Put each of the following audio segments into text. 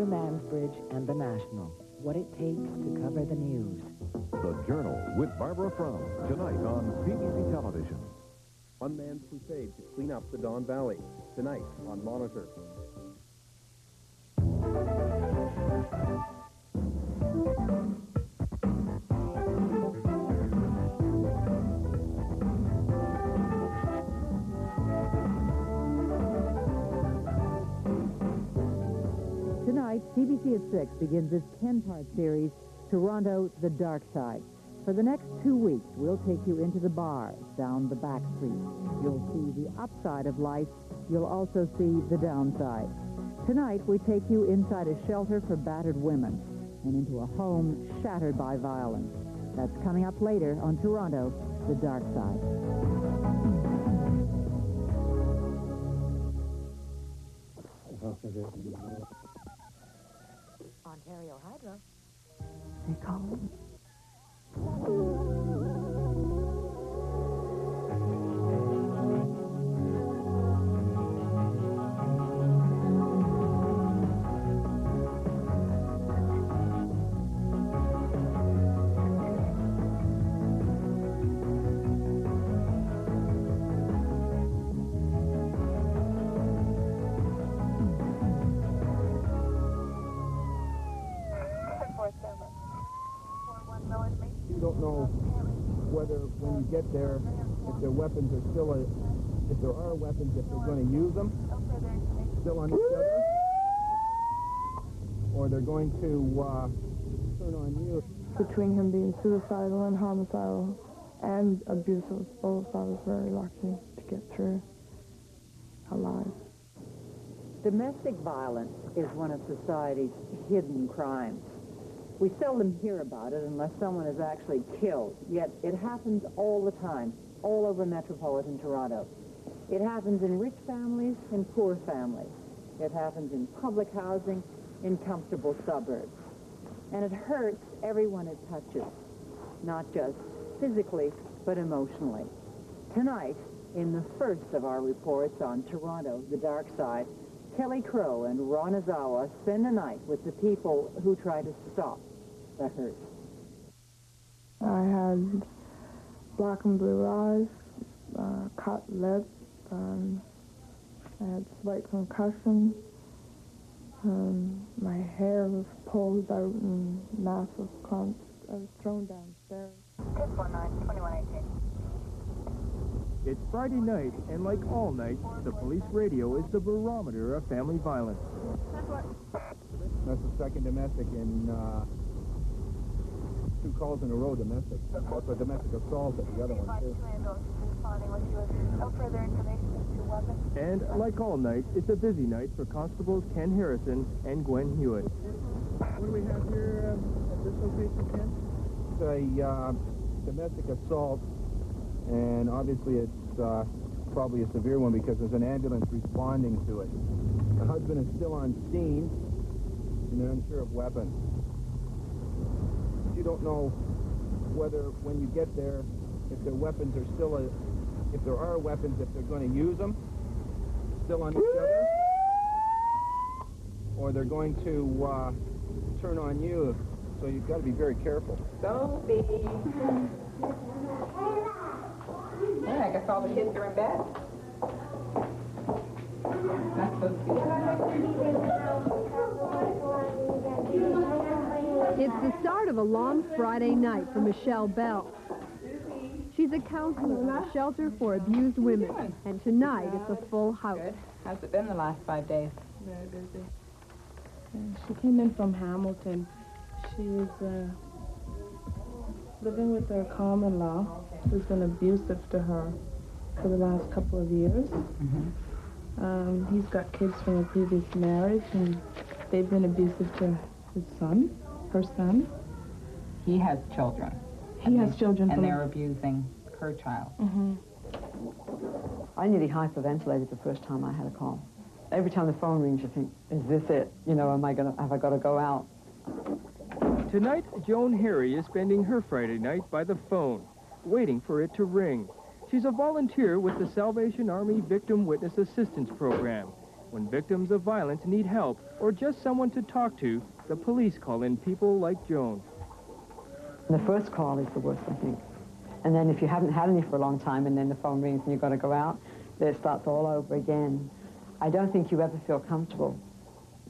Peter Mansbridge and the National. What it takes to cover the news. The Journal with Barbara Frum, tonight on CBC Television. One man's crusade to clean up the Don Valley, tonight on Monitor. Tonight, CBC at 6 begins its 10-part series, Toronto, The Dark Side. For the next 2 weeks, we'll take you into the bars, down the back streets. You'll see the upside of life. You'll also see the downside. Tonight, we take you inside a shelter for battered women and into a home shattered by violence. That's coming up later on Toronto, The Dark Side. Ontario Hydro. They call. You don't know whether when you get there, if their weapons are still, if there are weapons, if they're going to use them still on each other, or they're going to turn on you. Between him being suicidal and homicidal and abusive, both, I was very lucky to get through alive. Domestic violence is one of society's hidden crimes. We seldom hear about it unless someone is actually killed, yet it happens all the time, all over metropolitan Toronto. It happens in rich families and poor families. It happens in public housing, in comfortable suburbs. And it hurts everyone it touches, not just physically, but emotionally. Tonight, in the first of our reports on Toronto, The Dark Side, Kelly Crow and Ron Azawa spend the night with the people who try to stop the hurt. I had black and blue eyes, cut lips, I had slight concussion. My hair was pulled out in massive clumps. I was thrown downstairs. 619-2118. It's Friday night, and like all nights, the police radio is the barometer of family violence. That's the second domestic in 2 calls in a row domestic. That's a domestic assault at the other one, too. No further information as to weapons. And like all nights, it's a busy night for Constables Ken Harrison and Gwen Hewitt. What do we have here at this location, Ken? It's a domestic assault, and obviously it's probably a severe one because there's an ambulance responding to it. The husband is still on scene, and they're unsure of weapons. You don't know whether when you get there, if their weapons are still, if there are weapons, if they're going to use them still on each other, or they're going to turn on you. So you've got to be very careful. Sophie. Yeah, I guess all the kids are in bed. That's so cute. It's the start of a long Friday night for Michelle Bell. She's a counselor at a shelter for abused women, and tonight it's a full house. Good. How's it been the last 5 days? Very busy. She came in from Hamilton. She was living with her common-law, who's been abusive to her for the last couple of years. Mm-hmm. He's got kids from a previous marriage, and they've been abusive to his son, her son. He has children. He has children. And they're abusing her child. Mm-hmm. I nearly hyperventilated the first time I had a call. Every time the phone rings, you think, is this it? You know, have I got to go out? Tonight, Joan Harry is spending her Friday night by the phone, waiting for it to ring. She's a volunteer with the Salvation Army Victim Witness Assistance Program. When victims of violence need help or just someone to talk to, the police call in people like Joan. The first call is the worst, I think. And then if you haven't had any for a long time and then the phone rings and you've got to go out, then it starts all over again. I don't think you ever feel comfortable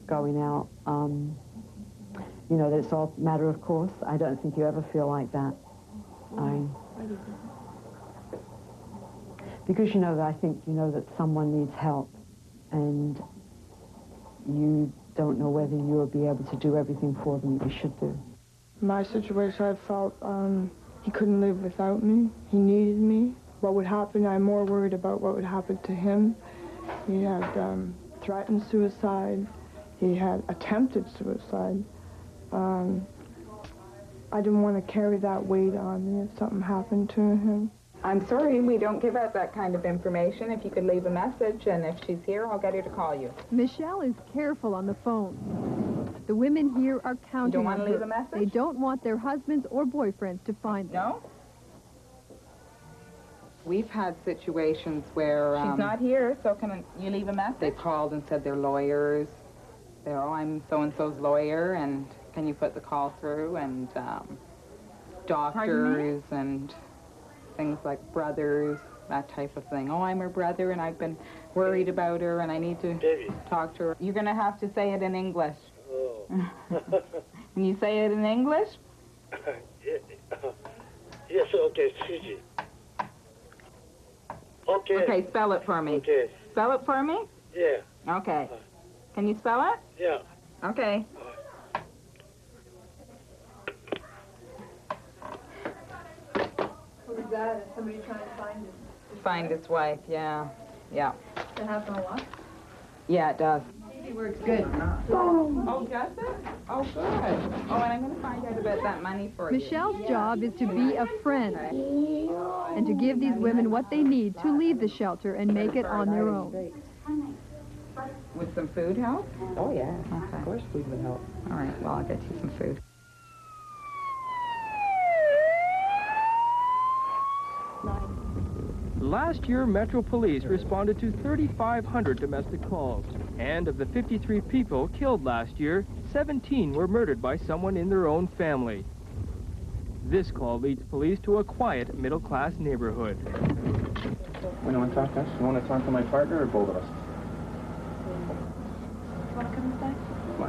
going out. You know, that it's all matter of course. I don't think you ever feel like that. Because you know that I think you know that someone needs help and you don't know whether you'll be able to do everything for them that you should do. My situation, I felt he couldn't live without me. He needed me. What would happen, I'm more worried about what would happen to him. He had threatened suicide. He had attempted suicide. I didn't want to carry that weight on me if something happened to him. I'm sorry, we don't give out that kind of information. If you could leave a message, and if she's here, I'll get her to call you. Michelle is careful on the phone. The women here are counting You don't on want to leave her. a message? They don't want their husbands or boyfriends to find them. No? We've had situations where... She's not here, so can you leave a message? They called and said they're lawyers. They're, oh, I'm so-and-so's lawyer, and can you put the call through? And doctors and things like brothers, that type of thing. Oh, I'm her brother, and I've been worried about her, and I need to talk to her. You're going to have to say it in English. Oh. Can you say it in English? Yes, okay, Susie. Okay. Okay, spell it for me. Okay. Spell it for me? Yeah. Okay. Can you spell it? Yeah. Okay. Who's that? Somebody trying to find him? Find his wife, yeah. Yeah. Does that happen a lot? Yeah, it does. He works good. Oh, does it? Oh, good. Oh, and I'm going to find out about that money for you. Michelle's job is to be a friend and to give these women what they need to leave the shelter and make it on their own. Would some food help? Oh, yeah. Okay. Of course food would help. All right, well, I'll get you some food. Last year, Metro Police responded to 3,500 domestic calls. And of the 53 people killed last year, 17 were murdered by someone in their own family. This call leads police to a quiet, middle-class neighborhood. You want to talk to us? You want to talk to my partner or both of us? Want to come inside? Come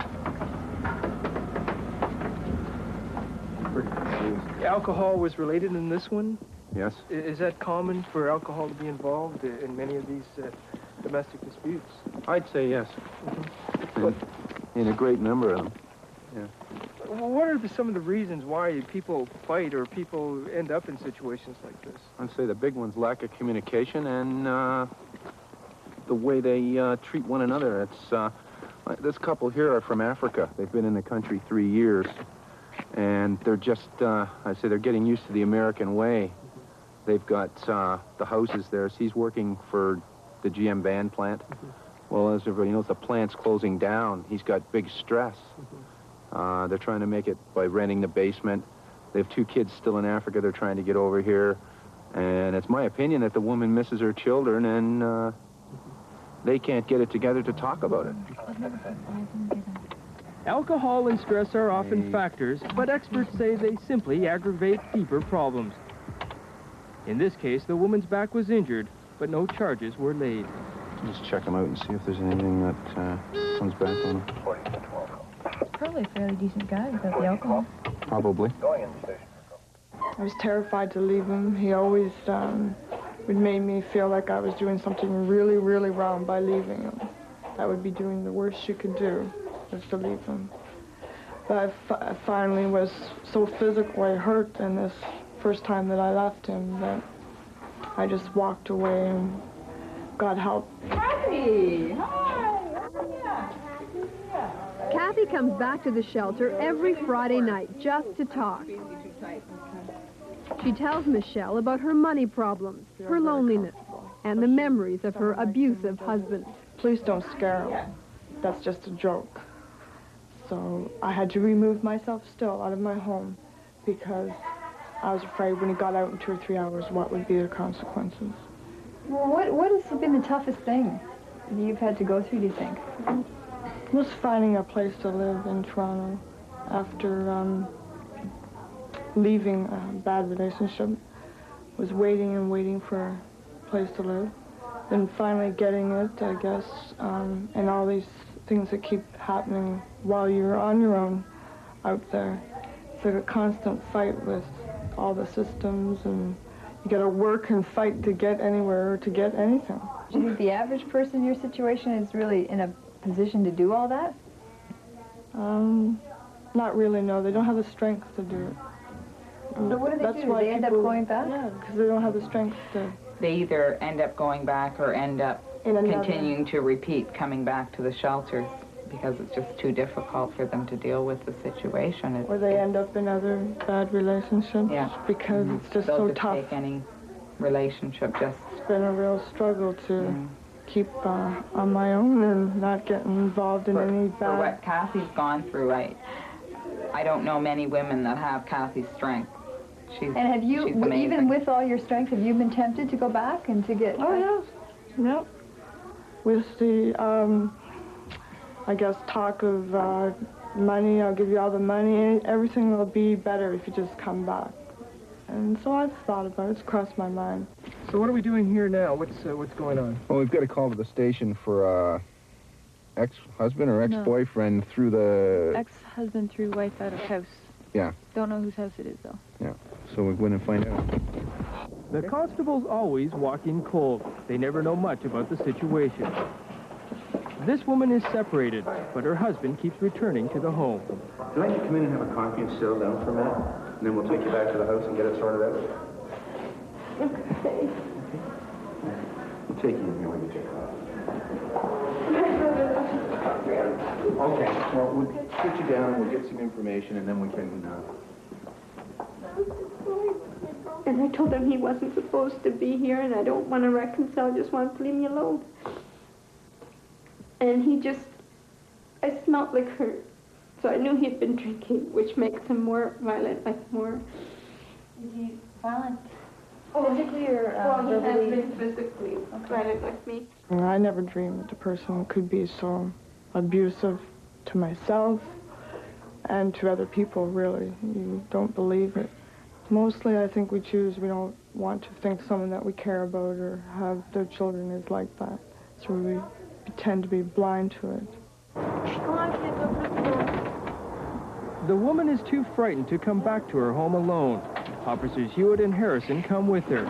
on. Alcohol was related in this one? Yes. Is that common for alcohol to be involved in many of these domestic disputes? I'd say yes. In a great number of them. Yeah. Well, what are some of the reasons why people fight or people end up in situations like this? I'd say the big one's lack of communication and the way they treat one another. It's this couple here are from Africa. They've been in the country 3 years, and they're just, I'd say they're getting used to the American way. They've got the houses there. So he's working for the GM band plant. Well, as everybody knows, the plant's closing down. He's got big stress. They're trying to make it by renting the basement. They have 2 kids still in Africa. They're trying to get over here. And it's my opinion that the woman misses her children, and they can't get it together to talk about it. Alcohol and stress are often factors, but experts say they simply aggravate deeper problems. In this case, the woman's back was injured, but no charges were laid. Just check them out and see if there's anything that comes back on them. Probably a fairly decent guy without the alcohol. Probably. I was terrified to leave him. He always would make me feel like I was doing something really, really wrong by leaving him. I would be doing the worst you could do, was to leave him. But I finally was so physically hurt in this first time that I left him that I just walked away and got help. Kathy! Hi! Kathy comes back to the shelter every Friday night just to talk. She tells Michelle about her money problems, her loneliness, and the memories of her abusive husband. Please don't scare him. That's just a joke. So I had to remove myself still out of my home because I was afraid when he got out in 2 or 3 hours what would be the consequences. Well, what has been the toughest thing you've had to go through, do you think? Was finding a place to live in Toronto after leaving a bad relationship. Was waiting and waiting for a place to live. Then finally getting it, I guess, and all these things that keep happening while you're on your own out there. It's like a constant fight with all the systems, and you gotta work and fight to get anywhere or to get anything. Do you think the average person in your situation is really in a position to do all that? Not really, no. They don't have the strength to do it. So what do they That's do? why They end up people- going back? Yeah, because they don't have the strength to... They either end up going back or end up continuing to repeat coming back to the shelters because it's just too difficult for them to deal with the situation. Or they end up in other bad relationships because it's just They'll so just tough. take any relationship, just... It's been a real struggle to keep on my own and not get involved in any bad... For what Kathy's gone through, I don't know many women that have Kathy's strength. And have you, even with all your strength, have you been tempted to go back and to get... Oh, yes. Yep. With the, I guess, talk of money, I'll give you all the money, everything will be better if you just come back. And so I've thought about it, it's crossed my mind. So what are we doing here now? What's going on? Well, we've got a call to the station for ex-husband or ex-boyfriend through the... Ex-husband threw wife out of house. Yeah. Don't know whose house it is, though. Yeah. So we're going to find out. The constables always walk in cold. They never know much about the situation. This woman is separated, but her husband keeps returning to the home. Can I come in and have a coffee and settle down for a minute? And then we'll take you back to the house and get it sorted out? Okay. We'll take you in here when you take off. Okay, well, we'll sit you down, we'll get some information, and then we can... And I told him he wasn't supposed to be here, and I don't want to reconcile, I just want him to leave me alone. And he just, I smelled liquor, so I knew he'd been drinking, which makes him more violent, like more... Is he violent? Physically or well, he verbally? has been physically violent with me. I never dreamed that a person could be so abusive to myself and to other people, really. You don't believe it. Mostly, I think we don't want to think someone that we care about or have their children is like that. So we tend to be blind to it. Come on, kids, open the door. The woman is too frightened to come back to her home alone. Officers Hewitt and Harrison come with her.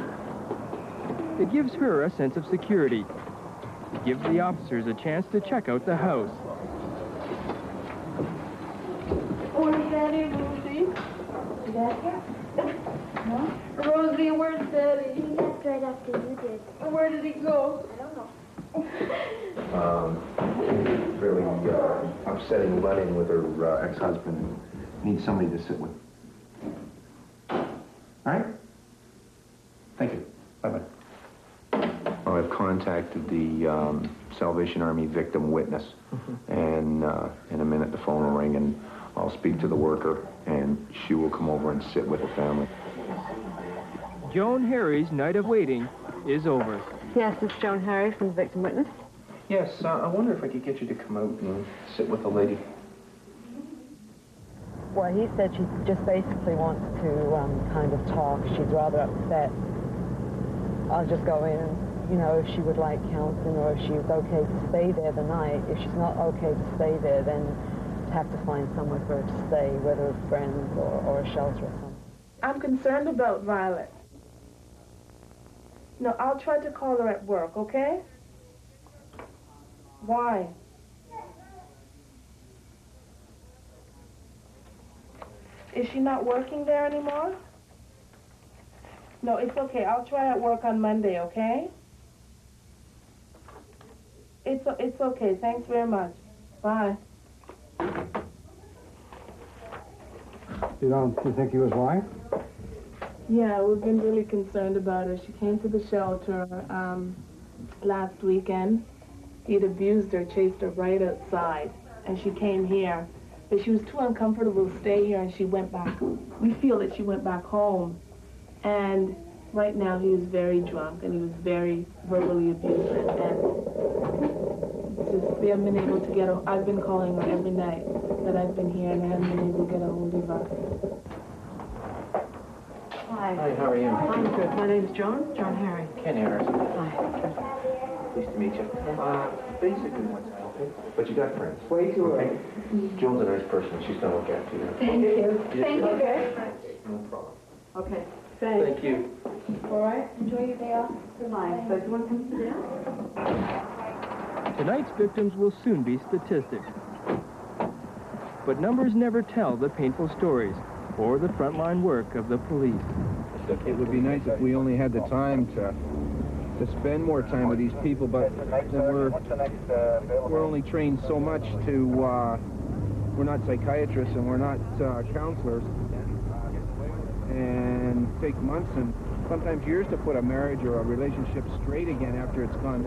It gives her a sense of security. It gives the officers a chance to check out the house. Where's Daddy, Rosie? Is that here? No? Rosie, where's Daddy? He left right after you did. Where did he go? I don't know. Fairly upsetting run-in with her ex-husband. Needs somebody to sit with. All right? Thank you. Bye-bye. I've contacted the Salvation Army victim witness, and in a minute the phone will ring, and I'll speak to the worker, and she will come over and sit with the family. Joan Harry's night of waiting is over. Yes, it's Joan Harry from the victim witness. Yes, I wonder if I could get you to come out and sit with the lady. Well, he said she just basically wants to kind of talk. She's rather upset. I'll just go in and, you know, if she would like counseling or if she's okay to stay there the night. If she's not okay to stay there, then have to find somewhere for her to stay, whether it's friends or a shelter or something. I'm concerned about Violet. No, I'll try to call her at work, okay? Why? Is she not working there anymore? No, it's okay. I'll try at work on Monday, okay? It's okay. Thanks very much. Bye. You think he was lying? Yeah, we've been really concerned about her. She came to the shelter last weekend. He'd abused her, chased her right outside, and she came here. But she was too uncomfortable to stay here, and she went back. We feel that she went back home. And right now he was very drunk, and he was very verbally abusive. And we haven't been able to get a, I've been calling her every night that I've been here, and I haven't been able to get a hold of her. Hi. Hi, how are you? I'm good. My name's John Harry. Ken Harris. Hi. Pleased to meet you. Basically what's happening. But you got friends. Way too early. Joan's a nice person. She's going to look after you. Thank you. Thank you very much. No problem. Okay. Thanks. Thank you. All right. Enjoy your day off. Goodbye. So, do you want to come sit down? Tonight's victims will soon be statistics. But numbers never tell the painful stories or the frontline work of the police. It would be nice if we only had the time to spend more time with these people, but we're only trained so much to, we're not psychiatrists and we're not counselors, and take months and sometimes years to put a marriage or a relationship straight again after it's gone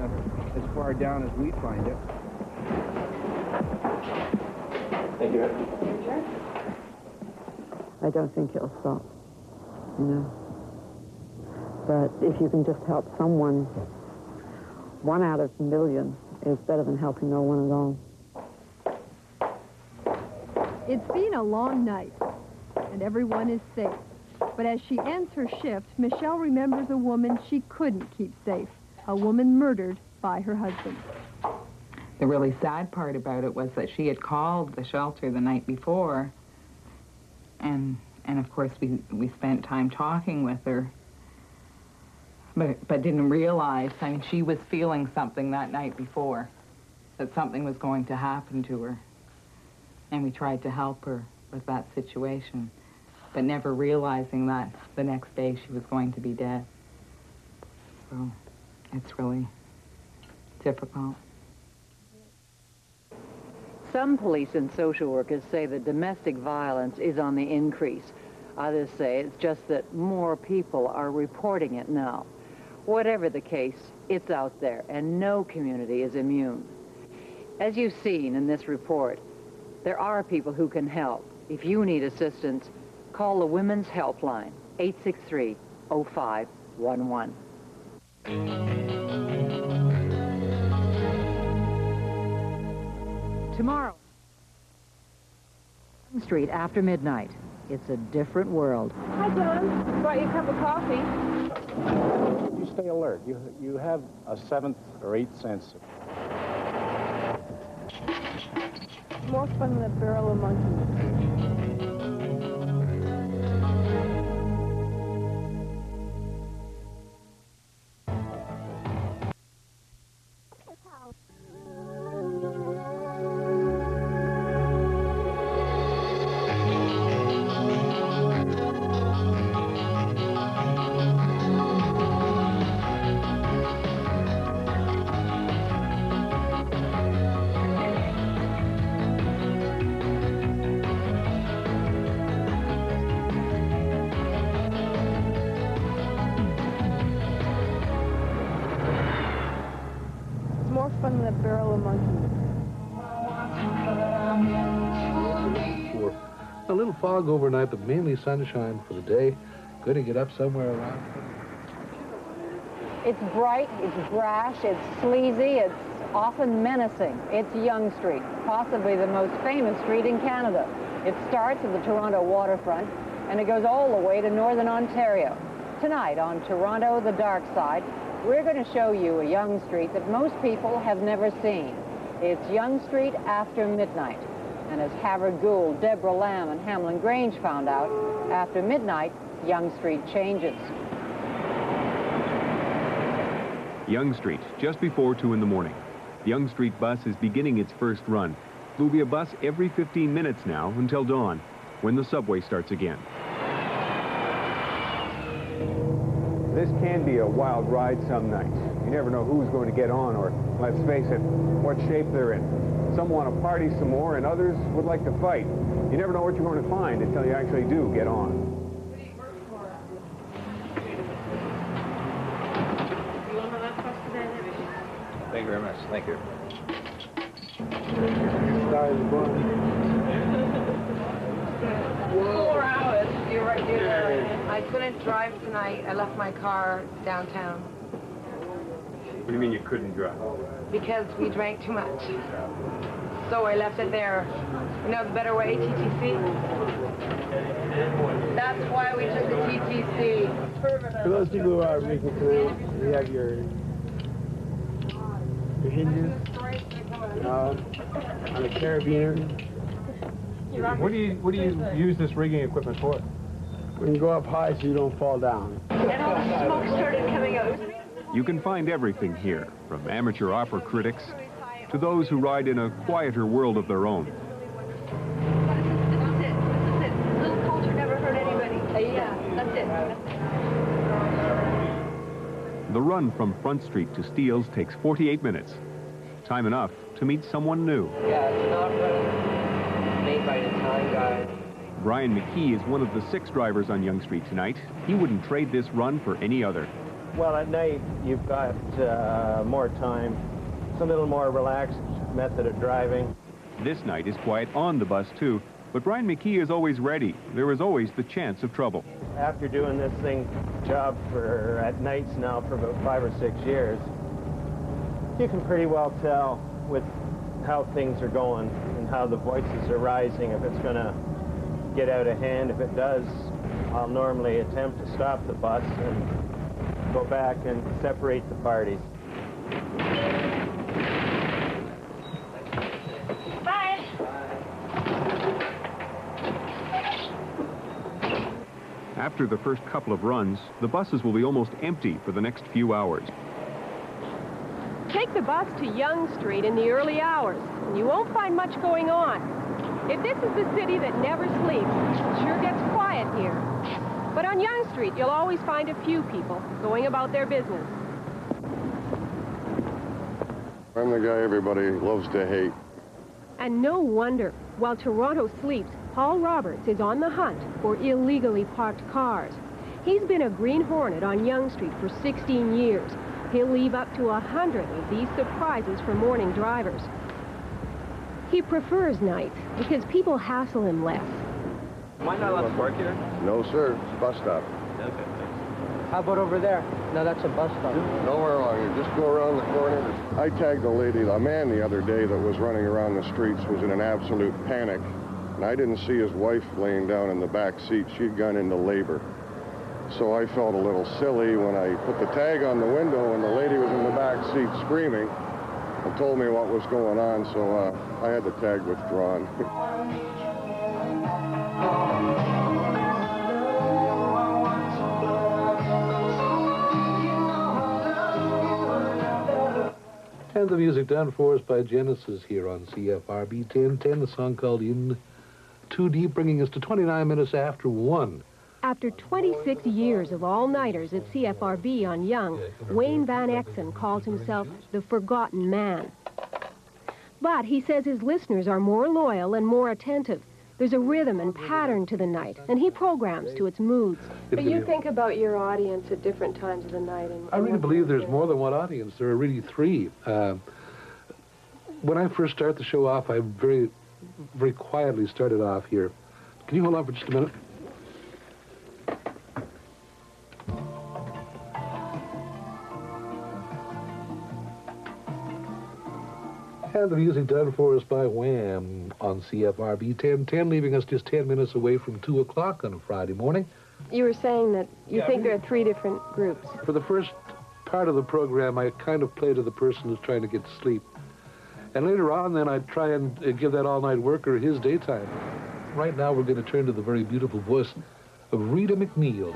as far down as we find it. Thank you. I don't think it'll stop, you know. But if you can just help someone, 1 out of a million is better than helping no one at all. It's been a long night, and everyone is safe. But as she ends her shift, Michelle remembers a woman she couldn't keep safe, a woman murdered by her husband. The really sad part about it was that she had called the shelter the night before, and of course we spent time talking with her, but didn't realize, I mean, she was feeling something that night before, that something was going to happen to her, and we tried to help her with that situation, but never realizing that the next day she was going to be dead. So it's really difficult. Some police and social workers say that domestic violence is on the increase. Others say it's just that more people are reporting it now. Whatever the case, it's out there, and no community is immune. As you've seen in this report, there are people who can help. If you need assistance, call the Women's Helpline, 863-0511. Tomorrow, Street after midnight. It's a different world. Hi, John. Brought you a cup of coffee. You stay alert. You have a 7th or 8th sense. More fun than a barrel of monkeys. More fun than a barrel of monkeys. For a little fog overnight, but mainly sunshine for the day. Good to get up somewhere around. It's bright, it's brash, it's sleazy, it's often menacing. It's Yonge Street, possibly the most famous street in Canada. It starts at the Toronto waterfront, and it goes all the way to Northern Ontario. Tonight on Toronto, the Dark Side, we're going to show you a Yonge Street that most people have never seen. It's Yonge Street after midnight. And as Havard Gould, Deborah Lamb, and Hamlin Grange found out, after midnight, Yonge Street changes. Yonge Street, just before 2 in the morning. The Yonge Street bus is beginning its first run. There will be a bus every 15 minutes now until dawn, when the subway starts again. This can be a wild ride some nights. You never know who's going to get on, or, let's face it, what shape they're in. Some want to party some more, and others would like to fight. You never know what you're going to find until you actually do get on. Thank you very much. Thank you. 4 hours. You're right there. I couldn't drive tonight. I left my car downtown. What do you mean you couldn't drive? because we drank too much. So I left it there. You know the better way, TTC? That's why we took the TTC. For those people who are making careers, you have your hinges on a carabiner. What do you use this rigging equipment for? When you go up high so you don't fall down. And all the smoke started coming out. You can find everything here, from amateur opera critics to those who ride in a quieter world of their own. This is it. Little culture never hurt anybody. Yeah, that's it. The run from Front Street to Steeles takes 48 minutes. Time enough to meet someone new. Yeah, it's not made by the time guy. Brian McKee is one of the 6 drivers on Yonge Street tonight. He wouldn't trade this run for any other. Well, at night, you've got more time. It's a little more relaxed method of driving. This night is quiet on the bus, too. But Brian McKee is always ready. There is always the chance of trouble. After doing this job at nights now for about 5 or 6 years, you can pretty well tell with how things are going and how the voices are rising if it's going to get out of hand. If it does, I'll normally attempt to stop the bus and go back and separate the parties. Bye. After the first couple of runs, the buses will be almost empty for the next few hours. Take the bus to Yonge Street in the early hours, and you won't find much going on. If this is the city that never sleeps, it sure gets quiet here. But on Yonge Street, you'll always find a few people going about their business. I'm the guy everybody loves to hate. And no wonder. While Toronto sleeps, Paul Roberts is on the hunt for illegally parked cars. He's been a Green Hornet on Yonge Street for 16 years. He'll leave up to 100 of these surprises for morning drivers. He prefers nights because people hassle him less. Am I not allowed to park here? No, sir. It's a bus stop. Okay, thanks. How about over there? No, that's a bus stop. Nowhere along here. Just go around the corner. I tagged a man the other day that was running around the streets, was in an absolute panic. And I didn't see his wife laying down in the back seat. She'd gone into labor. So I felt a little silly when I put the tag on the window and the lady was in the back seat screaming and told me what was going on, so I had the tag withdrawn. And the music done for us by Genesis here on CFRB 1010, the song called In Too Deep, bringing us to 29 minutes after 1. After 26 years of all-nighters at CFRB on Yonge, Wayne Van Exen calls himself the forgotten man. But he says his listeners are more loyal and more attentive. There's a rhythm and pattern to the night, and he programs to its moods. But you think about your audience at different times of the night. I really believe there's more than one audience. There are really 3. When I first start the show off, I very, very quietly started off here. Can you hold on for just a minute? And the music done for us by Wham on CFRB 1010, leaving us just 10 minutes away from 2 o'clock on a Friday morning. You were saying that you think there are 3 different groups. For the first part of the program, I kind of play to the person who's trying to get to sleep. And later on, then, I try and give that all-night worker his daytime. Right now, we're going to turn to the very beautiful voice of Rita McNeil.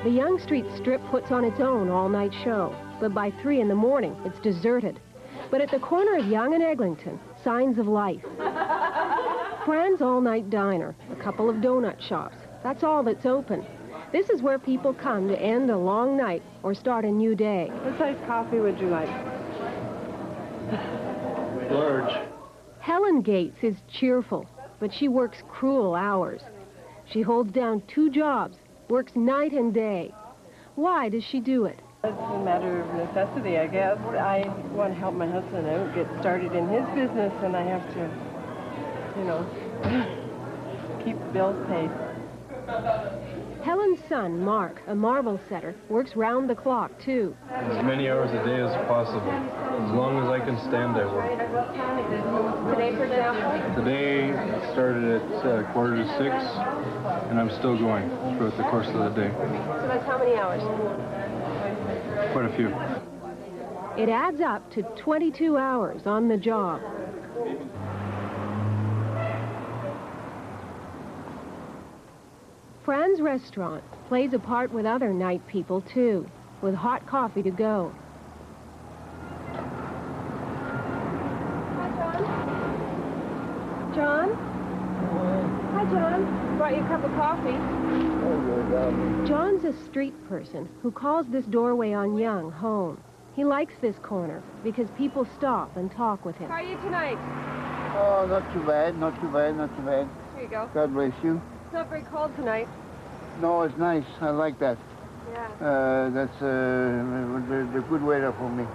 The Yonge Street Strip puts on its own all-night show, but by 3 in the morning, it's deserted. But at the corner of Yonge and Eglinton, signs of life. Fran's all-night diner, a couple of donut shops. That's all that's open. This is where people come to end a long night or start a new day. What size coffee would you like? Large. Helen Gates is cheerful, but she works cruel hours. She holds down 2 jobs, works night and day. Why does she do it? It's a matter of necessity, I guess. I want to help my husband out, get started in his business, and I have to, you know, keep bills paid. Helen's son, Mark, a marble setter, works round the clock, too. As many hours a day as possible. As long as I can stand, I work. Today, for example? Today started at 5:45, and I'm still going throughout the course of the day. So that's how many hours? Quite a few. It adds up to 22 hours on the job. Fran's restaurant plays a part with other night people, too, with hot coffee to go. John? Hi, John. Brought you a cup of coffee. John's a street person who calls this doorway on Yonge home. He likes this corner because people stop and talk with him. How are you tonight? Oh, not too bad, not too bad, not too bad. Here you go. God bless you. It's not very cold tonight. No, it's nice. I like that. Yeah. That's the good weather for me.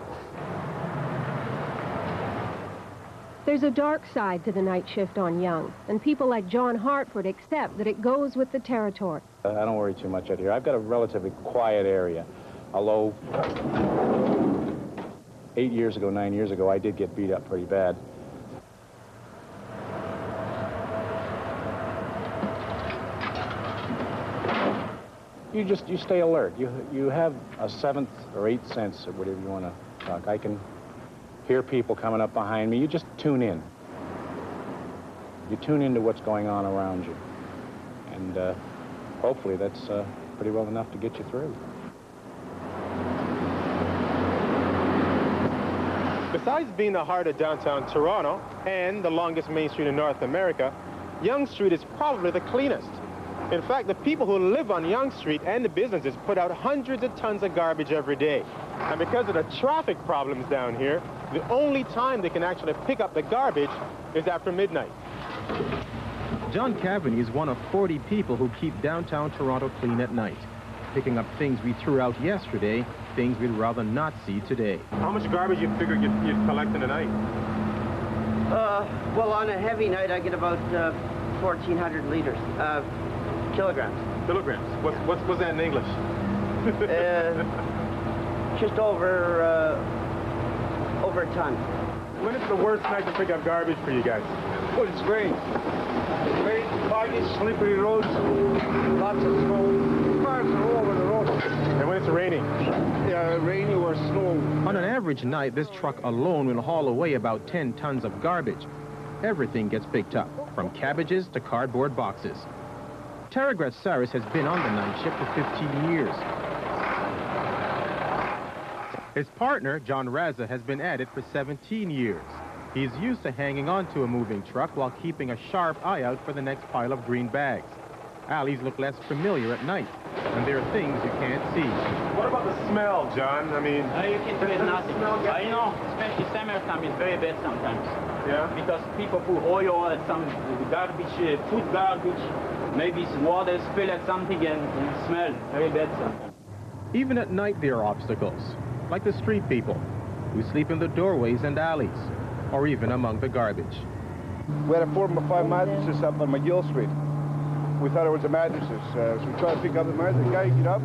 There's a dark side to the night shift on Yonge, and people like John Hartford accept that it goes with the territory. I don't worry too much out here. I've got a relatively quiet area, although 9 years ago, I did get beat up pretty bad. You stay alert. You have a seventh or eighth sense, or whatever you want to talk. I can hear people coming up behind me. You just tune in. You tune into what's going on around you. And hopefully that's pretty well enough to get you through. Besides being the heart of downtown Toronto and the longest main street in North America, Yonge Street is probably the cleanest. In fact, the people who live on Yonge Street and the businesses put out hundreds of tons of garbage every day. And because of the traffic problems down here, the only time they can actually pick up the garbage is after midnight. John Cavaney is one of 40 people who keep downtown Toronto clean at night, picking up things we threw out yesterday, things we'd rather not see today. How much garbage you figure you'd collect in a night? Well, on a heavy night, I get about 1,400 liters. Kilograms. Kilograms. What's that in English? Just over a ton. When is the worst night to pick up garbage for you guys? Well, it's rain. Rain, foggy, slippery roads, lots of snow. Cars are all over the road. And when it's raining? Rainy or snow. On an average night, this truck alone will haul away about 10 tons of garbage. Everything gets picked up, from cabbages to cardboard boxes. Taragrat Saris has been on the night shift for 15 years. His partner, John Raza, has been at it for 17 years. He's used to hanging on to a moving truck while keeping a sharp eye out for the next pile of green bags. Alleys look less familiar at night, and there are things you can't see. What about the smell, John? I mean... you can do nothing. I know, especially summertime is very bad sometimes. Yeah? Because people put oil at some garbage, food garbage, maybe water spill at something and smell very bad sometimes. Even at night there are obstacles, like the street people, who sleep in the doorways and alleys, or even among the garbage. We had 4 or 5 mattresses up on McGill Street. We thought it was the mattresses, so we tried to pick up the mattress. The guy get up.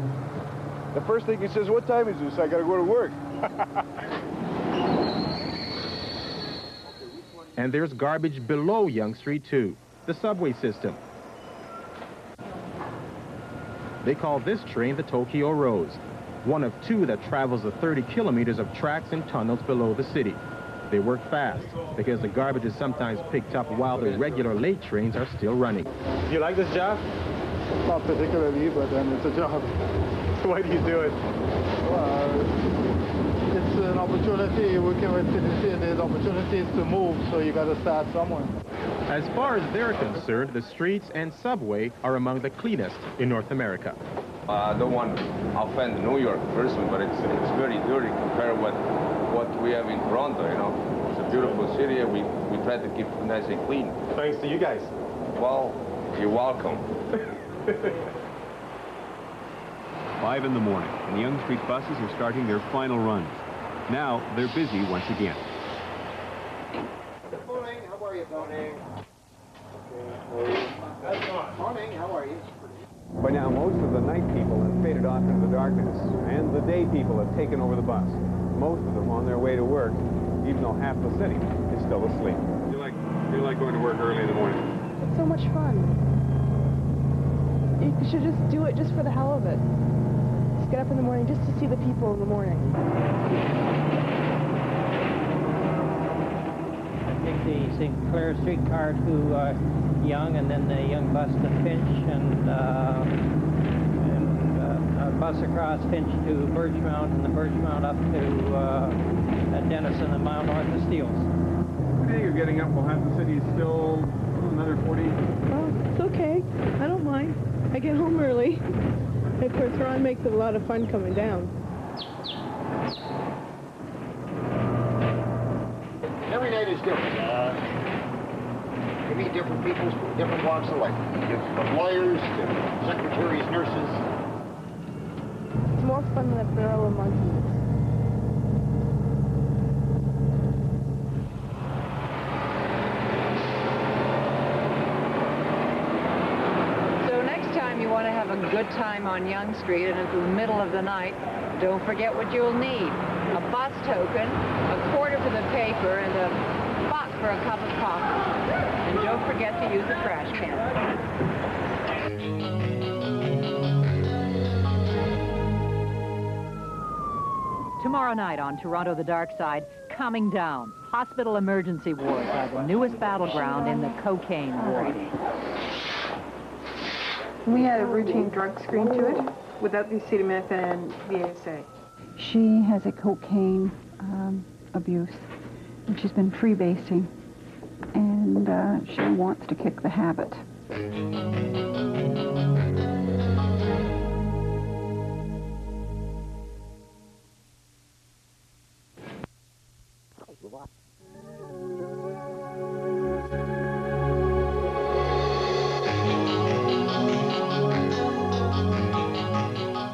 The first thing he says, "What time is this? I gotta go to work." And there's garbage below Yonge Street too, the subway system. They call this train the Tokyo Rose, one of 2 that travels the 30 kilometers of tracks and tunnels below the city. They work fast because the garbage is sometimes picked up while the regular late trains are still running. Do you like this job? Not particularly, but it's a job. Why do you do it? It's an opportunity. Working with CBC, there's opportunities to move, so you got to start somewhere. As far as they're concerned, the streets and subway are among the cleanest in North America. I don't want to offend the New York person, but it's very dirty compared with what we have in Toronto, you know. It's a beautiful city, and we try to keep it nice and clean. Thanks to you guys. Well, you're welcome. 5 in the morning, and the Yonge Street buses are starting their final runs. Now, they're busy once again. Good morning. How are you, Tony? Morning. How are you? By now, most of the night people have faded off into the darkness, and the day people have taken over the bus. Most of them on their way to work, even though half the city is still asleep. You like going to work early in the morning? It's so much fun. You should just do it just for the hell of it. Just get up in the morning just to see the people in the morning. I take the St. Clair streetcar to Young, and then the Young bus to Finch, and a bus across Finch to Birchmount, and the Birchmount up to Denison, a mile north of Steeles. Every day you're getting up while half the city is still another 40. Oh, it's okay. I don't mind. I get home early. Of course, Ron makes it a lot of fun coming down. Every night is different. You meet different people from different walks of life. From lawyers to secretaries, nurses. It's more fun than a barrel of monkeys. So next time you want to have a good time on Yonge Street and it's the middle of the night, don't forget what you'll need. A bus token, a quarter for the paper, and a buck for a cup of coffee. And don't forget to use the trash can. Tomorrow night on Toronto The Dark Side, Coming Down. Hospital emergency wards are the newest battleground in the cocaine war. We had a routine drug screen to it without the acetaminophen and the ASA. She has a cocaine abuse, and she's been freebasing, and she wants to kick the habit.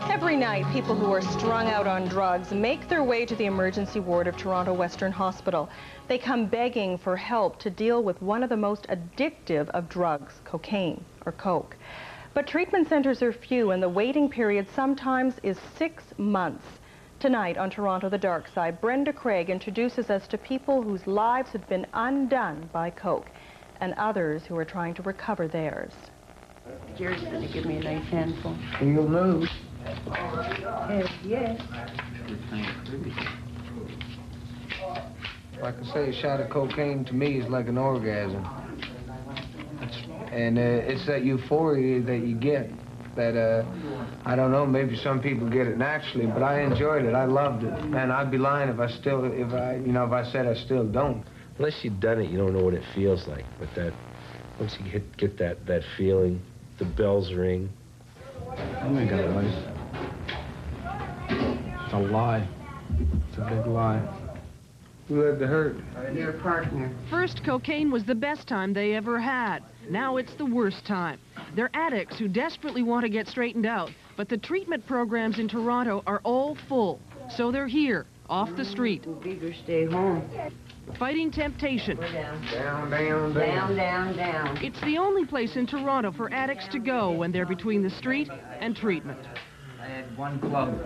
Every night, people who are strung out on drugs make their way to the emergency ward of Toronto Western Hospital. They come begging for help to deal with one of the most addictive of drugs, cocaine or coke. But treatment centers are few, and the waiting period sometimes is 6 months. Tonight on Toronto The Dark Side, Brenda Craig introduces us to people whose lives have been undone by coke, and others who are trying to recover theirs. Jerry's going to give me a nice handful. You'll move. Yes. Like I say, a shot of cocaine to me is like an orgasm. And it's that euphoria that you get that, I don't know, maybe some people get it naturally, but I enjoyed it. I loved it. And I'd be lying if I said I still don't. Unless you've done it, you don't know what it feels like. But that, once you get that feeling, the bells ring. Oh my God, it's a lie. It's a big lie. Who had the hurt? Your partner. First, cocaine was the best time they ever had. Now it's the worst time. They're addicts who desperately want to get straightened out, but the treatment programs in Toronto are all full. So they're here, off the street. Beaver, stay home. Fighting temptation. Down, down, down. Down, down. It's the only place in Toronto for addicts to go when they're between the street and treatment. I had one club.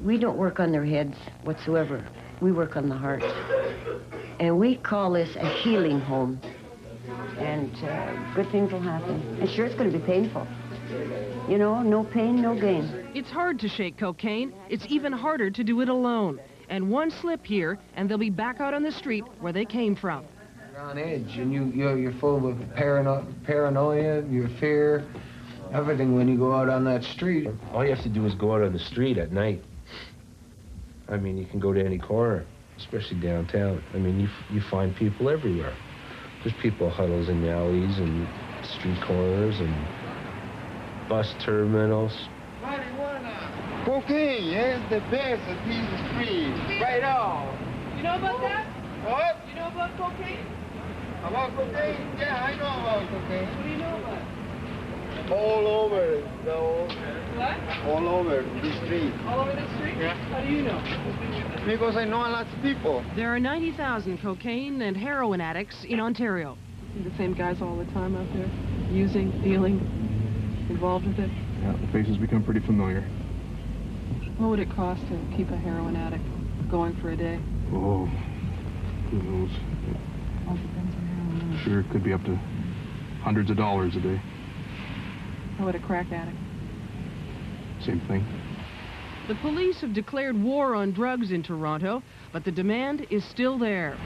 We don't work on their heads whatsoever. We work on the heart. And we call this a healing home. And good things will happen. And sure, it's going to be painful. You know, no pain, no gain. It's hard to shake cocaine. It's even harder to do it alone. And one slip here, and they'll be back out on the street where they came from. You're on edge, and you're full of paranoia, your fear, everything when you go out on that street. All you have to do is go out on the street at night. I mean, you can go to any corner, especially downtown. I mean, you find people everywhere. There's people huddles in alleys and street corners and bus terminals. Cocaine, yeah, it's the best of these streets. Right on. You know about that? What? You know about cocaine? About cocaine? Yeah, I know about cocaine. What do you know about? All over, though. What? All over the street. All over the street? Yeah. How do you know? Because I know a lot of people. There are 90,000 cocaine and heroin addicts in Ontario. The same guys all the time out there, using, dealing, involved with it. Yeah, the faces become pretty familiar. What would it cost to keep a heroin addict going for a day? Oh, who knows? All depends on heroin. Sure, it could be up to hundreds of dollars a day. How about a crack addict? Same thing. The police have declared war on drugs in Toronto, but the demand is still there.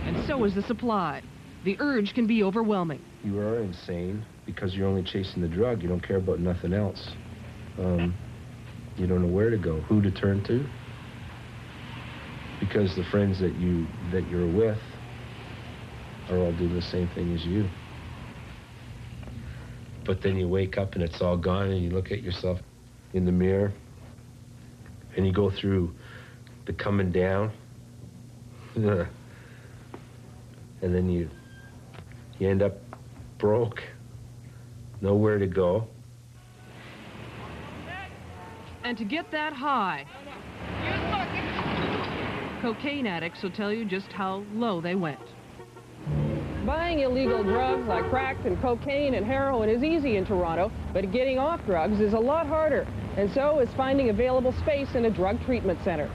And so is the supply. The urge can be overwhelming. You are insane because you're only chasing the drug. You don't care about nothing else. You don't know where to go, who to turn to. Because the friends that you're with are all doing the same thing as you. But then you wake up and it's all gone, and you look at yourself in the mirror and you go through the coming down. And then you end up broke, nowhere to go. And to get that high, cocaine addicts will tell you just how low they went. Buying illegal drugs like crack and cocaine and heroin is easy in Toronto, but getting off drugs is a lot harder, and so is finding available space in a drug treatment center.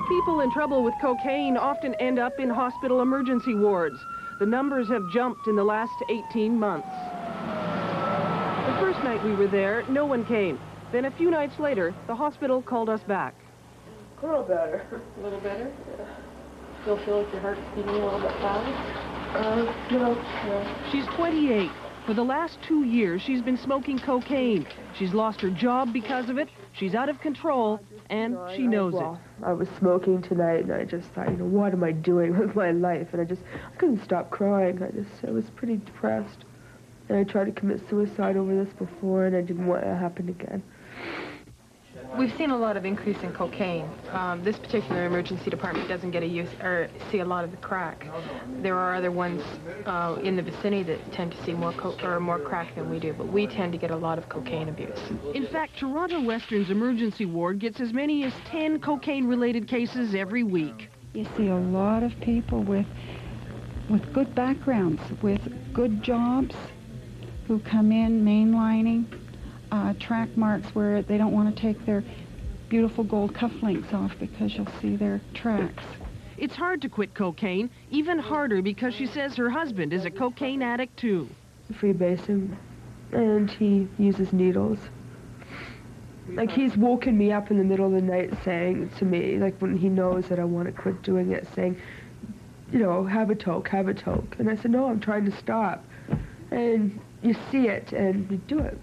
People in trouble with cocaine often end up in hospital emergency wards. The numbers have jumped in the last 18 months. The first night we were there, no one came. Then a few nights later, the hospital called us back. A little better. A little better? Yeah. Still feel like your heart's beating a little bit fast? No. She's 28. For the last 2 years, she's been smoking cocaine. She's lost her job because of it. She's out of control, and she knows it. I was smoking tonight, and I just thought, what am I doing with my life? And I couldn't stop crying. I was pretty depressed. And I tried to commit suicide over this before, and I didn't want it to happen again. We've seen a lot of increase in cocaine. This particular emergency department doesn't get see a lot of the crack. There are other ones in the vicinity that tend to see more crack than we do, but we tend to get a lot of cocaine abuse. In fact, Toronto Western's emergency ward gets as many as 10 cocaine-related cases every week. You see a lot of people with good backgrounds, with good jobs, who come in mainlining. Track marks where they don't want to take their beautiful gold cufflinks off because you'll see their tracks. It's hard to quit cocaine, even harder because she says her husband is a cocaine addict too. Freebasing, and he uses needles. Like, he's woken me up in the middle of the night saying to me, like when he knows that I want to quit doing it, saying, have a toke, have a toke. And I said, no, I'm trying to stop. And you see it and you do it.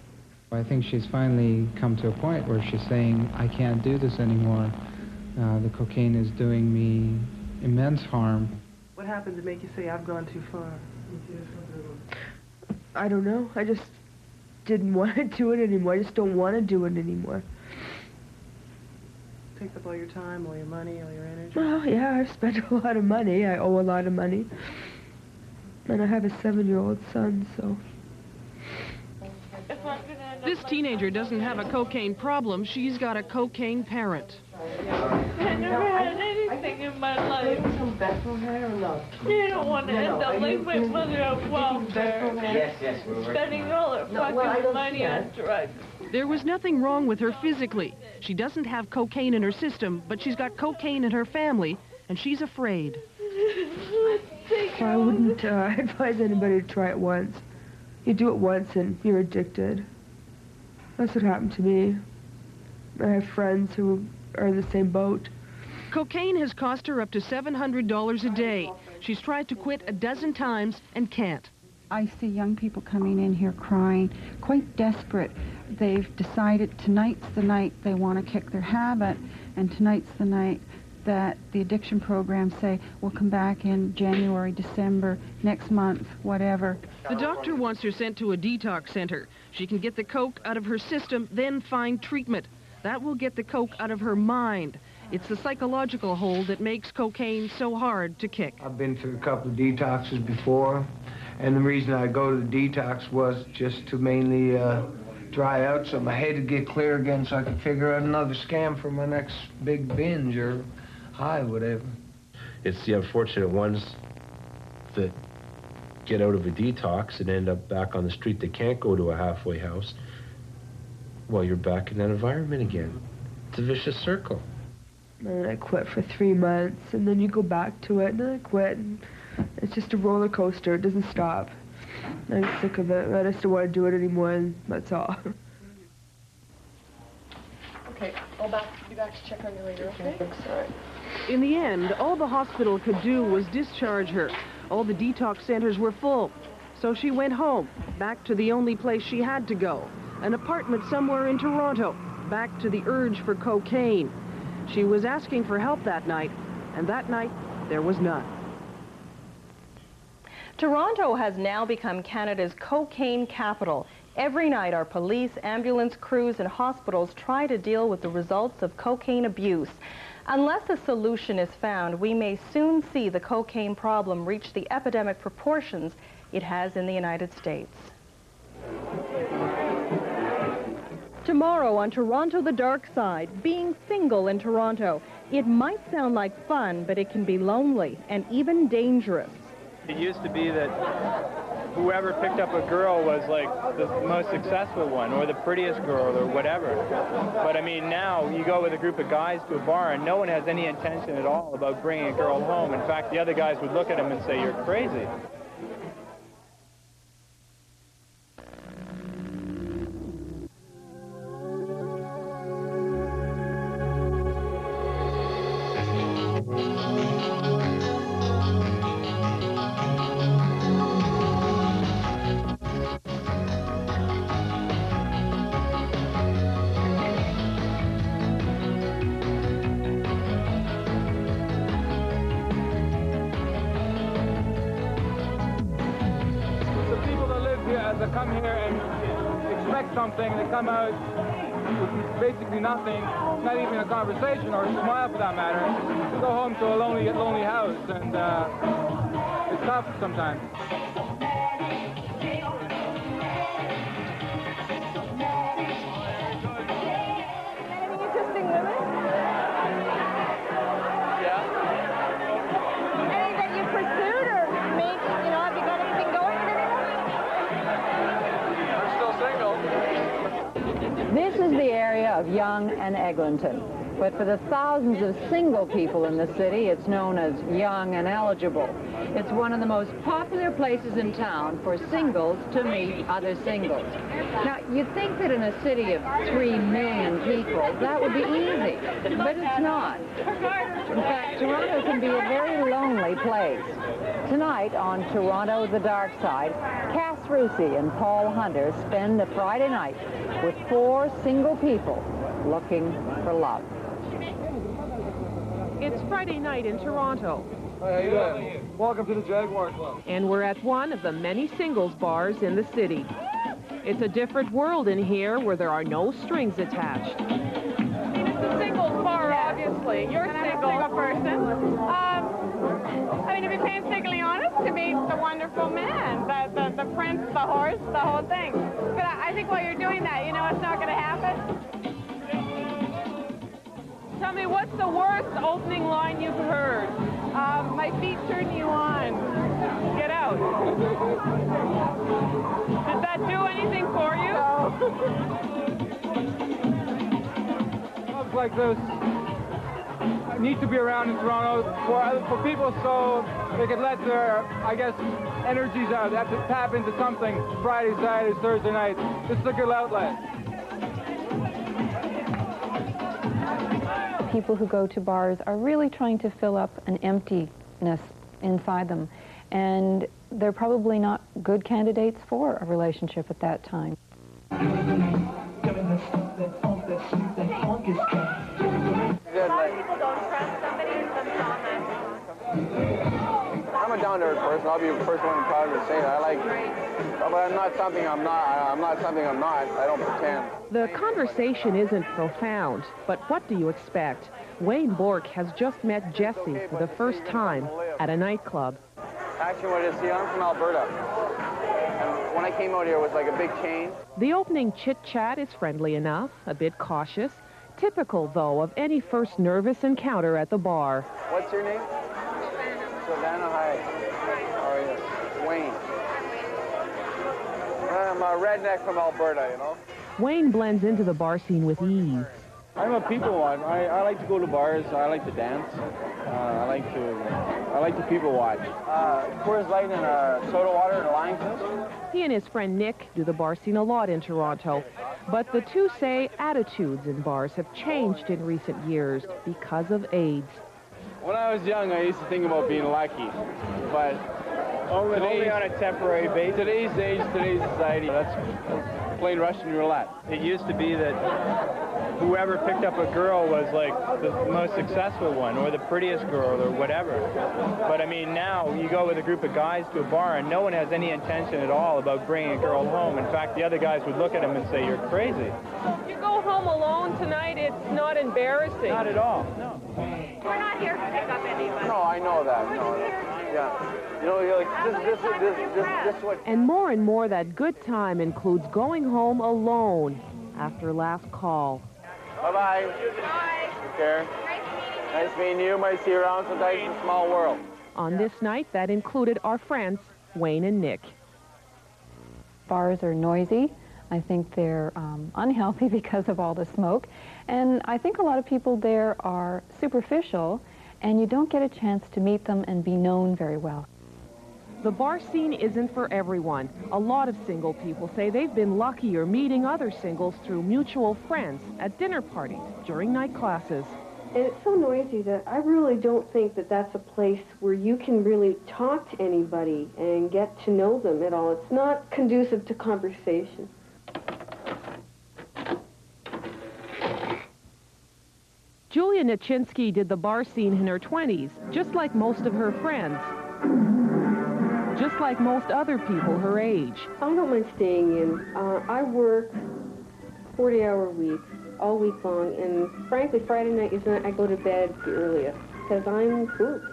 I think she's finally come to a point where she's saying, I can't do this anymore. The cocaine is doing me immense harm. What happened to make you say, I've gone too far? I don't know. I just didn't want to do it anymore. I just don't want to do it anymore. Takes up all your time, all your money, all your energy. Well, yeah, I've spent a lot of money. I owe a lot of money. And I have a 7-year-old son, so... This teenager doesn't have a cocaine problem, she's got a cocaine parent. I never had anything in my life. You don't want to end up like my mother on welfare. Yes. Spending all her fucking money on drugs. There was nothing wrong with her physically. She doesn't have cocaine in her system, but she's got cocaine in her family, and she's afraid. I wouldn't advise anybody to try it once. You do it once and you're addicted. That's what happened to me. I have friends who are in the same boat. Cocaine has cost her up to $700 a day. She's tried to quit a dozen times and can't. I see young people coming in here crying, quite desperate. They've decided tonight's the night they want to kick their habit, and tonight's the night that the addiction programs say, we'll come back in January, December, next month, whatever. The doctor wants her sent to a detox center. She can get the coke out of her system, then find treatment. That will get the coke out of her mind. It's the psychological hold that makes cocaine so hard to kick. I've been through a couple of detoxes before, and the reason I go to the detox was just to mainly dry out so my head would get clear again so I could figure out another scam for my next big binge or high, whatever. It's the unfortunate ones that get out of a detox and end up back on the street. They can't go to a halfway house. Well, you're back in that environment again. It's a vicious circle. And I quit for 3 months, and then you go back to it, and then I quit, and it's just a roller coaster. It doesn't stop. I'm sick of it. I just don't want to do it anymore, and that's all. Okay, I'll be back to check on you later, okay? Thanks, all right. In the end, all the hospital could do was discharge her. All the detox centers were full. So she went home, back to the only place she had to go, an apartment somewhere in Toronto, back to the urge for cocaine. She was asking for help that night, and that night, there was none. Toronto has now become Canada's cocaine capital. Every night, our police, ambulance crews, and hospitals try to deal with the results of cocaine abuse. Unless a solution is found, we may soon see the cocaine problem reach the epidemic proportions it has in the United States. Tomorrow on Toronto, the Dark Side, being single in Toronto. It might sound like fun, but it can be lonely and even dangerous. It used to be that whoever picked up a girl was like the most successful one, or the prettiest girl, or whatever. But I mean, now you go with a group of guys to a bar and no one has any intention at all about bringing a girl home. In fact, the other guys would look at him and say, "You're crazy." That come here and expect something, they come out with basically nothing, not even a conversation or a smile for that matter. They go home to a lonely house, and it's tough sometimes. Any interesting women? Yeah. Any that you pursued or made, you know, have you got anything going with anyone? This is the area of Yonge and Eglinton. But for the thousands of single people in the city, it's known as Young and Eligible. It's one of the most popular places in town for singles to meet other singles. Now, you'd think that in a city of 3 million people, that would be easy, but it's not. In fact, Toronto can be a very lonely place. Tonight on Toronto, the Dark Side, Cass Rusi and Paul Hunter spend a Friday night with 4 single people looking for love. It's Friday night in Toronto. Hi, how you doing? Welcome to the Jaguar Club. And we're at one of the many singles bars in the city. It's a different world in here where there are no strings attached. It's a singles bar, obviously. You're a single person. I mean, to be painstakingly honest, to meet the wonderful man, the prince, the horse, the whole thing. But I think while you're doing that, you know it's not going to happen? Tell me, what's the worst opening line you've heard? My feet turn you on. Get out. Did that do anything for you? Clubs like this need to be around in Toronto for people so they can let their, I guess, energies out. They have to tap into something Friday, Saturday, Thursday night. This is a good outlet. People who go to bars are really trying to fill up an emptiness inside them, and they're probably not good candidates for a relationship at that time. A lot of people don't trust somebody and some saw I'm a down-to-earth person. I'll be the first one proud to say that. I like, but I'm not something I'm not. I'm not something I'm not. I don't pretend. The conversation isn't profound, but what do you expect? Wayne Bork has just met Jesse for the first time at a nightclub. Actually, what it is, see, I'm from Alberta. And when I came out here, it was like a big change. The opening chit-chat is friendly enough, a bit cautious, typical, though, of any first nervous encounter at the bar. What's your name? Savannah, hi. How are you? Wayne. I'm a redneck from Alberta, you know. Wayne blends into the bar scene with ease. I'm a people watcher. I like to go to bars. I like to dance. I like to people watch. Coors Light and soda water and a lime twist. He and his friend Nick do the bar scene a lot in Toronto. But the two say attitudes in bars have changed in recent years because of AIDS. When I was young, I used to think about being lucky, but only on a temporary basis. Today's age, today's society, that's plain Russian roulette. It used to be that whoever picked up a girl was like the most successful one, or the prettiest girl, or whatever. But I mean, now you go with a group of guys to a bar and no one has any intention at all about bringing a girl home. In fact, the other guys would look at him and say, "You're crazy." If you go home alone tonight, it's not embarrassing. Not at all, no. We're not here to pick up anybody. No, I know that. No. Yeah. You know, you're like, this what... And more that good time includes going home alone after last call. Bye-bye. Bye. Take care. Nice meeting you. Might see you around sometime in a small world. On this night, that included our friends, Wayne and Nick. Bars are noisy. I think they're unhealthy because of all the smoke. And I think a lot of people there are superficial, and you don't get a chance to meet them and be known very well. The bar scene isn't for everyone. A lot of single people say they've been luckier meeting other singles through mutual friends at dinner parties, during night classes. And it's so noisy that I really don't think that that's a place where you can really talk to anybody and get to know them at all. It's not conducive to conversation. Julia Nachinsky did the bar scene in her 20s, just like most of her friends. Just like most other people her age. I don't mind staying in. I work 40-hour weeks, all week long, and frankly, Friday night is when I go to bed the earliest, because I'm booked.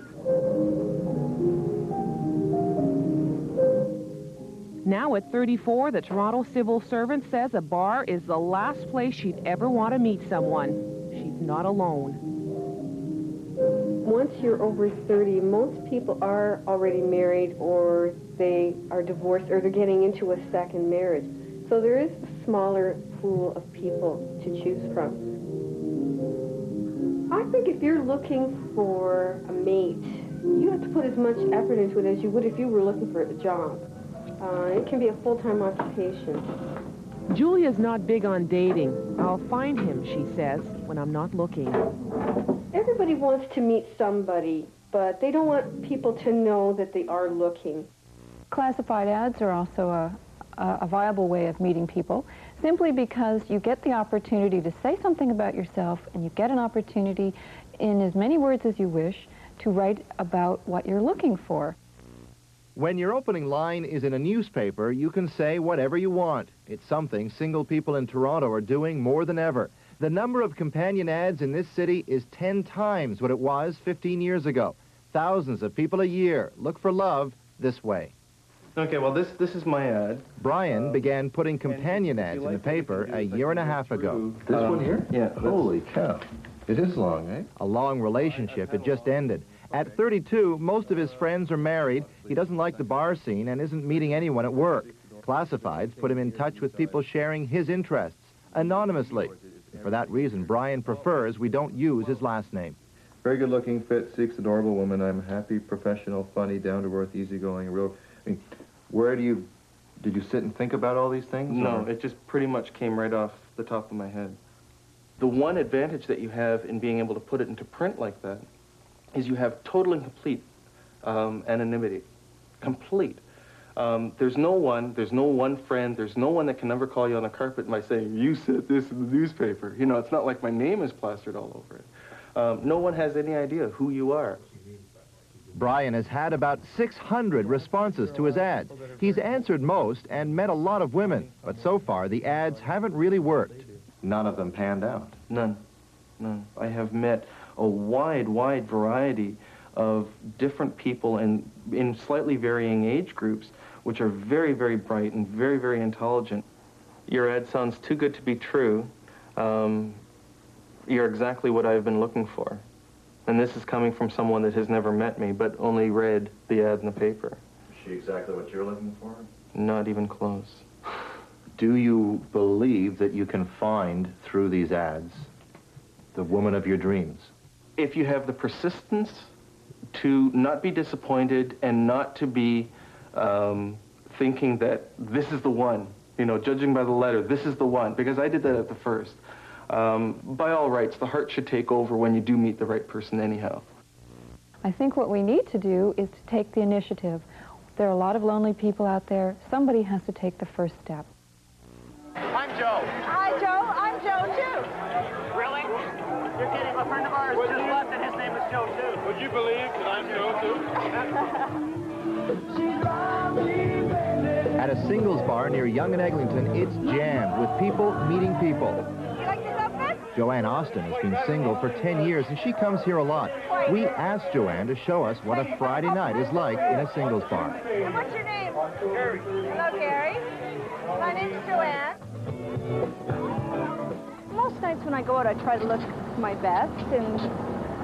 Now at 34, the Toronto civil servant says a bar is the last place she'd ever want to meet someone. She's not alone. Once you're over 30, most people are already married, or they are divorced, or they're getting into a second marriage. So there is a smaller pool of people to choose from. I think if you're looking for a mate, you have to put as much effort into it as you would if you were looking for a job. It can be a full-time occupation. Julia's not big on dating. I'll find him, she says, when I'm not looking. Everybody wants to meet somebody, but they don't want people to know that they are looking. Classified ads are also a viable way of meeting people, simply because you get the opportunity to say something about yourself, and you get an opportunity, in as many words as you wish, to write about what you're looking for. When your opening line is in a newspaper, you can say whatever you want. It's something single people in Toronto are doing more than ever. The number of companion ads in this city is 10 times what it was 15 years ago. Thousands of people a year look for love this way. Okay, well, this is my ad. Brian began putting companion ads in the paper a year and a half ago. This one here? Yeah. Holy cow. It is long, eh? A long relationship had just ended. At 32, most of his friends are married. He doesn't like the bar scene and isn't meeting anyone at work. Classifieds put him in touch with people sharing his interests, anonymously. For that reason, Brian prefers we don't use his last name. Very good looking, fit, seeks adorable woman. I'm happy, professional, funny, down to earth, easygoing, real. I mean, did you sit and think about all these things? No, or? it just pretty much came right off the top of my head. The one advantage that you have in being able to put it into print like that is you have total and complete anonymity. Complete. There's no one friend, there's no one that can ever call you on the carpet by saying, you said this in the newspaper. You know, it's not like my name is plastered all over it. No one has any idea who you are. Brian has had about 600 responses to his ads. He's answered most and met a lot of women, but so far the ads haven't really worked. None of them panned out? None. None. I have met a wide variety of different people in slightly varying age groups, which are very, very bright and very, very intelligent. Your ad sounds too good to be true. You're exactly what I've been looking for. And this is coming from someone that has never met me, but only read the ad in the paper. Is she exactly what you're looking for? Not even close. Do you believe that you can find, through these ads, the woman of your dreams? If you have the persistence to not be disappointed and not to be thinking that this is the one, you know, judging by the letter, this is the one, because I did that at the first. By all rights, the heart should take over when you do meet the right person anyhow. I think what we need to do is to take the initiative. There are a lot of lonely people out there. Somebody has to take the first step. I'm Joe. Hi, Joe. I'm Joe, too. Really? You're kidding. A friend of ours just left, and his name is Joe, too. Would you believe that I'm Joe, too? At a singles bar near Yonge and Eglinton, it's jammed with people meeting people. You like this outfit? Joanne Austin has been single for 10 years, and she comes here a lot. We asked Joanne to show us what a Friday night is like in a singles bar. And what's your name? Gary. Hello, Gary. My name's Joanne. Most nights when I go out, I try to look my best,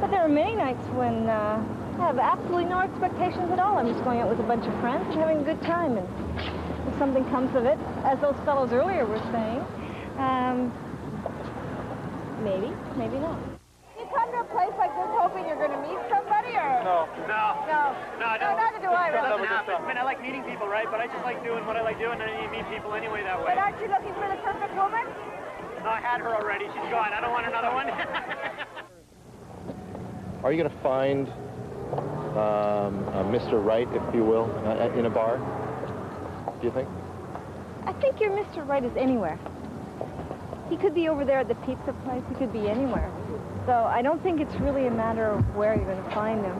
but there are many nights when I have absolutely no expectations at all. I'm just going out with a bunch of friends and having a good time, and if something comes of it, as those fellows earlier were saying, maybe, maybe not. You come to a place like this hoping you're going to meet somebody, or? No. No. No. No, neither do I, really. Doesn't happen. I mean, I like meeting people, right? But I just like doing what I like doing, and you meet people anyway that way. But aren't you looking for the perfect woman? No, I had her already. She's gone. I don't want another one. Are you going to find Mr. Right, if you will, in a bar? Do you think? I think your Mr. Right is anywhere. He could be over there at the pizza place. He could be anywhere. So I don't think it's really a matter of where you're going to find him.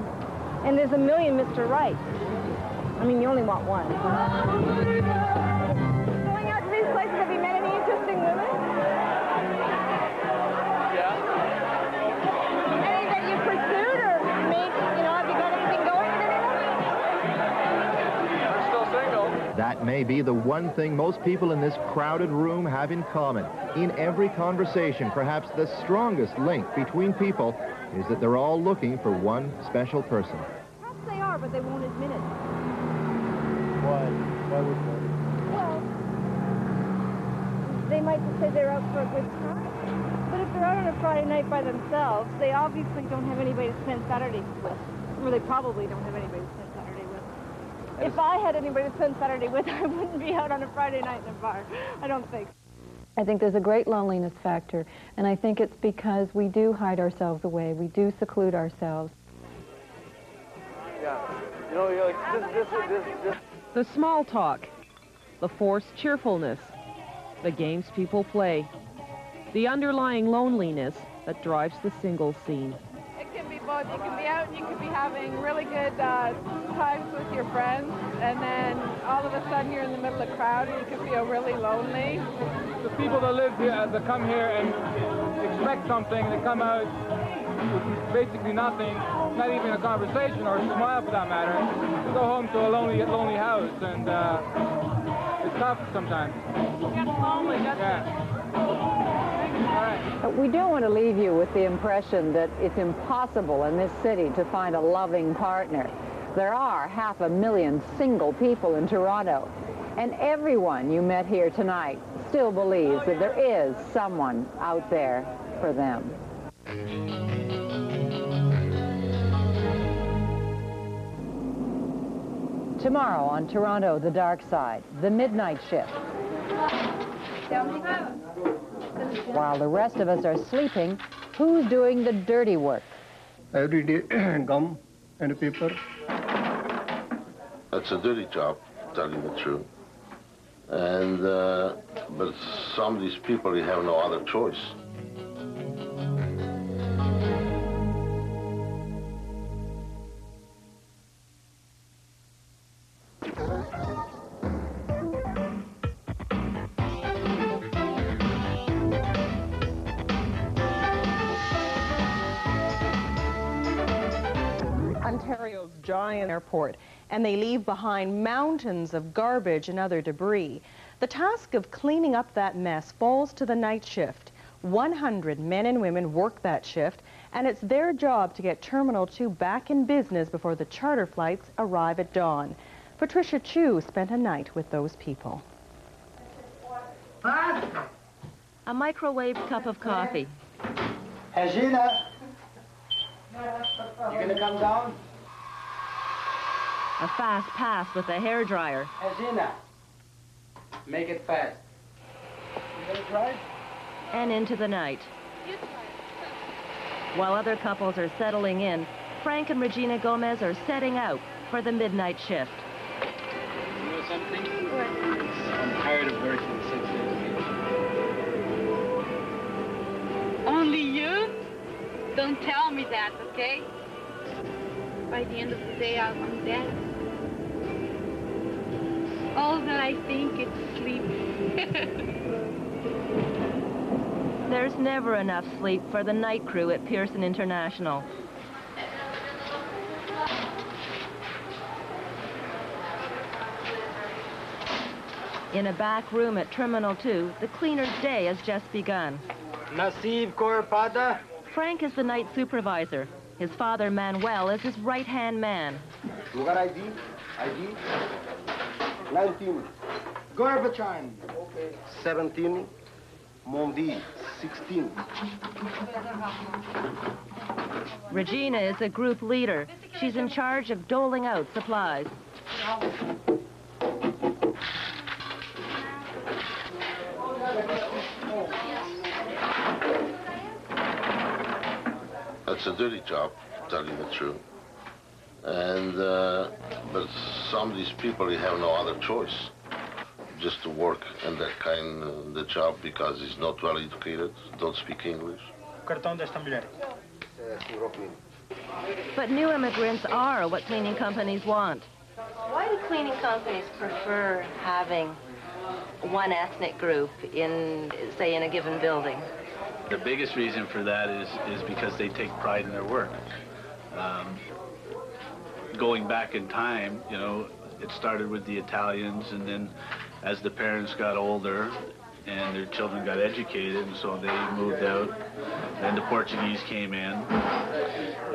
And there's a million Mr. Right. I mean, you only want one. Going out to these places, have you met any interesting women? Yeah. Any that you pursued or made, you know, have you got anything going with anyone? I'm still single. That may be the one thing most people in this crowded room have in common. In every conversation, perhaps the strongest link between people is that they're all looking for one special person. Perhaps they are, but they won't admit it. Why? Why would they? Well, they might just say they're out for a good time. But if they're out on a Friday night by themselves, they obviously don't have anybody to spend Saturday with. Or they probably don't have anybody to spend Saturday with. If I had anybody to spend Saturday with, I wouldn't be out on a Friday night in a bar. I don't think. I think there's a great loneliness factor, and I think it's because we do hide ourselves away. We do seclude ourselves. Yeah. You know, you're like, this. The small talk, the forced cheerfulness, the games people play, the underlying loneliness that drives the single scene. It can be both. You can be out and you can be having really good times with your friends, and then all of a sudden you're in the middle of a crowd and you can feel really lonely. The people that live here, that come here and expect something, they come out with basically nothing, not even a conversation or a smile for that matter. You go home to a lonely house, and it's tough sometimes. It gets lonely, doesn't it? We don't want to leave you with the impression that it's impossible in this city to find a loving partner. There are 500,000 single people in Toronto, and everyone you met here tonight still believes that there is someone out there for them. Tomorrow on Toronto, The Dark Side, the midnight shift. While the rest of us are sleeping, who's doing the dirty work? Every day, gum and paper. It's a dirty job, telling the truth. And, but some of these people, they have no other choice. Ontario's giant airport, and they leave behind mountains of garbage and other debris. The task of cleaning up that mess falls to the night shift. 100 men and women work that shift, And it's their job to get Terminal 2 back in business before the charter flights arrive at dawn. Patricia Chu spent a night with those people. A microwaved cup of coffee. Hajina, you gonna come down? A fast pass with a hairdryer. Hajina, make it fast. You gonna try? And into the night. While other couples are settling in, Frank and Regina Gomez are setting out for the midnight shift. You know something? I'm tired of working 6 days a week. Only you? Don't tell me that, okay? By the end of the day, I'll be dead. All that I think is sleep. There's never enough sleep for the night crew at Pearson International. In a back room at Terminal 2, the cleaner's day has just begun. Nasib Korpada. Frank is the night supervisor. His father, Manuel, is his right-hand man. You got ID? ID? 19. Gorbachan. Okay. 17. Mondi. 16. Regina is a group leader. She's in charge of doling out supplies. It's a dirty job, telling the truth. And, but some of these people, they have no other choice just to work in that kind of the job because he's not well educated, don't speak English. But new immigrants are what cleaning companies want. Why do cleaning companies prefer having one ethnic group in, say, in a given building? The biggest reason for that is because they take pride in their work. Going back in time, you know, it started with the Italians, and then as the parents got older and their children got educated, and so they moved out, then the Portuguese came in,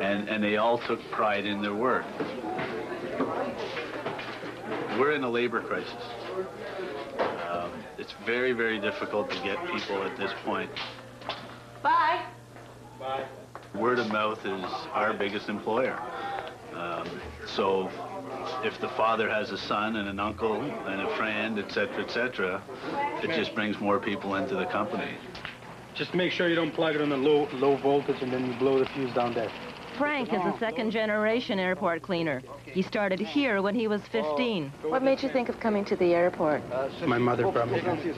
and they all took pride in their work. We're in a labor crisis. It's very, very difficult to get people at this point. Bye. Bye. Word of mouth is our biggest employer. So if the father has a son and an uncle and a friend, et cetera, it just brings more people into the company. Just make sure you don't plug it on the low voltage and then you blow the fuse down there. Frank is a second-generation airport cleaner. He started here when he was 15. What made you think of coming to the airport? My mother brought me here.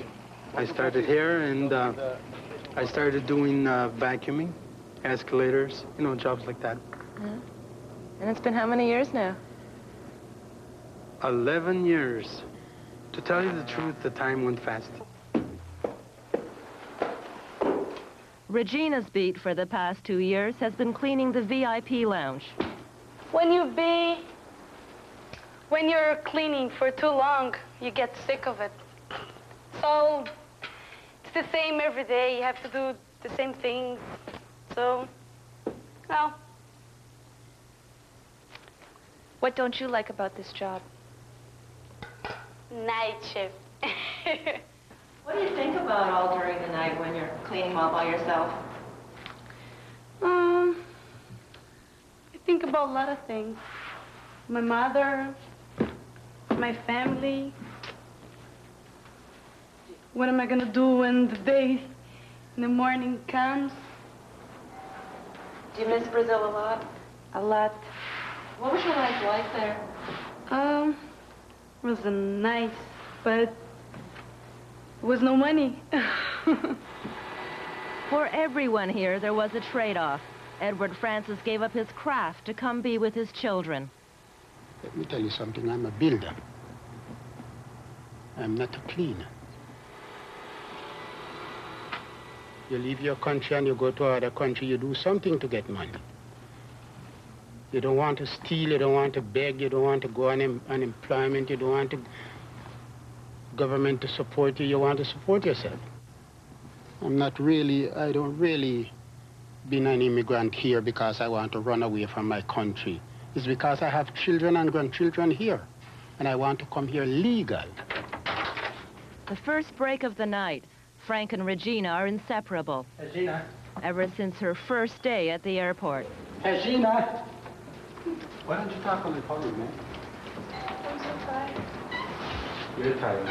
I started here, and I started doing vacuuming, escalators, you know, jobs like that. And it's been how many years now? 11 years. To tell you the truth, the time went fast. Regina's beat for the past 2 years has been cleaning the VIP lounge. When you're cleaning for too long, you get sick of it. So it's the same every day. You have to do the same things. So, well. What don't you like about this job? Night shift. What do you think about all during the night when you're cleaning all by yourself? I think about a lot of things. My mother, my family. What am I gonna do when the day in the morning comes? Do you miss Brazil a lot? A lot. What was your life like there? It was nice, but it was no money. For everyone here, there was a trade-off. Edward Francis gave up his craft to come be with his children. Let me tell you something. I'm a builder. I'm not a cleaner. You leave your country and you go to another country, you do something to get money. You don't want to steal, you don't want to beg, you don't want to go on unemployment, you don't want the government to support you, you want to support yourself. I don't really been an immigrant here because I want to run away from my country. It's because I have children and grandchildren here, and I want to come here legal. The first break of the night, Frank and Regina are inseparable. Regina. Ever since her first day at the airport. Regina. Why don't you talk on the phone, man? I'm so tired. You're tired.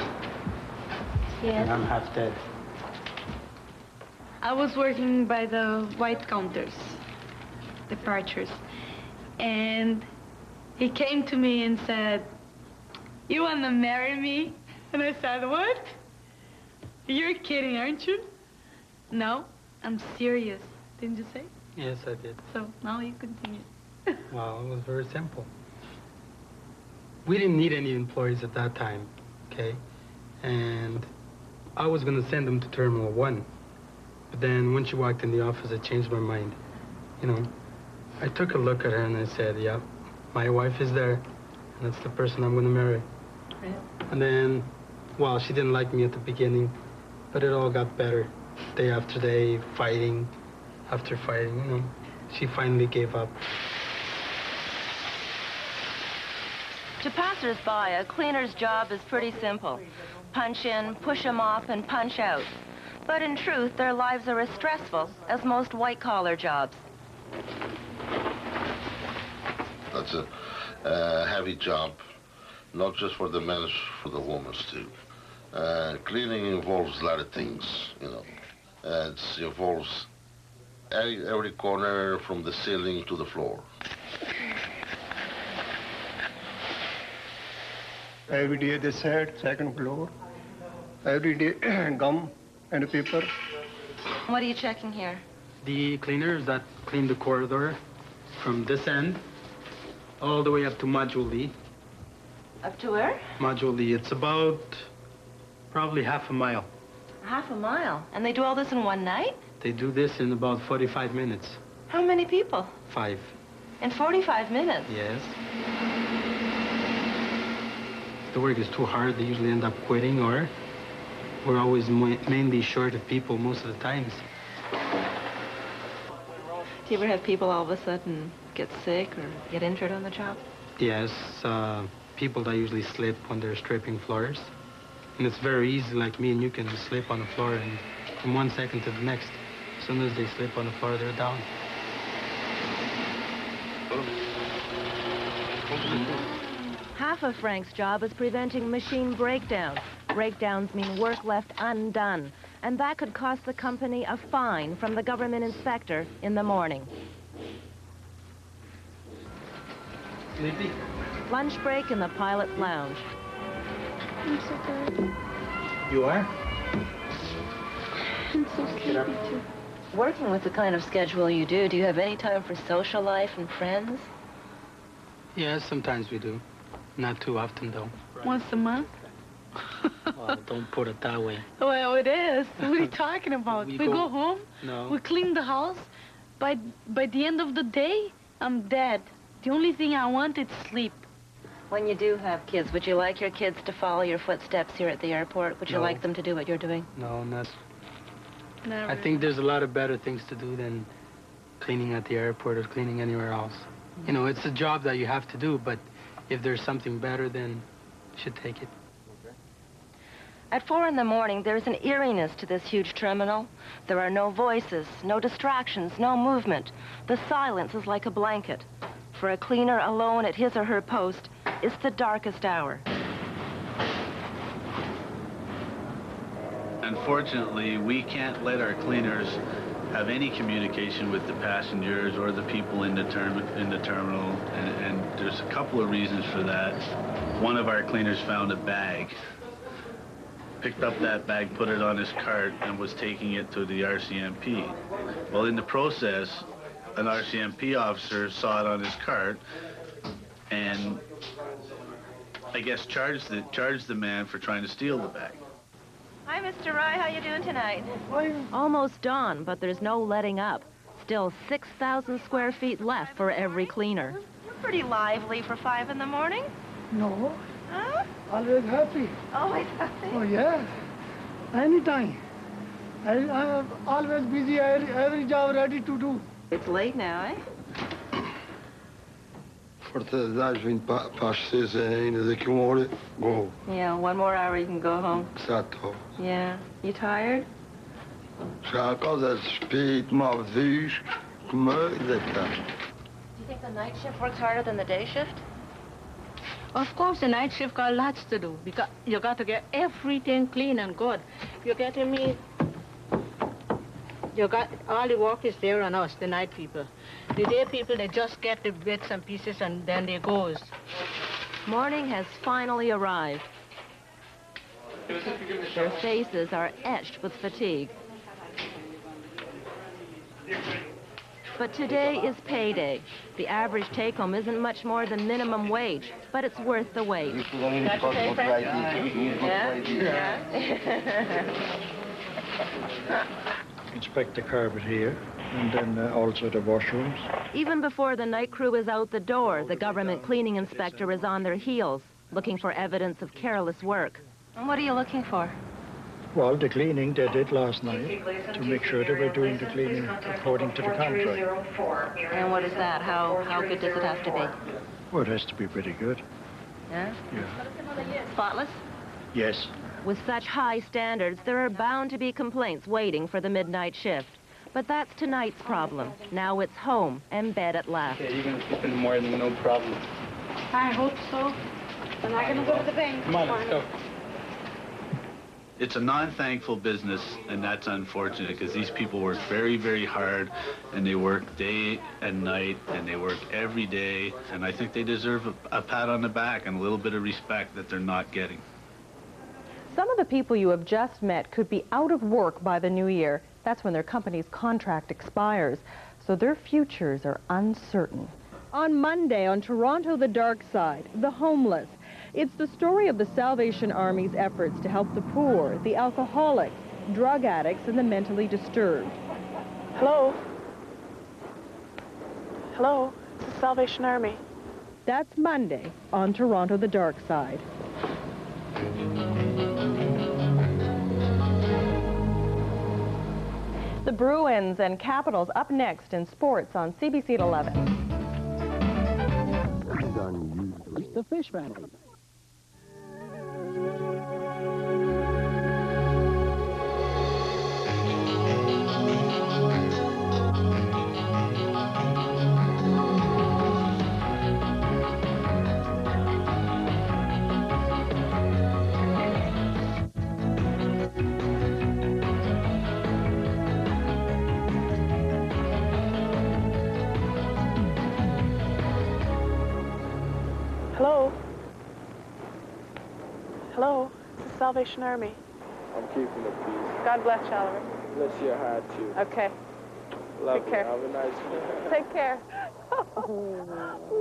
Yes. And I'm half dead. I was working by the white counters, departures, and he came to me and said, "You want to marry me?" And I said, "What? You're kidding, aren't you?" "No, I'm serious." Didn't you say? Yes, I did. So now you continue. Well, it was very simple. We didn't need any employees at that time, okay? And I was going to send them to Terminal 1. But then when she walked in the office, I changed my mind. You know, I took a look at her and I said, yeah, my wife is there, and that's the person I'm going to marry. Yeah. And then, well, she didn't like me at the beginning, but it all got better. Day after day, fighting after fighting, you know. She finally gave up. To passers-by, a cleaner's job is pretty simple. Punch in, push 'em off, and punch out. But in truth, their lives are as stressful as most white-collar jobs. That's a heavy job, not just for the men, for the women too. Cleaning involves a lot of things, you know. It involves every corner from the ceiling to the floor. Every day they said, second floor. Every day gum and paper. What are you checking here? The cleaners that clean the corridor from this end all the way up to Module D. Up to where? Module D, it's about probably half a mile. Half a mile. And they do all this in one night? They do this in about 45 minutes. How many people? 5. In 45 minutes? Yes. If the work is too hard, they usually end up quitting, or we're always mainly short of people most of the times. Do you ever have people all of a sudden get sick or get injured on the job? Yes, people that usually slip when they're stripping floors. And it's very easy, like me and you can slip on the floor, and from 1 second to the next, as soon as they slip on the floor, they're down. Half of Frank's job is preventing machine breakdowns. Breakdowns mean work left undone, and that could cost the company a fine from the government inspector in the morning. Sleepy? Lunch break in the pilot's lounge. I'm so tired. You are? I'm so sleepy too. Working with the kind of schedule you do you have any time for social life and friends? Yes, sometimes we do. Not too often, though. Once a month? Well, don't put it that way. Well, it is. What are you talking about? We go home, No. we clean the house. By the end of the day, I'm dead. The only thing I want is sleep. When you do have kids, would you like your kids to follow your footsteps here at the airport? Would you No. like them to do what you're doing? No, not. Never. I think there's a lot of better things to do than cleaning at the airport or cleaning anywhere else. You know, it's a job that you have to do, but if there's something better, then you should take it. At 4 in the morning, there's an eeriness to this huge terminal. There are no voices, no distractions, no movement. The silence is like a blanket. For a cleaner alone at his or her post, it's the darkest hour. Unfortunately, we can't let our cleaners have any communication with the passengers or the people in the terminal, and there's a couple of reasons for that. One of our cleaners found a bag, picked up that bag, put it on his cart, and was taking it to the RCMP. Well, in the process, an RCMP officer saw it on his cart and I guess charged the man for trying to steal the bag. Hi, Mr. Rye. How you doing tonight? Almost dawn, but there's no letting up. Still 6,000 square feet left for every cleaner. You're pretty lively for 5 in the morning. No, Huh? always happy. Always happy. Oh, yeah. Anytime. I am always busy, every job ready to do. It's late now, eh? For the days when past 6 in the morning, go. Yeah, 1 more hour you can go home. Exacto. Yeah. You tired? So ik altijd speed, maar vuur, mooi dat. Do you think the night shift works harder than the day shift? Of course, the night shift got lots to do because you got to get everything clean and good. You getting me? You got all the work is there on us, the night people. The day people, they just get the bits and pieces and then they goes. Morning has finally arrived. Their faces are etched with fatigue. But today is payday. The average take-home isn't much more than minimum wage, but it's worth the wait. Inspect the carpet here, and then also the washrooms. Even before the night crew is out the door, the government cleaning inspector is on their heels, looking for evidence of careless work. And what are you looking for? Well, the cleaning they did last night to make sure they were doing the cleaning according to the contract. And what is that? How good does it have to be? Well, it has to be pretty good. Yeah? Yeah. Spotless? Yes. With such high standards, there are bound to be complaints waiting for the midnight shift. But that's tonight's problem. Now it's home and bed at last. Yeah, you're going to sleep in the morning, no problem. I hope so. I'm not going to go to the bank. Come on, let's go. It's a non-thankful business, and that's unfortunate because these people work very, very hard, and they work day and night, and they work every day, and I think they deserve a pat on the back and a little bit of respect that they're not getting. Some of the people you have just met could be out of work by the new year. That's when their company's contract expires, so their futures are uncertain. On Monday on Toronto, the Dark Side, the homeless. It's the story of the Salvation Army's efforts to help the poor, the alcoholics, drug addicts, and the mentally disturbed. Hello? Hello? It's the Salvation Army. That's Monday on Toronto, the Dark Side. The Bruins and Capitals up next in sports on CBC at 11. The Fish Family. Hello? Hello? It's the Salvation Army. I'm keeping the peace. God bless you, Oliver. Bless your heart, too. Okay. Love Take care. You. Have a nice day. Take care.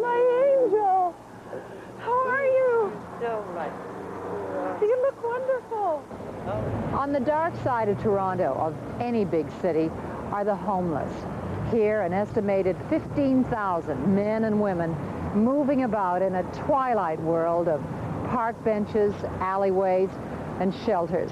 My angel. How are you? So right. You look wonderful. On the dark side of Toronto, of any big city, are the homeless. Here, an estimated 15,000 men and women moving about in a twilight world of park benches, alleyways, and shelters.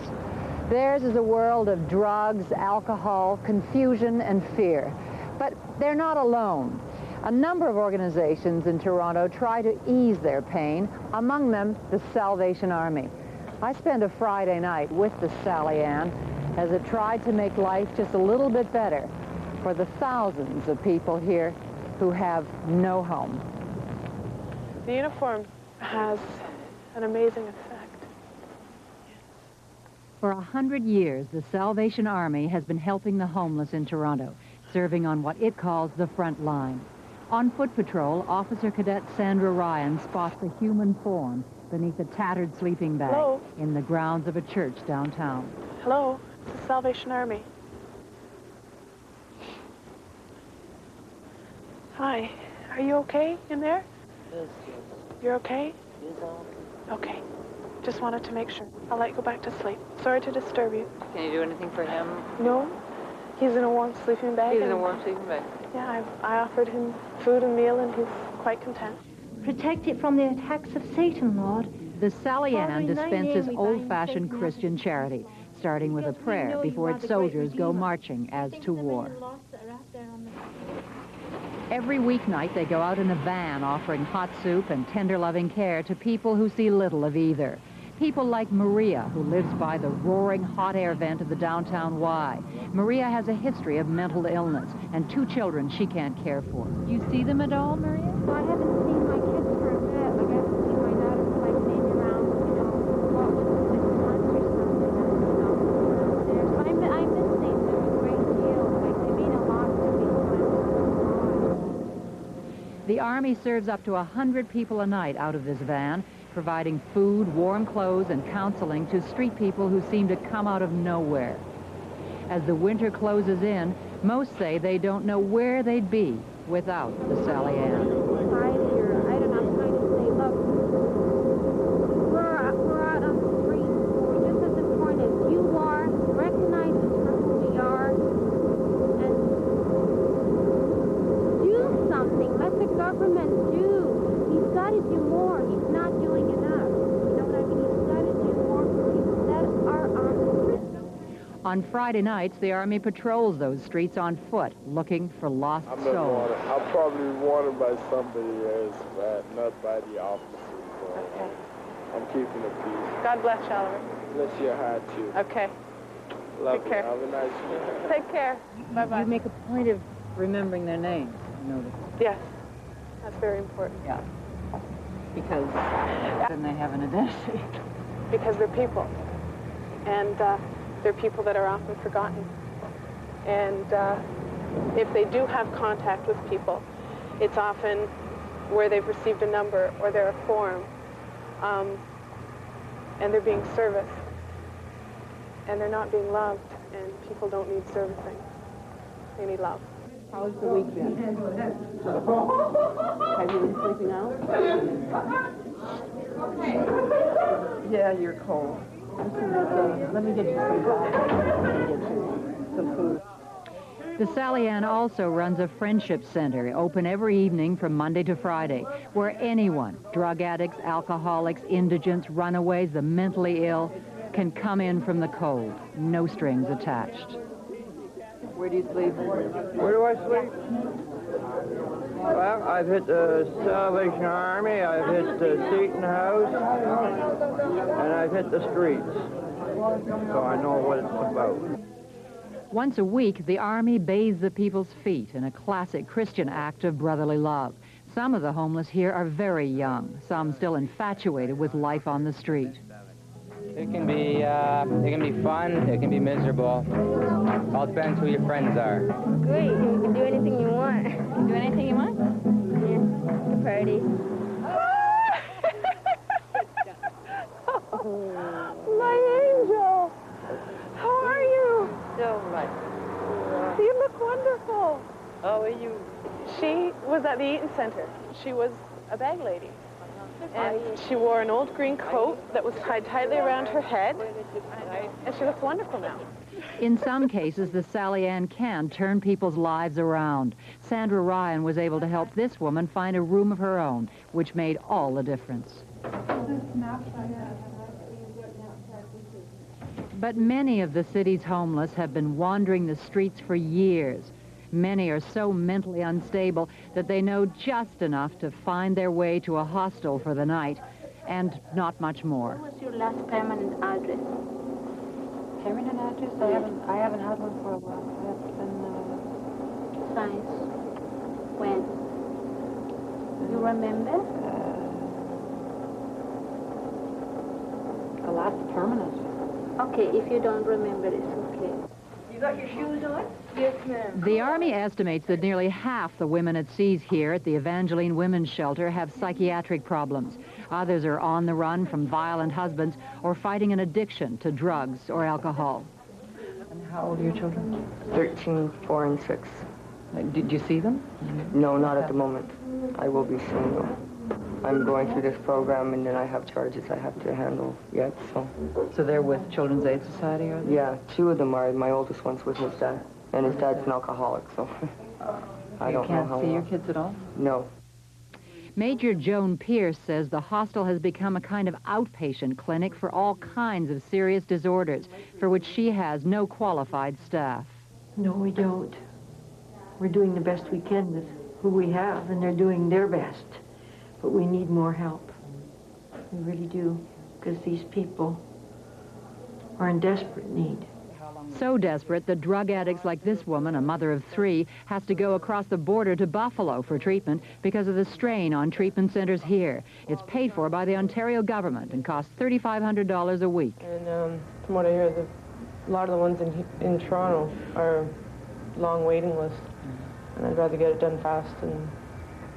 Theirs is a world of drugs, alcohol, confusion, and fear. But they're not alone. A number of organizations in Toronto try to ease their pain, among them the Salvation Army. I spent a Friday night with the Sally Ann as it tried to make life just a little bit better for the thousands of people here who have no home. The uniform has an amazing effect. For 100 years, the Salvation Army has been helping the homeless in Toronto, serving on what it calls the front line. On foot patrol, Officer Cadet Sandra Ryan spots a human form beneath a tattered sleeping bag Hello? in the grounds of a church downtown. Hello? It's the Salvation Army. Hi. Are you okay in there? Yes. You're okay? Yes, Okay. Just wanted to make sure. I'll let you go back to sleep. Sorry to disturb you. Can you do anything for him? No. He's in a warm sleeping bag. He's in a warm sleeping bag. Yeah, I offered him food and meal, and he's quite content. Protect it from the attacks of Satan, Lord. The Sally Ann Father, in thy dispenses name we bind old-fashioned Satan. Christian charity, starting with a prayer before its soldiers go marching as to war. Every weeknight, they go out in a van offering hot soup and tender loving care to people who see little of either. People like Maria, who lives by the roaring hot air vent of the downtown Y. Maria has a history of mental illness and 2 children she can't care for. You see them at all, Maria? I haven't seen my kids for a bit. Like, I haven't seen my daughter for like maybe around, you know, what was it, 6 months or something. I miss seeing them a great deal. Like, they mean a lot to me when I'm gone. The Army serves up to 100 people a night out of this van, providing food, warm clothes, and counseling to street people who seem to come out of nowhere. As the winter closes in, most say they don't know where they'd be without the Sally Ann. Society, or I don't know, I'm trying to say, look, we're out on the street. We're just as important as you are. Recognize us for who we are. And do something. Let the government do. He's got to do more. He's not doing enough. You know what I mean? He's got to do more for people that are on the street. On Friday nights, the Army patrols those streets on foot, looking for lost souls. I'm probably wanted by somebody else, but not by the officers. Okay. I'm keeping the peace. God bless you, Oliver. Bless your heart, too. Okay. Love Take care. you. Have a nice day. Take care. Bye-bye. You make a point of remembering their names, I notice. Yes. That's very important. Yeah. Because then they have an identity. Because they're people. And they're people that are often forgotten. And if they do have contact with people, it's often where they've received a number or they're a form, and they're being serviced. And they're not being loved, and people don't need servicing. They need love. How's the week been? Have you been sleeping out? Yeah, you're cold. Let me get you some coffee. Let me get you some food. The Sally Ann also runs a friendship center, open every evening from Monday to Friday, where anyone, drug addicts, alcoholics, indigents, runaways, the mentally ill, can come in from the cold, no strings attached. Where do you sleep? Where do I sleep? Well, I've hit the Salvation Army, I've hit the Seton House, and I've hit the streets. So I know what it's about. Once a week, the Army bathes the people's feet in a classic Christian act of brotherly love. Some of the homeless here are very young, some still infatuated with life on the street. It can be fun, it can be miserable. All depends who your friends are. Great, you can do anything you want. You can do anything you want? Yeah, a party. My angel! How are you? So much. You look wonderful. How are you? She was at the Eaton Center. She was a bag lady. And she wore an old green coat that was tied tightly around her head. And she looks wonderful now. In some cases, the Sally Ann can turn people's lives around. Sandra Ryan was able to help this woman find a room of her own, which made all the difference. But many of the city's homeless have been wandering the streets for years. Many are so mentally unstable that they know just enough to find their way to a hostel for the night, and not much more. What was your last permanent address? Permanent address? I haven't had one for a while. That's been, Since when? You remember? the last permanent. Okay, if you don't remember, it's okay. You got your shoes on? Yes, ma'am. The Army estimates that nearly half the women it sees here at the Evangeline Women's Shelter have psychiatric problems. Others are on the run from violent husbands or fighting an addiction to drugs or alcohol. And how old are your children? 13, 4, and 6. Did you see them? No, not at the moment. I will be soon, though. I'm going through this program, and then I have charges I have to handle yet, so... So they're with Children's Aid Society, are they? Yeah, 2 of them are. My oldest one's with his dad, and his dad's an alcoholic, so... I don't know how You can't see your kids at all? No. Major Joan Pierce says the hostel has become a kind of outpatient clinic for all kinds of serious disorders, for which she has no qualified staff. No, we don't. We're doing the best we can with who we have, and they're doing their best. But we need more help. We really do, because these people are in desperate need. So desperate that drug addicts like this woman, a mother of 3, has to go across the border to Buffalo for treatment because of the strain on treatment centers here. It's paid for by the Ontario government and costs $3,500 a week. And from what I hear, a lot of the ones in Toronto are long waiting lists. And I'd rather get it done fast and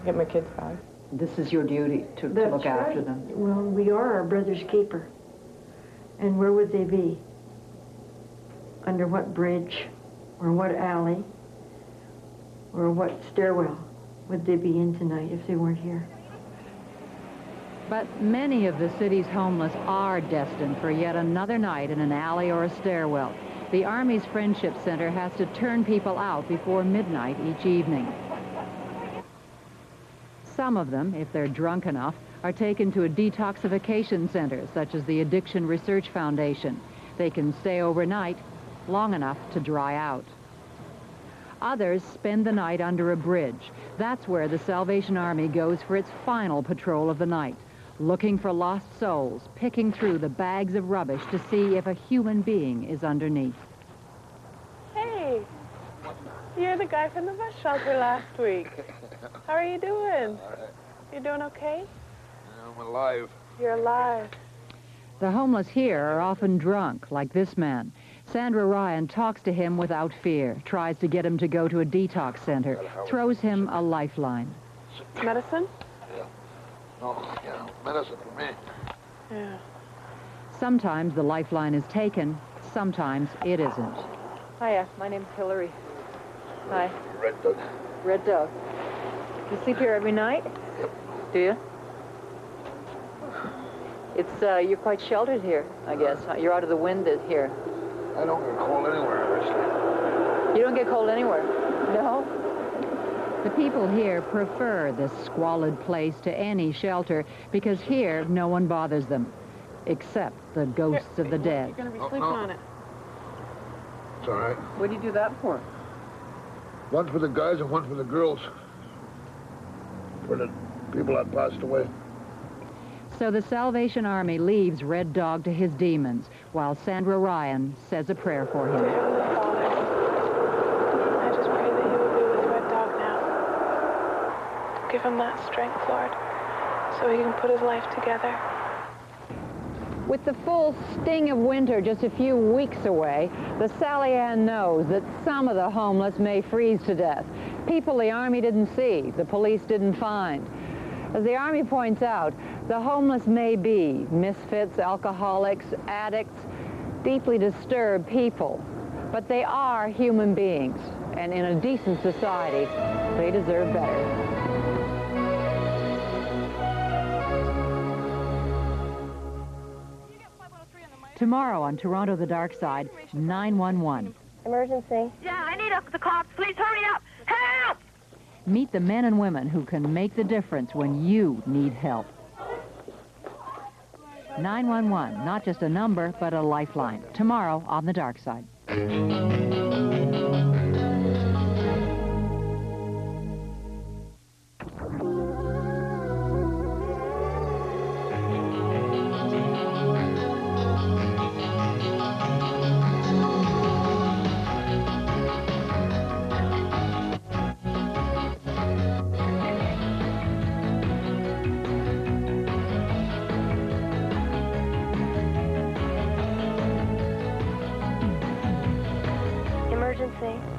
get my kids back. This is your duty to look after them. Well, we are our brother's keeper. And where would they be? Under what bridge, or what alley, or what stairwell would they be in tonight if they weren't here? But many of the city's homeless are destined for yet another night in an alley or a stairwell. The Army's Friendship Center has to turn people out before midnight each evening. Some of them, if they're drunk enough, are taken to a detoxification center, such as the Addiction Research Foundation. They can stay overnight, long enough to dry out. Others spend the night under a bridge. That's where the Salvation Army goes for its final patrol of the night, looking for lost souls, picking through the bags of rubbish to see if a human being is underneath. Hey, you're the guy from the bus shelter last week. How are you doing? All right. You doing okay? I'm alive. You're alive. The homeless here are often drunk, like this man. Sandra Ryan talks to him without fear, tries to get him to go to a detox center, throws him a lifeline. Medicine? Yeah. No, yeah, medicine for me. Yeah. Sometimes the lifeline is taken, sometimes it isn't. Hiya, my name's Hillary. Hi. Red Dog. Red Dog. You sleep here every night? Yep. Do you? It's, you're quite sheltered here, I guess. You're out of the wind here. I don't get cold anywhere, actually. You don't get cold anywhere? No? The people here prefer this squalid place to any shelter because here no one bothers them, except the ghosts of the dead. You're going to be sleeping on it. It's all right. What do you do that for? One for the guys and one for the girls. For the people that passed away. So the Salvation Army leaves Red Dog to his demons, while Sandra Ryan says a prayer for him. I just pray that you will be with Red Dog now. Give him that strength, Lord, so he can put his life together. With the full sting of winter just a few weeks away, the Sally Ann knows that some of the homeless may freeze to death. People the Army didn't see, the police didn't find. As the Army points out, the homeless may be misfits, alcoholics, addicts, deeply disturbed people, but they are human beings, and in a decent society, they deserve better. Tomorrow on Toronto the Dark Side, 911. Emergency. Yeah, I need the cops. Please hurry up. Help! Meet the men and women who can make the difference when you need help. 911, not just a number, but a lifeline. Tomorrow on The Dark Side.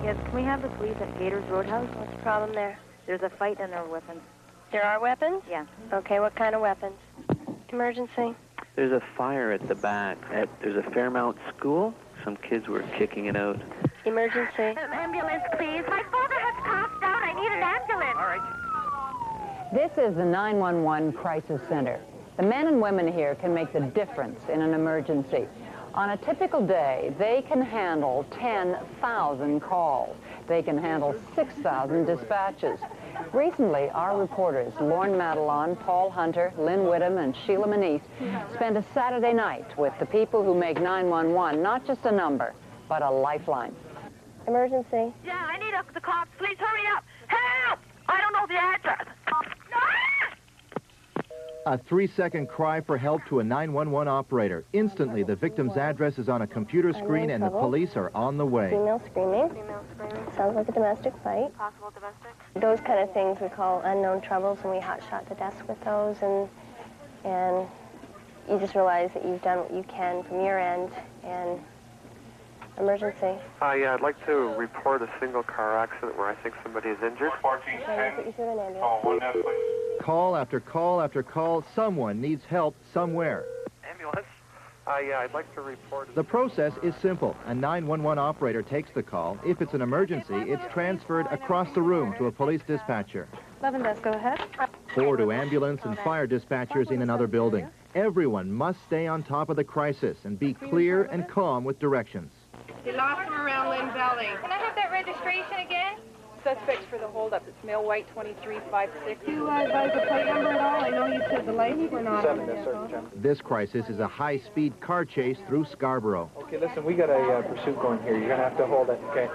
Yes, can we have the police at Gators Roadhouse? What's the problem there? There's a fight and there are weapons. There are weapons? Yeah. Okay, what kind of weapons? Emergency. There's a fire at the back. There's a Fairmount school. Some kids were kicking it out. Emergency. Ambulance, please. My father has passed out. I need an ambulance. All right. This is the 911 Crisis Center. The men and women here can make the difference in an emergency. On a typical day, they can handle 10,000 calls. They can handle 6,000 dispatches. Recently, our reporters, Lorne Madelon, Paul Hunter, Lynn Whittam, and Sheila Manise, spent a Saturday night with the people who make 911 not just a number, but a lifeline. Emergency. Yeah, I need the cops. Please hurry up. Help! I don't know the address. A 3-second cry for help to a 911 operator. Instantly, the victim's address is on a computer screen and the police are on the way. Female screaming. Sounds like a domestic fight. Possible domestic. Those kind of things we call unknown troubles, and we hotshot the desk with those, and you just realize that you've done what you can from your end, and emergency. Yeah, I'd like to report a single car accident where I think somebody is injured. Okay, put you through an ambulance. Call after call after call, someone needs help somewhere. Ambulance? Yeah, I'd like to report... The process is simple. A 911 operator takes the call. If it's an emergency, it's transferred across the room to a police dispatcher. 11 desk, go ahead. Or to ambulance and fire dispatchers in another building. Everyone must stay on top of the crisis and be clear and calm with directions. You lost him around Lynn Valley. Can I have that registration again? Suspects for the holdup. It's male white 2356. Do you advise the plate number at all? I know you said the lights were not on Yes, This crisis is a high-speed car chase through Scarborough. Okay, listen, we got a pursuit going here. You're going to have to hold it, okay?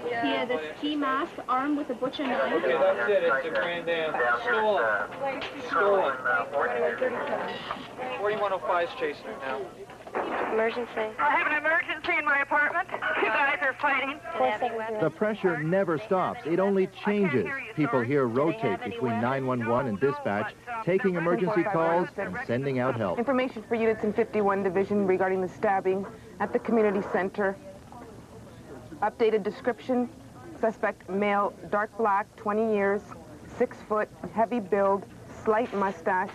He had a ski mask, armed with a butcher knife. Okay, that's it. It's a Grand Am. Stolen. Stolen. 4105 is chasing it now. Emergency. I have an emergency in my apartment. Two guys are fighting. The pressure never stops. It only changes. People here rotate between 911 and dispatch, taking emergency calls and sending out help. Information for units in 51 Division regarding the stabbing at the community center. Updated description, suspect male, dark black, 20 years, 6 foot, heavy build, slight mustache,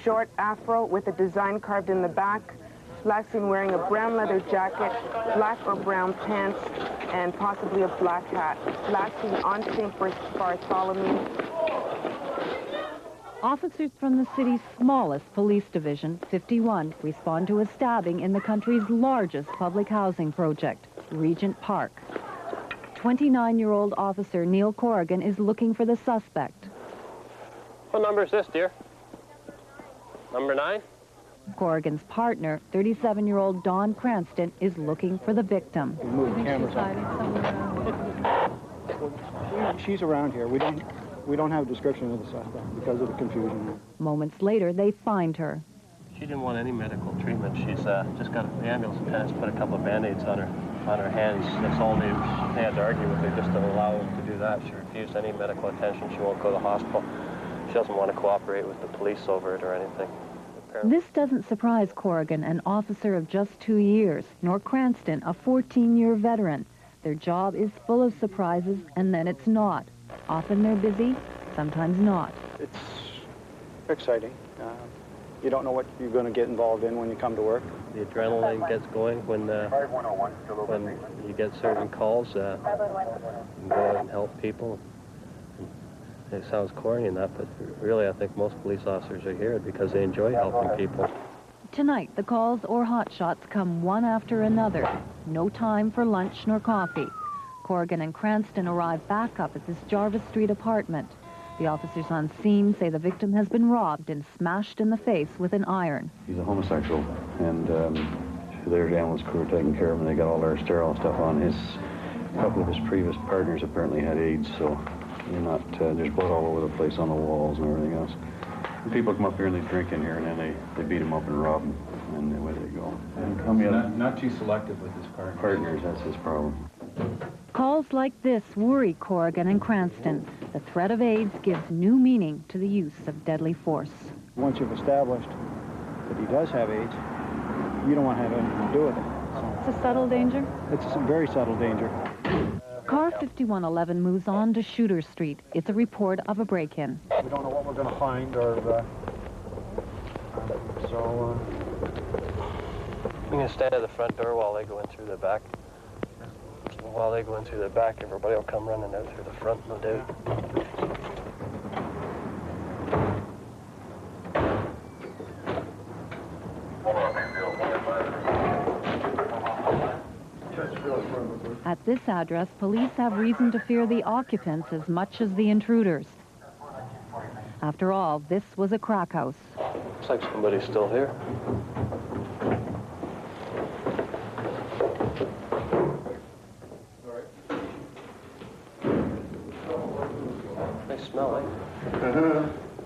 short afro with a design carved in the back. Last seen wearing a brown leather jacket, black or brown pants, and possibly a black hat. Last seen on St. Bartholomew. Officers from the city's smallest police division, 51, respond to a stabbing in the country's largest public housing project, Regent Park. 29-year-old officer Neil Corrigan is looking for the suspect. What number is this, dear? Number 9? Corrigan's partner, 37-year-old Dawn Cranston, is looking for the victim. Move the cameras up. She's around here. We don't have a description of the suspect because of the confusion. Moments later, they find her. She didn't want any medical treatment. She's just got the ambulance attendants put a couple of Band-Aids on her hands. That's all they had to argue with her, just to allow them to do that. She refused any medical attention. She won't go to the hospital. She doesn't want to cooperate with the police over it or anything. This doesn't surprise Corrigan, an officer of just 2 years, nor Cranston, a 14-year veteran. Their job is full of surprises, and then it's not. Often they're busy, sometimes not. It's exciting. You don't know what you're going to get involved in when you come to work. The adrenaline gets going when you get certain calls. You can go out and help people. It sounds corny and that, but really I think most police officers are here because they enjoy helping people. Tonight, the calls or hotshots come one after another. No time for lunch nor coffee. Corrigan and Cranston arrive back up at this Jarvis Street apartment. The officers on scene say the victim has been robbed and smashed in the face with an iron. He's a homosexual, and there's ambulance crew taking care of him. They got all their sterile stuff on. A couple of his previous partners apparently had AIDS, so they're not, there's blood all over the place on the walls and everything else. And people come up here and they drink in here, and then they beat him up and rob him, and away they go. And not too selective with his partners, that's his problem. Calls like this worry Corrigan and Cranston. The threat of AIDS gives new meaning to the use of deadly force. Once you've established that he does have AIDS, you don't want to have anything to do with it. It's a subtle danger? It's a very subtle danger. Car 5111 moves on to Shooter Street. It's a report of a break-in. We don't know what we're going to find, or so... I'm going to stand at the front door while they go in through the back. While they go in through the back, everybody will come running out through the front, no doubt. At this address, police have reason to fear the occupants as much as the intruders. After all, this was a crack house. Looks like somebody's still here. Nice smell, eh?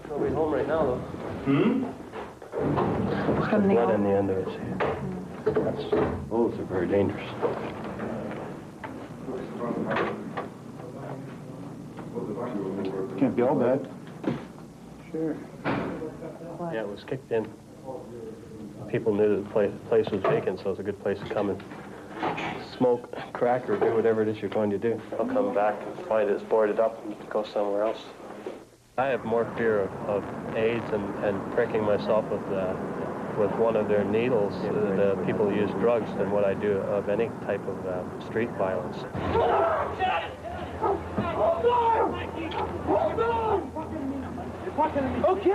Nobody's home right now, though. It's got blood on the end of it. Those are very dangerous. Can't be all bad. Sure. Yeah, it was kicked in. People knew the place was vacant, so it's a good place to come and smoke, crack, or do whatever it is you're going to do. I'll come back and find it's boarded up and go somewhere else. I have more fear of AIDS and pricking myself with one of their needles, the people who use drugs, than what I do of any type of street violence. Okay,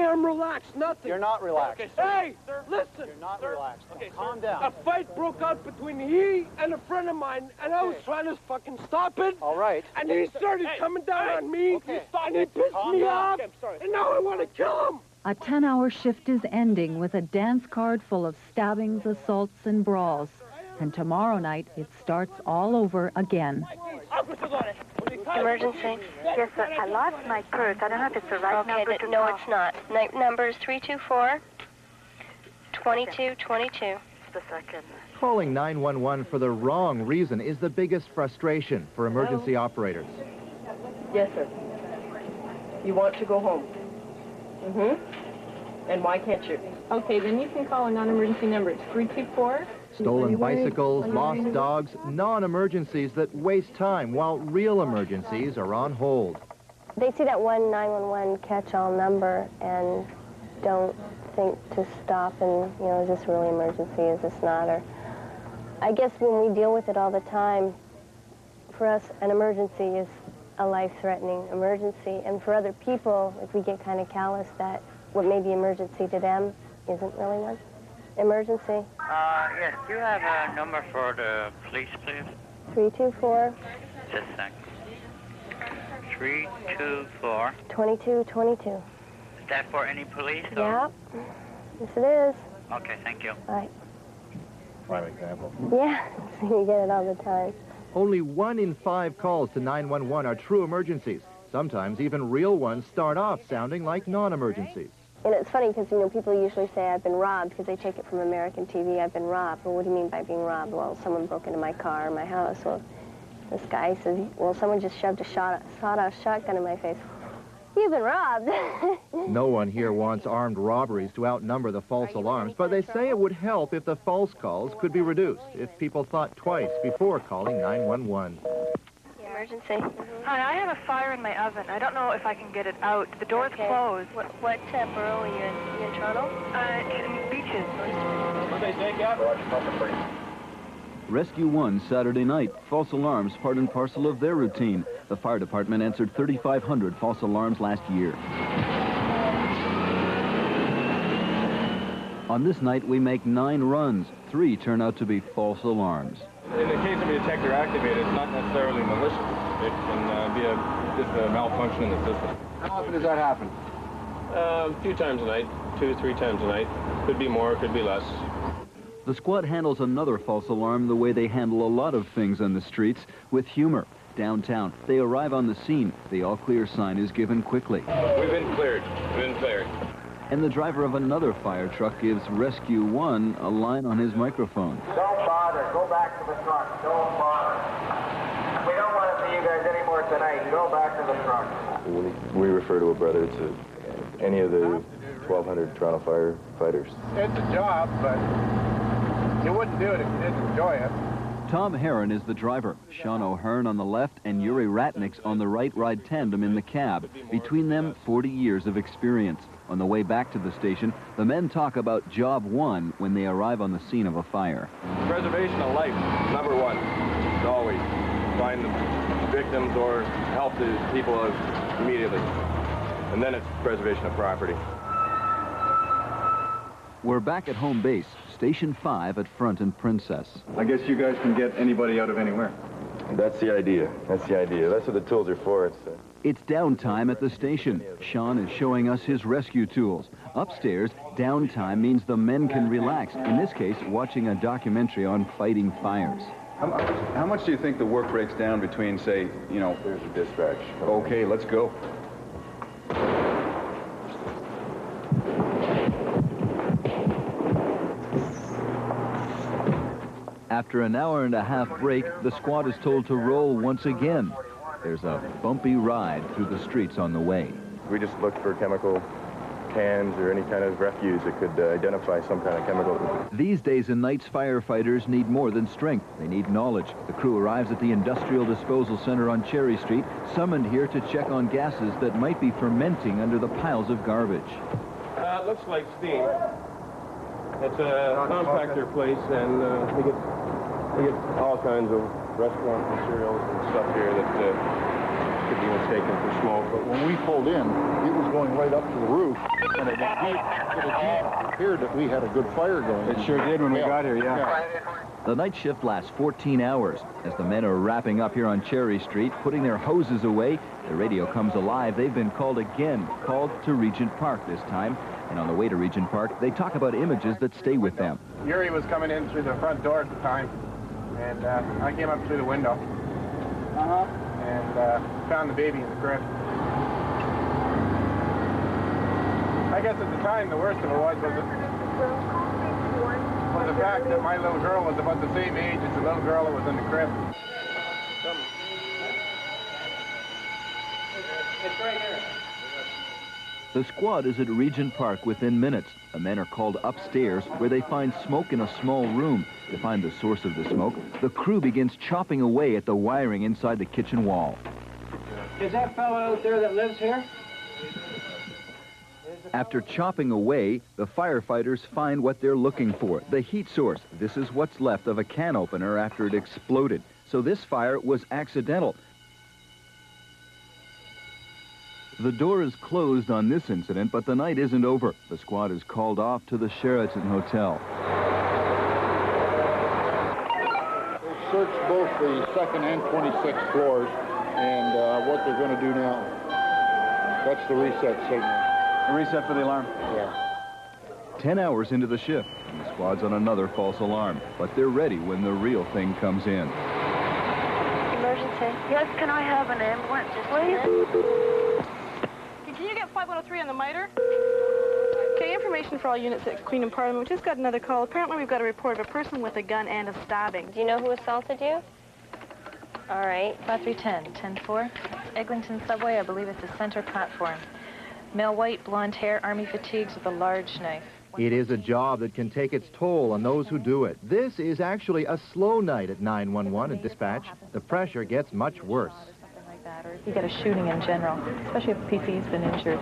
I'm relaxed. Nothing. You're not relaxed. Okay, hey, listen. You're not relaxed. Okay, calm down. A fight broke out between he and a friend of mine, and I was trying to fucking stop it. All right. And he started coming down on me, and he pissed me off, and now I want to kill him. A 10-hour shift is ending with a dance card full of stabbings, assaults, and brawls. And tomorrow night, it starts all over again. Emergency? Yes, sir. I lost my purse. I don't know if it's the right number to no, call. it's not. Number is 324-2222. Just a second. Calling 911 for the wrong reason is the biggest frustration for emergency operators. Yes, sir. You want to go home? Mm-hmm. And why can't you? Okay, then you can call a non-emergency number. It's 324. Stolen bicycles, lost dogs, non-emergencies that waste time, while real emergencies are on hold. They see that 911 catch-all number and don't think to stop and, is this really emergency, is this not? Or I guess when we deal with it all the time, for us, an emergency is a life-threatening emergency. And for other people, if we get kind of callous that what may be emergency to them isn't really one. Emergency. Yes, do you have a number for the police, please? 324. Just a sec. 324. 2222. Is that for any police? Yep. Yes, it is. Okay, thank you. All right. Prime example. Yeah, you get it all the time. Only 1 in 5 calls to 911 are true emergencies. Sometimes even real ones start off sounding like non-emergencies. And it's funny because, people usually say I've been robbed because they take it from American TV. I've been robbed. Well, what do you mean by being robbed? Well, someone broke into my car or my house. Well, this guy says, well, someone just shoved a sawed-off shotgun in my face. You've been robbed. No one here wants armed robberies to outnumber the false alarms, but they say it would help if the false calls could be reduced, if people thought twice before calling 911. Emergency. Hi, I have a fire in my oven. I don't know if I can get it out. The door's closed. What borough are you in? You in Toronto? In Beaches. Rescue 1 Saturday night. False alarms part and parcel of their routine. The fire department answered 3,500 false alarms last year. On this night, we make 9 runs. 3 turn out to be false alarms. In the case of a detector activated, it's not necessarily malicious. It can be just a malfunction in the system. How often does that happen? A few times a night, 2 or 3 times a night. Could be more, could be less. The squad handles another false alarm the way they handle a lot of things on the streets, with humor. Downtown, they arrive on the scene. The all-clear sign is given quickly. We've been cleared. We've been cleared. And the driver of another fire truck gives Rescue 1 a line on his microphone. Don't bother. Go back to the truck. Don't bother. We don't want to see you guys anymore tonight. Go back to the truck. We refer to a brother to any of the 1,200 Toronto firefighters. It's a job, but you wouldn't do it if you didn't enjoy it. Tom Heron is the driver. Sean O'Hearn on the left and Yuri Ratniks on the right ride tandem in the cab. Between them, 40 years of experience. On the way back to the station, the men talk about Job 1 when they arrive on the scene of a fire. Preservation of life, number 1. Always find the victims or help the people immediately. And then it's preservation of property. We're back at home base. Station 5 at Front and Princess. I guess you guys can get anybody out of anywhere. That's the idea. That's the idea. That's what the tools are for. It's downtime at the station. Sean is showing us his rescue tools. Upstairs, downtime means the men can relax. In this case, watching a documentary on fighting fires. How much do you think the work breaks down between, say, you know... There's the dispatch. Okay, let's go. After an hour-and-a-half break, the squad is told to roll once again. There's a bumpy ride through the streets on the way. We just looked for chemical cans or any kind of refuse that could identify some kind of chemical. These days and nights, firefighters need more than strength. They need knowledge. The crew arrives at the Industrial Disposal Center on Cherry Street, summoned here to check on gases that might be fermenting under the piles of garbage. It looks like steam. It's a compactor place, and we get all kinds of restaurant materials and stuff here that could be mistaken for smoke. But when we pulled in, it was going right up to the roof, and it appeared that we had a good fire going. It sure did when we got here, yeah. The night shift lasts 14 hours. As the men are wrapping up here on Cherry Street, putting their hoses away, the radio comes alive. They've been called again, called to Regent Park this time. And on the way to Regent Park, they talk about images that stay with them. Yuri was coming in through the front door at the time, and I came up through the window. And found the baby in the crib. I guess at the time, the worst of it was the fact that my little girl was about the same age as the little girl that was in the crib. It's right here. The squad is at Regent Park within minutes. The men are called upstairs, where they find smoke in a small room. To find the source of the smoke, the crew begins chopping away at the wiring inside the kitchen wall. Is that fellow out there that lives here? After chopping away, the firefighters find what they're looking for, the heat source. This is what's left of a can opener after it exploded. So this fire was accidental. The door is closed on this incident, but the night isn't over. The squad is called off to the Sheraton Hotel. They searched both the 2nd and 26th floors, and what they're going to do now, that's the reset signal. The reset for the alarm? Yeah. 10 hours into the shift, and the squad's on another false alarm, but they're ready when the real thing comes in. Emergency. Yes, can I have an ambulance, please? Can you get 5103 on the miter? Okay, information for all units at Queen and Parliament. We just got another call. Apparently we've got a report of a person with a gun and a stabbing. Do you know who assaulted you? All right. 5310, 10-4. Eglinton Subway, I believe it's the center platform. Male white, blonde hair, army fatigues with a large knife. It is a job that can take its toll on those who do it. This is actually a slow night at 911 and dispatch. The pressure gets much worse. Or if you get a shooting in general, especially if PC's been injured,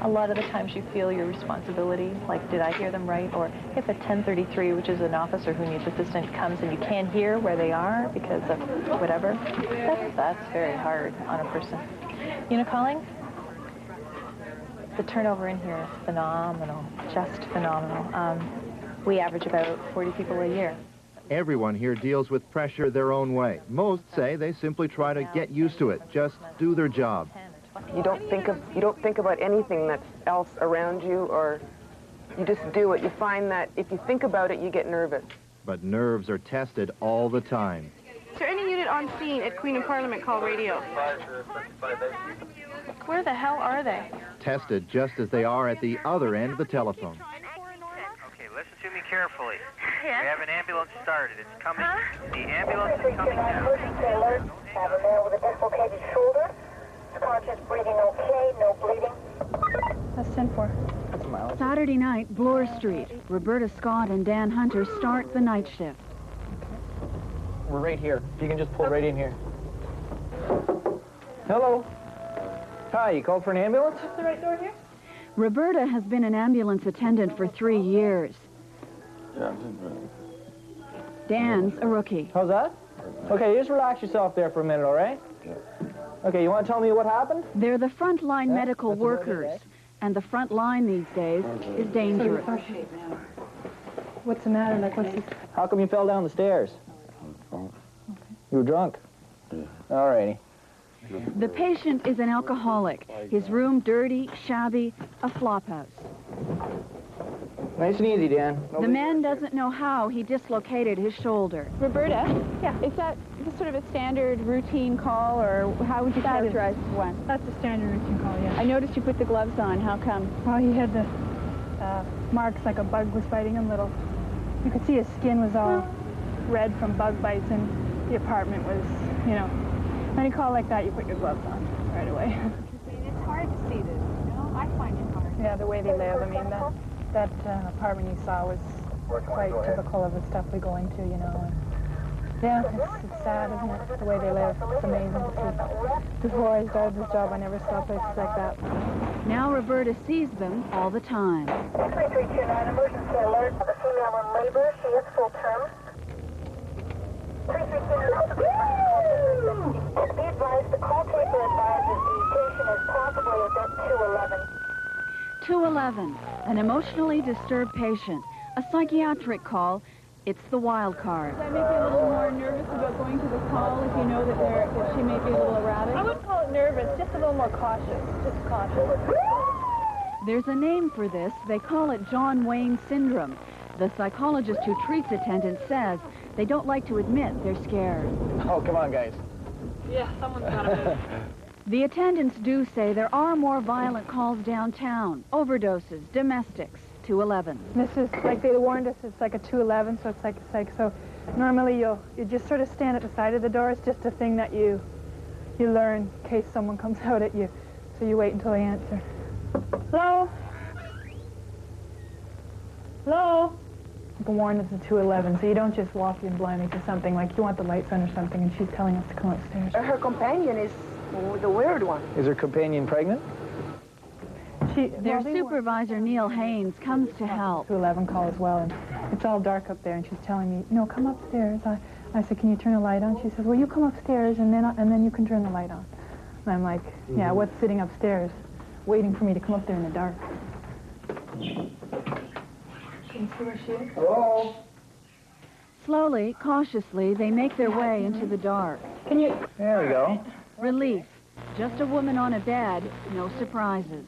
a lot of the times you feel your responsibility, like, did I hear them right? Or if a 1033, which is an officer who needs assistance, comes and you can't hear where they are because of whatever, that's very hard on a person. Unit calling? The turnover in here is phenomenal, just phenomenal. We average about 40 people a year. Everyone here deals with pressure their own way. Most say they simply try to get used to it, just do their job. You don't think about anything that's else around you, or you just do it. You find that if you think about it, you get nervous. But nerves are tested all the time. Is there any unit on scene at Queen and Parliament call radio? Where the hell are they? Tested just as they are at the other end of the telephone. Okay, listen to me carefully. Yes? We have an ambulance started. It's coming. Huh? The ambulance is coming now. Have a male with a dislocated shoulder. Conscious breathing okay, no bleeding. That's 10-4. Saturday night, Bloor Street. Roberta Scott and Dan Hunter start the night shift. We're right here. If you can just pull right in here. Hello. Hi, you called for an ambulance? Is the right door here? Roberta has been an ambulance attendant for 3 years. Dan's a rookie. How's that? Okay, just relax yourself there for a minute, all right? Okay, you want to tell me what happened? They're the frontline medical workers, and the front line these days is dangerous. What's the matter? Like, what's this? How come you fell down the stairs? You were drunk? Yeah. All righty. The patient is an alcoholic. His room dirty, shabby, a flophouse. Nice and easy, Dan. The man doesn't know how he dislocated his shoulder. Roberta? Yeah. Is that just sort of a standard routine call, or how would you characterize one? That's a standard routine call, yeah. I noticed you put the gloves on. How come? Well, he had the marks like a bug was biting him little. You could see his skin was all red from bug bites, and the apartment was, you know, when you call like that, you put your gloves on right away. It's hard to see this, you know? I find it hard. Yeah, the way they live. I mean, that apartment you saw was quite typical of the stuff we go into, you know. And yeah, it's sad, isn't it? The way they live. It's amazing to see. Before I started this job, I never saw places like that. Now Roberta sees them all the time. 3329, emergency alert. The female in labor. She is full term. 3329. Be advised, the call taker advises the patient is possibly a bit 211. 211, an emotionally disturbed patient. A psychiatric call. It's the wild card. Does that make you a little more nervous about going to the call if you know that she may be a little erratic? I wouldn't call it nervous, just a little more cautious. Just cautious. There's a name for this. They call it John Wayne syndrome. The psychologist who treats attendants says they don't like to admit they're scared. Oh, come on, guys. Yeah, someone's got to move. The attendants do say there are more violent calls downtown. Overdoses, domestics, 211. This is, like they warned us, it's like a 211, so it's like so normally you just sort of stand at the side of the door. It's just a thing that you learn in case someone comes out at you. So you wait until they answer. Hello? Hello? You can warn it's a 211, so you don't just walk in blindly to something like you want the lights on or something and she's telling us to come upstairs. Her companion is the weird one. Is her companion pregnant? Their supervisor, Neil Haynes, comes to help. 211 call as well, and it's all dark up there, and she's telling me, no, come upstairs. I said, can you turn the light on? She says, well, you come upstairs, and then you can turn the light on. And I'm like, yeah, what's sitting upstairs, waiting for me to come up there in the dark? Can you see where she is? Hello? Slowly, cautiously, they make their way into the dark. Can you? There we go. Relief. Just a woman on a bed, no surprises.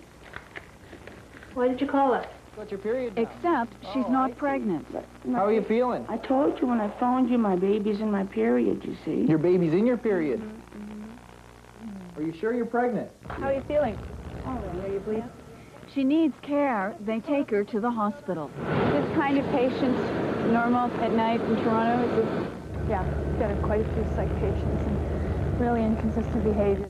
Why did you call us? What's your period now? Except she's not pregnant. How are you feeling? I told you when I phoned you my baby's in my period, you see. Your baby's in your period. Are you sure you're pregnant? How are you feeling? Oh, are you bleeding? She needs care. They take her to the hospital. Is this kind of patient normal at night in Toronto? Is this... Yeah, got quite a few psych patients and really inconsistent behavior.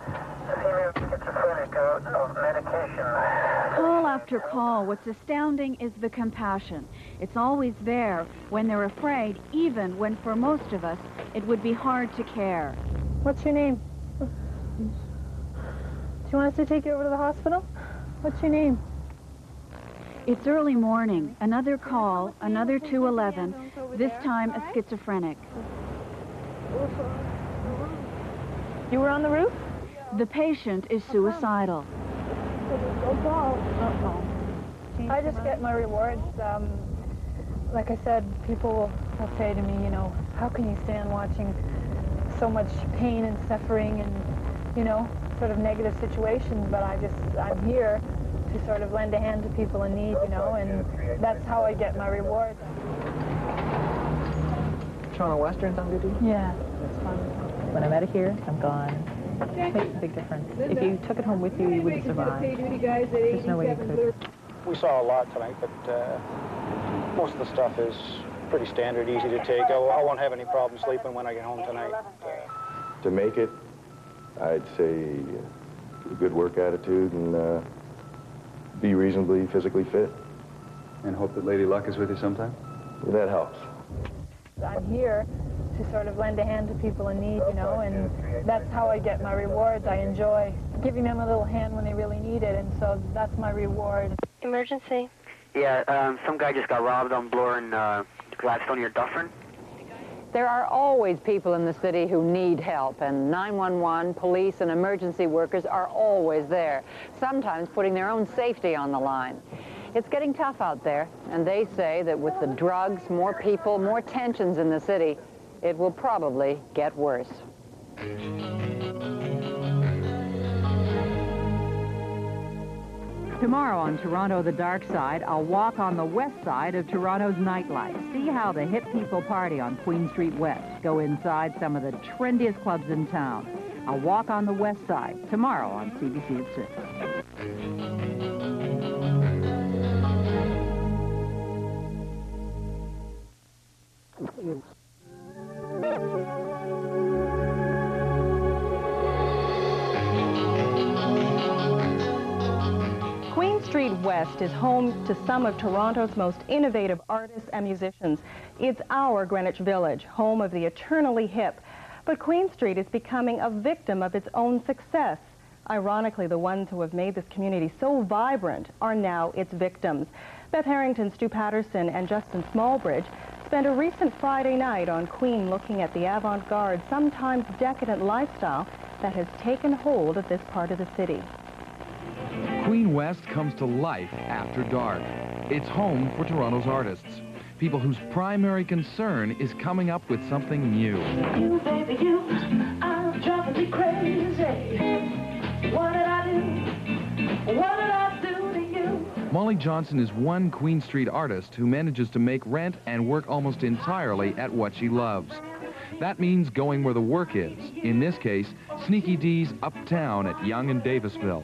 Call after call, what's astounding is the compassion. It's always there when they're afraid, even when for most of us it would be hard to care. What's your name? Do you want us to take you over to the hospital? What's your name? It's early morning. Another call, another 211, this time a schizophrenic. You were on the roof? The patient is suicidal. I just get my rewards. Like I said, people will say to me, you know, how can you stand watching so much pain and suffering and, you know, sort of negative situations, but I'm here to sort of lend a hand to people in need, you know, and that's how I get my reward. Toronto Western sound good to you? Yeah, it's fun. When I'm out of here, I'm gone. It makes a big difference. If you took it home with you, you wouldn't survive. There's no way you could. We saw a lot tonight, but most of the stuff is pretty standard, easy to take. I won't have any problem sleeping when I get home tonight. To make it, I'd say a good work attitude and be reasonably physically fit. And hope that Lady Luck is with you sometime? That helps. I'm here to sort of lend a hand to people in need, you know, and that's how I get my rewards. I enjoy giving them a little hand when they really need it, and so that's my reward. Emergency. Yeah, some guy just got robbed on Bloor and Gladstone near Dufferin. There are always people in the city who need help, and 911, police, and emergency workers are always there, sometimes putting their own safety on the line. It's getting tough out there, and they say that with the drugs, more people, more tensions in the city, it will probably get worse. Tomorrow on Toronto, the Dark Side, I'll walk on the west side of Toronto's nightlife. See how the hip people party on Queen Street West. Go inside some of the trendiest clubs in town. I'll walk on the west side tomorrow on CBC at 6. Queen Street West is home to some of Toronto's most innovative artists and musicians. It's our Greenwich Village, home of the eternally hip. But Queen Street is becoming a victim of its own success. Ironically, the ones who have made this community so vibrant are now its victims. Beth Harrington, Stu Patterson, and Justin Smallbridge spent a recent Friday night on Queen looking at the avant-garde, sometimes decadent lifestyle that has taken hold of this part of the city. Queen West comes to life after dark. It's home for Toronto's artists, people whose primary concern is coming up with something new. You, baby, you, I'm driving me crazy. What did I do? What did I do to you? Molly Johnson is one Queen Street artist who manages to make rent and work almost entirely at what she loves. That means going where the work is, in this case, Sneaky Dee's uptown at Yonge and Davisville.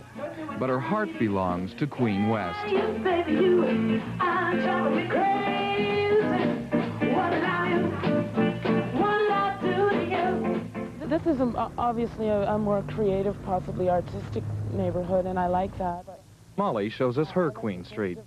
But her heart belongs to Queen West. You, baby, you, I'm driving me crazy. What did I do? What did I do to you? This is obviously a more creative, possibly artistic neighborhood, and I like that. Molly shows us her Queen Street.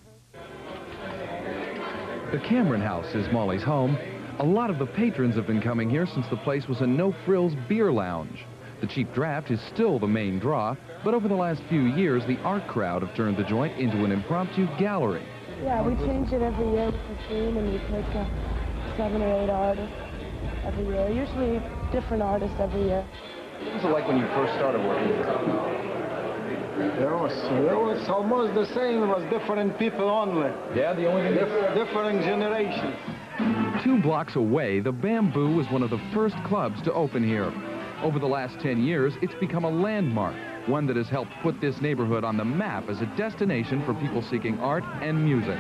The Cameron House is Molly's home. A lot of the patrons have been coming here since the place was a no-frills beer lounge. The cheap draft is still the main draw, but over the last few years, the art crowd have turned the joint into an impromptu gallery. Yeah, we change it every year with the theme, and we pick 7 or 8 artists every year. Usually different artists every year. What was it like when you first started working here? It was almost the same. It was different people only. Yeah, the only thing different generations. 2 blocks away, the Bamboo was one of the first clubs to open here. Over the last 10 years, it's become a landmark, one that has helped put this neighborhood on the map as a destination for people seeking art and music.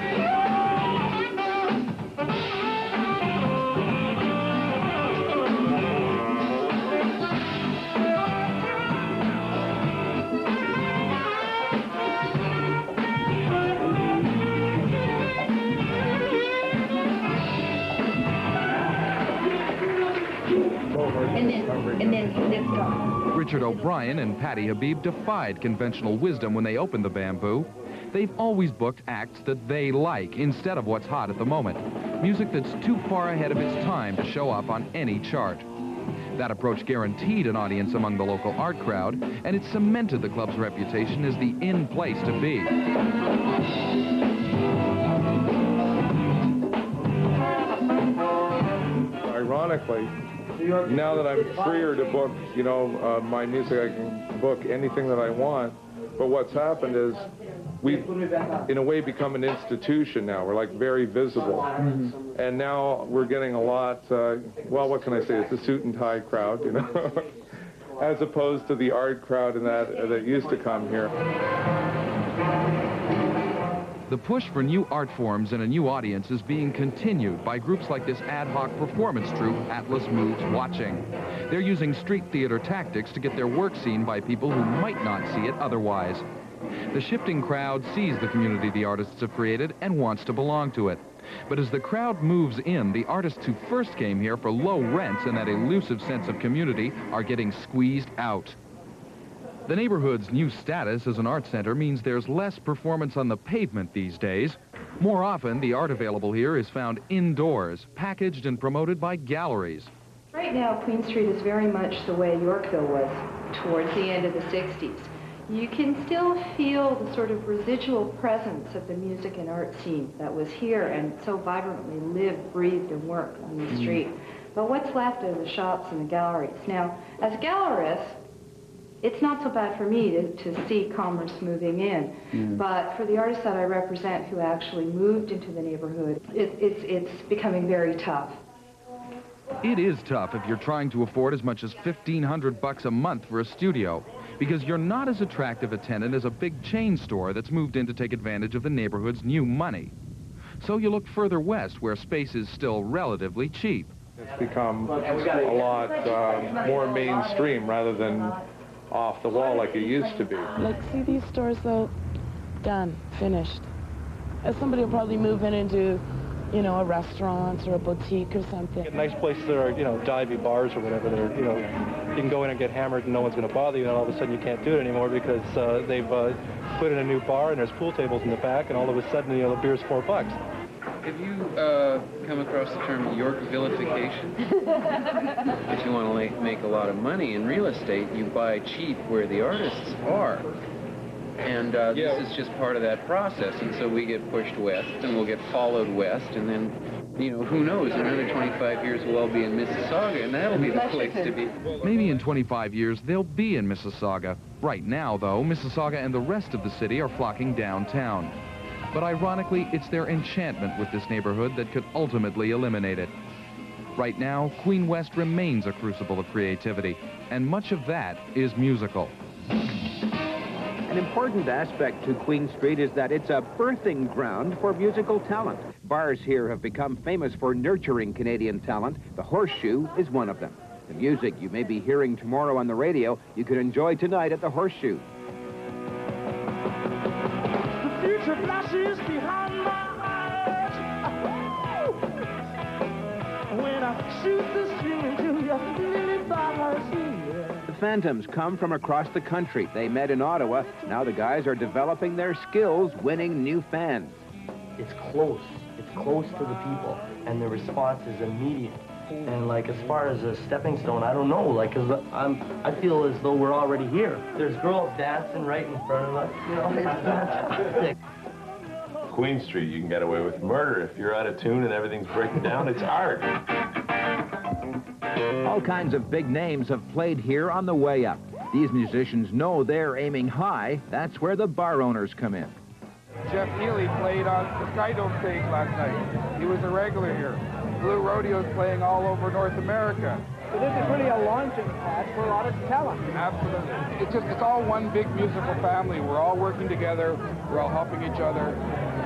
And then lift off. Richard O'Brien and Patty Habib defied conventional wisdom when they opened the Bamboo. They've always booked acts that they like instead of what's hot at the moment. Music that's too far ahead of its time to show up on any chart. That approach guaranteed an audience among the local art crowd, and it cemented the club's reputation as the in place to be. Ironically, now that I'm freer to book, my music, I can book anything that I want. But what's happened is we've, in a way, become an institution now. We're like very visible. And now we're getting a lot, well, what can I say? It's a suit and tie crowd, as opposed to the art crowd and that used to come here. The push for new art forms and a new audience is being continued by groups like this ad hoc performance troupe, Atlas Moves Watching. They're using street theater tactics to get their work seen by people who might not see it otherwise. The shifting crowd sees the community the artists have created and wants to belong to it. But as the crowd moves in, the artists who first came here for low rents and that elusive sense of community are getting squeezed out. The neighborhood's new status as an art center means there's less performance on the pavement these days. More often, the art available here is found indoors, packaged and promoted by galleries. Right now, Queen Street is very much the way Yorkville was towards the end of the 60s. You can still feel the sort of residual presence of the music and art scene that was here and so vibrantly lived, breathed, and worked on the street. But what's left are the shops and the galleries. Now, as gallerists, it's not so bad for me to see commerce moving in, but for the artists that I represent who actually moved into the neighborhood, it's becoming very tough. It is tough if you're trying to afford as much as $1,500 a month for a studio, because you're not as attractive a tenant as a big chain store that's moved in to take advantage of the neighborhood's new money. So you look further west, where space is still relatively cheap. It's become a lot more mainstream rather than off the wall like it used to be. Like, see these stores though? Done, finished. And somebody will probably move in and do, you know, a restaurant or a boutique or something. Nice places that are, you know, divey bars or whatever. They're, you know, you can go in and get hammered and no one's going to bother you, and all of a sudden you can't do it anymore because they've put in a new bar and there's pool tables in the back, and all of a sudden, you know, the beer's $4. Have you come across the term York vilification? If you want to make a lot of money in real estate, you buy cheap where the artists are. And this is just part of that process, and so we get pushed west, and we'll get followed west, and then, you know, who knows, in another 25 years we'll all be in Mississauga, and that'll be the place to be. Maybe in 25 years they'll be in Mississauga. Right now, though, Mississauga and the rest of the city are flocking downtown. But ironically, it's their enchantment with this neighborhood that could ultimately eliminate it. Right now, Queen West remains a crucible of creativity, and much of that is musical. An important aspect to Queen Street is that it's a birthing ground for musical talent. Bars here have become famous for nurturing Canadian talent. The Horseshoe is one of them. The music you may be hearing tomorrow on the radio, you can enjoy tonight at the Horseshoe. Flashes behind my eyes. When I shoot the string into your lily bars. The Phantoms come from across the country. They met in Ottawa. Now the guys are developing their skills, winning new fans. It's close. It's close to the people, and the response is immediate. And like, as far as a stepping stone, I don't know. Like, 'cause I feel as though we're already here. There's girls dancing right in front of us. You know, it's fantastic. Queen Street, you can get away with murder. If you're out of tune and everything's breaking down, it's art. All kinds of big names have played here on the way up. These musicians know they're aiming high. That's where the bar owners come in. Jeff Healy played on the Skydome stage last night. He was a regular here. Blue Rodeo's playing all over North America. So this is really a launching pad for a lot of talent. Absolutely. It's all one big musical family. We're all working together. We're all helping each other.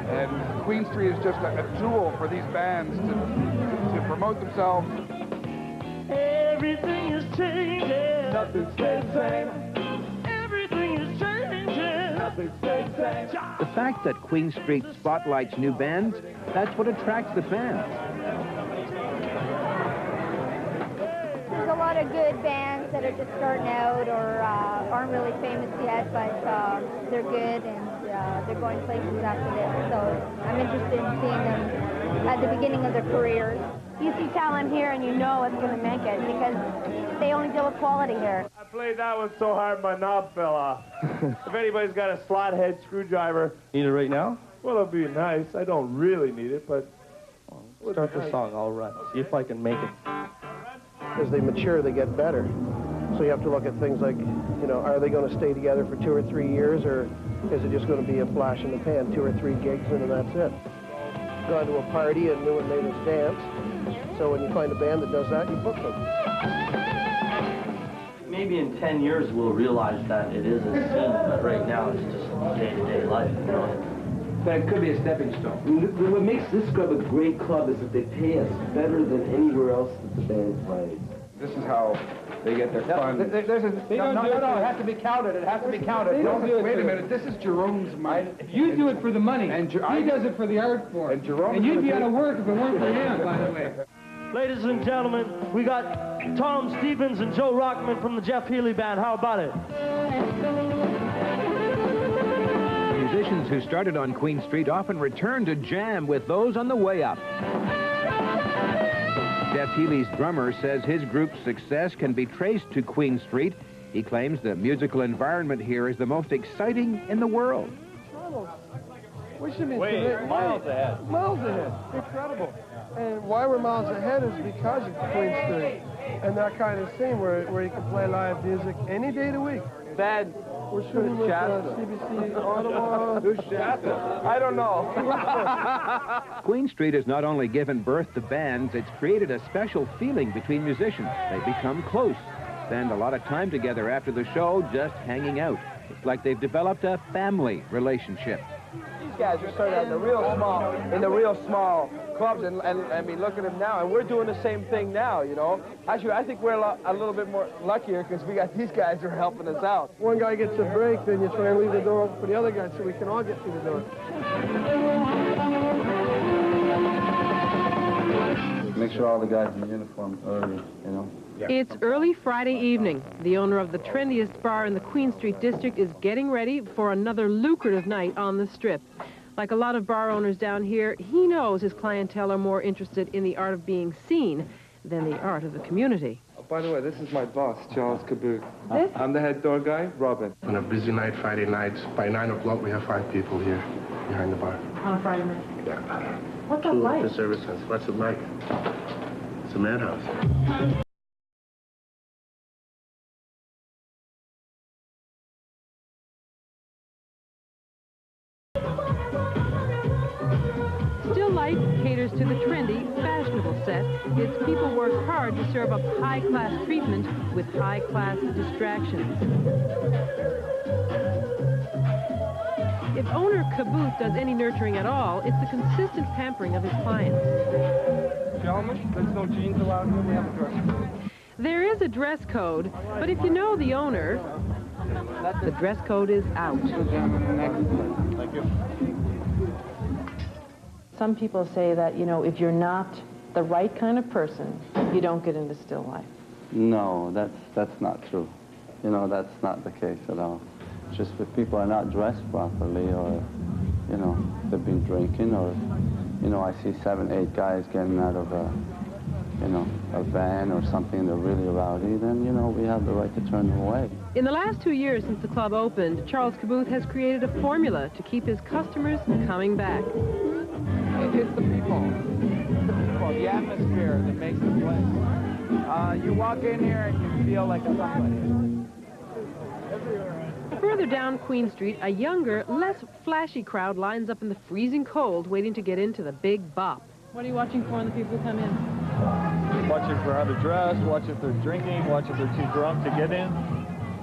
And Queen Street is just a tool for these bands to promote themselves. Everything is changing. Nothing stays the same. Everything is changing. Nothing stays the same. The fact that Queen Street spotlights new bands, that's what attracts the fans. There's a lot of good bands that are just starting out or aren't really famous yet, but they're good and they're going places after this. So I'm interested in seeing them at the beginning of their careers. You see talent here and you know it's going to make it because they only deal with quality here. I played that one so hard my knob fell off. If anybody's got a slot head screwdriver. Need it right now? Well, it'll be nice. I don't really need it, but... Start the song, I'll run. See if I can make it. As they mature, they get better. So you have to look at things like, you know, are they going to stay together for 2 or 3 years, or is it just going to be a flash in the pan, 2 or 3 gigs, and then that's it? Gone to a party and knew and made us dance. So when you find a band that does that, you book them. Maybe in 10 years we'll realize that it is a scene, but right now it's just day-to-day life, you know. But it could be a stepping stone. What makes this club a great club is that they pay us better than anywhere else that the band plays. This is how they get their fun. No, it has to be counted. It has to be counted. Wait a minute, this is Jerome's money. You do it for the money. And he does it for the art form. And you'd be out of work if it weren't for him, by the way. Ladies and gentlemen, we got Tom Stevens and Joe Rockman from the Jeff Healy Band. How about it? Musicians who started on Queen Street often return to jam with those on the way up. Jeff Healy's drummer says his group's success can be traced to Queen Street. He claims the musical environment here is the most exciting in the world. We should be miles ahead. Miles ahead. Incredible. And why we're miles ahead is because of Queen Street and that kind of scene where you can play live music any day of the week. Ben. We're shooting with CBC Ottawa. Who's Shasta? I don't know. Queen Street has not only given birth to bands, it's created a special feeling between musicians. They become close, spend a lot of time together after the show just hanging out. It's like they've developed a family relationship. These guys are starting out in the real small clubs, and I mean, look at them now, and we're doing the same thing now, you know. Actually, I think we're a little bit more luckier because we got these guys who are helping us out. One guy gets a break, then you try and leave the door open for the other guy so we can all get through the door. Make sure all the guys in uniform early, you know. It's early Friday evening. The owner of the trendiest bar in the Queen Street district is getting ready for another lucrative night on the Strip. Like a lot of bar owners down here, he knows his clientele are more interested in the art of being seen than the art of the community. Oh, by the way, this is my boss, Charles Caboot. I'm the head door guy, Robin. On a busy night, Friday nights, by 9 o'clock, we have 5 people here behind the bar. On a Friday night? Yeah. What's that like? The service has. What's it like? It's a madhouse. Still Life caters to the trendy, fashionable set. Its people work hard to serve up high-class treatment with high-class distractions. If owner Caboot does any nurturing at all, it's the consistent pampering of his clients. Gentlemen, there's no jeans allowed here. We have a dress code. There is a dress code, but if you know the owner, the dress code is out. Thank you. Some people say that, you know, if you're not the right kind of person, you don't get into still life. No, that's not true. You know, that's not the case at all. Just if people are not dressed properly, or, you know, they've been drinking, or, you know, I see 7, 8 guys getting out of a, you know, a van or something, they're really rowdy, then, you know, we have the right to turn them away. In the last 2 years since the club opened, Charles Caboot has created a formula to keep his customers coming back. It's the people. It's the people, the atmosphere that makes the place. You walk in here and you feel like somebody. Further down Queen Street, a younger, less flashy crowd lines up in the freezing cold waiting to get into the Big Bop. What are you watching for in the people who come in? Watching for how they're dressed, watch if they're drinking, watch if they're too drunk to get in,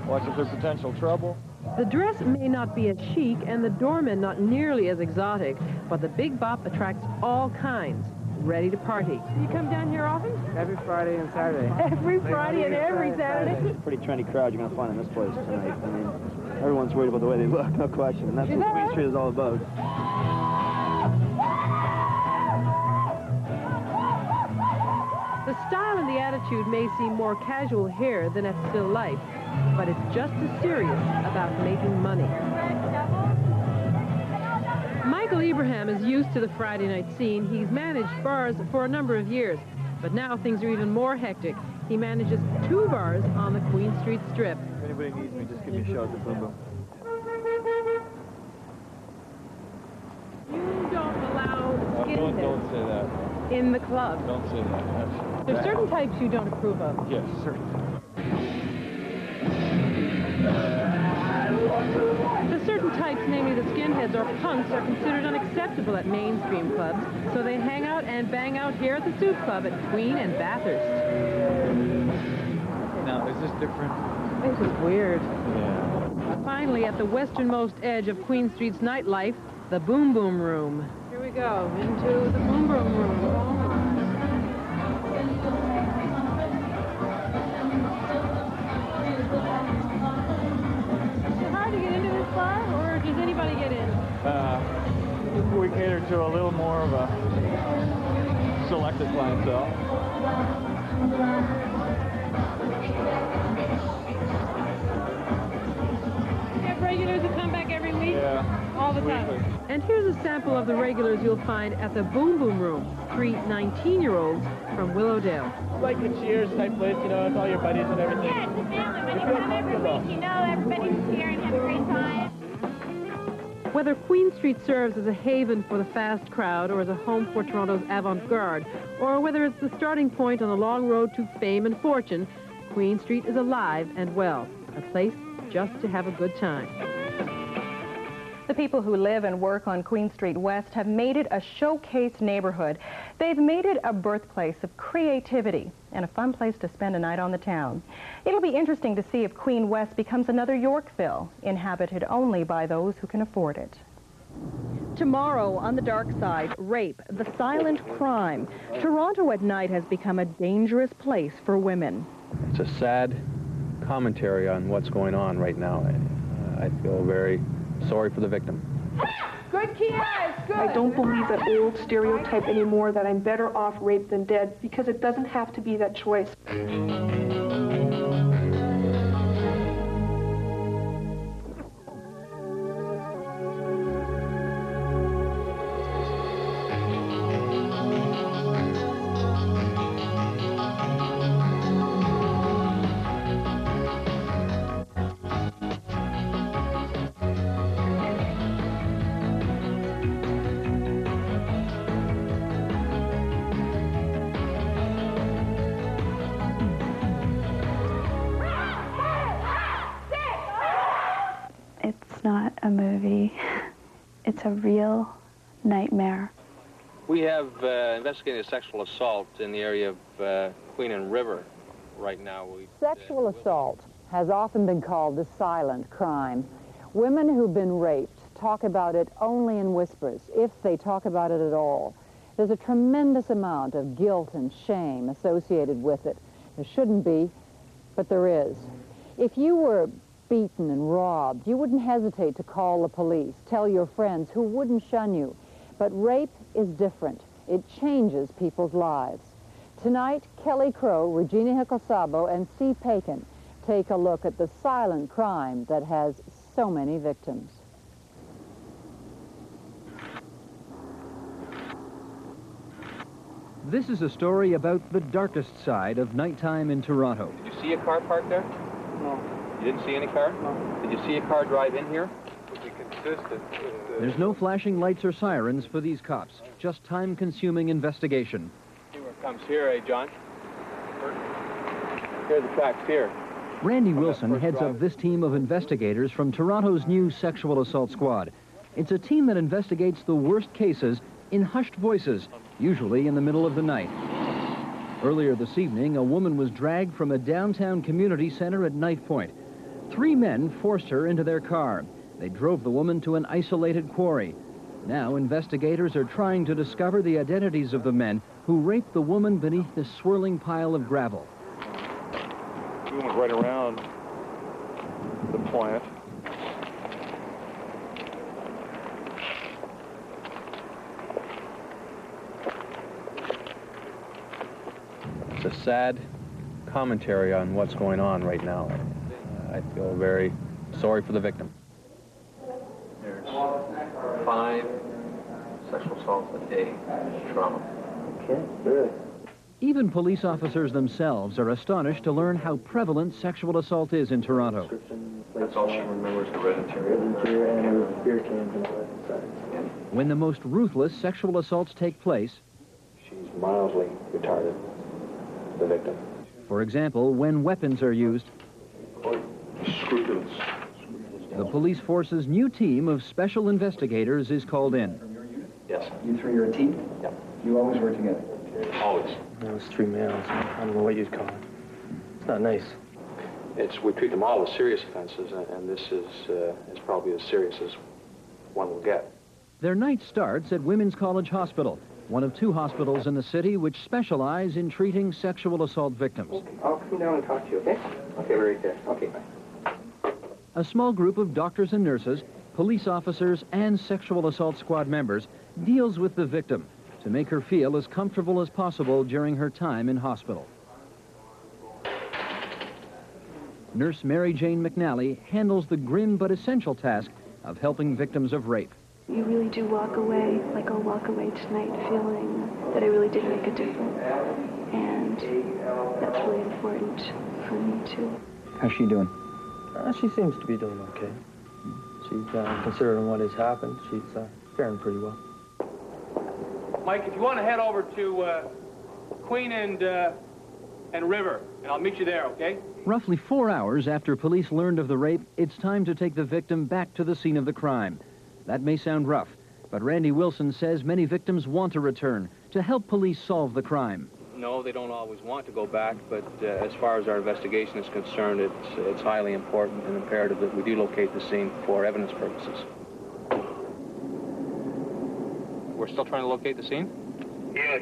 watch if there's potential trouble. The dress may not be as chic and the doormen not nearly as exotic, but the Big Bop attracts all kinds, ready to party. You come down here often? Every Friday and Saturday. Every Friday and every Saturday? Pretty trendy crowd you're going to find in this place tonight. I mean, everyone's worried about the way they look, no question, and that's what Queen Street is all about. The style and the attitude may seem more casual here than at Still Life, but it's just as serious about making money. Michael Ibrahim is used to the Friday night scene. He's managed bars for a number of years, but now things are even more hectic. He manages 2 bars on the Queen Street Strip. If anybody needs me, just give me a shout at the Boom Boom. You don't allow skinheads Don't say that. in the club. Don't say that. There's certain types you don't approve of. Yes, certain. The certain types, namely the skinheads or punks, are considered unacceptable at mainstream clubs, so they hang out and bang out here at the Soup Club at Queen and Bathurst. Now, is this different? This is weird. Yeah. Finally, at the westernmost edge of Queen Street's nightlife, the Boom Boom Room. Here we go, into the Boom Boom Room. Or does anybody get in? We cater to a little more of a selected clientele. You have regulars who come back every week? Yeah. All the time. Weekly. And here's a sample of the regulars you'll find at the Boom Boom Room. 3 19-year-olds from Willowdale. Like a Cheers type place, you know, it's all your buddies and everything. Yeah, it's a family. When you come every week, you know everybody's here and have a great time. Whether Queen Street serves as a haven for the fast crowd or as a home for Toronto's avant-garde, or whether it's the starting point on a long road to fame and fortune, Queen Street is alive and well. a place just to have a good time. The people who live and work on Queen Street West have made it a showcase neighborhood. They've made it a birthplace of creativity and a fun place to spend a night on the town. It'll be interesting to see if Queen West becomes another Yorkville, inhabited only by those who can afford it. Tomorrow on the dark side, rape, the silent crime. Toronto at night has become a dangerous place for women. It's a sad commentary on what's going on right now. I feel very sorry for the victim. Good, Kia, it's good. I don't believe that old stereotype anymore that I'm better off raped than dead, because it doesn't have to be that choice. It's not a movie. It's a real nightmare. We have investigated a sexual assault in the area of Queen and River right now. Sexual assault has often been called the silent crime. Women who've been raped talk about it only in whispers, if they talk about it at all. There's a tremendous amount of guilt and shame associated with it. There shouldn't be, but there is. If you were beaten and robbed, you wouldn't hesitate to call the police, tell your friends who wouldn't shun you. But rape is different. It changes people's lives. Tonight, Kelly Crow, Regina Hickel-Sabo, and C. Paikin take a look at the silent crime that has so many victims. This is a story about the darkest side of nighttime in Toronto. Did you see a car parked there? No. You didn't see any car? No. Did you see a car drive in here? To be consistent with There's no flashing lights or sirens for these cops, just time-consuming investigation. See where it comes here, eh, John? Here are the tracks here. Randy Wilson heads up this team of investigators from Toronto's new sexual assault squad. It's a team that investigates the worst cases in hushed voices, usually in the middle of the night. Earlier this evening, a woman was dragged from a downtown community center at knife point. 3 men forced her into their car. They drove the woman to an isolated quarry. Now, investigators are trying to discover the identities of the men who raped the woman beneath this swirling pile of gravel. We went right around the plant. It's a sad commentary on what's going on right now. I feel very sorry for the victim. There's 5 sexual assaults a day in Toronto. Okay, really? Even police officers themselves are astonished to learn how prevalent sexual assault is in Toronto. That's all she remembers, hereditary. And beer cans and all that. When the most ruthless sexual assaults take place, She's mildly retarded, the victim. for example, when weapons are used, Scrupulous. the police force's new team of special investigators is called in. Yes. You 3 are a team? Yep. You always work together? Always. Those 3 males, I don't know what you'd call it. It's not nice. We treat them all as serious offenses, and this is probably as serious as one will get. Their night starts at Women's College Hospital, one of 2 hospitals in the city which specialize in treating sexual assault victims. I'll come down and talk to you, okay? Okay, right there. Okay, bye. A small group of doctors and nurses, police officers, and sexual assault squad members deals with the victim to make her feel as comfortable as possible during her time in hospital. Nurse Mary Jane McNally handles the grim but essential task of helping victims of rape. You really do walk away, like I'll walk away tonight feeling that I really did make a difference. And that's really important for me, too. How's she doing? She seems to be doing okay. She's, considering what has happened, she's faring pretty well. Mike, if you want to head over to Queen and and River, and I'll meet you there, okay? Roughly 4 hours after police learned of the rape, it's time to take the victim back to the scene of the crime. That may sound rough, but Randy Wilson says many victims want to return to help police solve the crime. No, they don't always want to go back, but as far as our investigation is concerned, it's highly important and imperative that we delocate the scene for evidence purposes. We're still trying to locate the scene? Yes,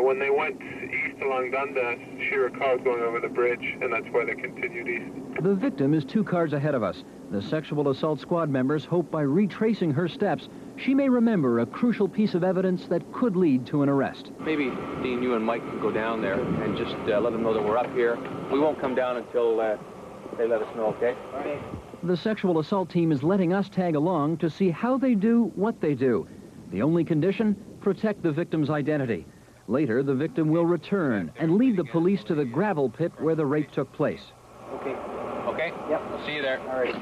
when they went east along Dundas, she recalled going over the bridge, and that's why they continued east. The victim is 2 cars ahead of us. The sexual assault squad members hope by retracing her steps, she may remember a crucial piece of evidence that could lead to an arrest. Maybe, Dean, you and Mike can go down there and just let them know that we're up here. We won't come down until they let us know, okay? All right. The sexual assault team is letting us tag along to see how they do what they do. The only condition? Protect the victim's identity. Later, the victim will return and lead the police to the gravel pit where the rape took place. Okay. Okay? Yep. I'll see you there. All right.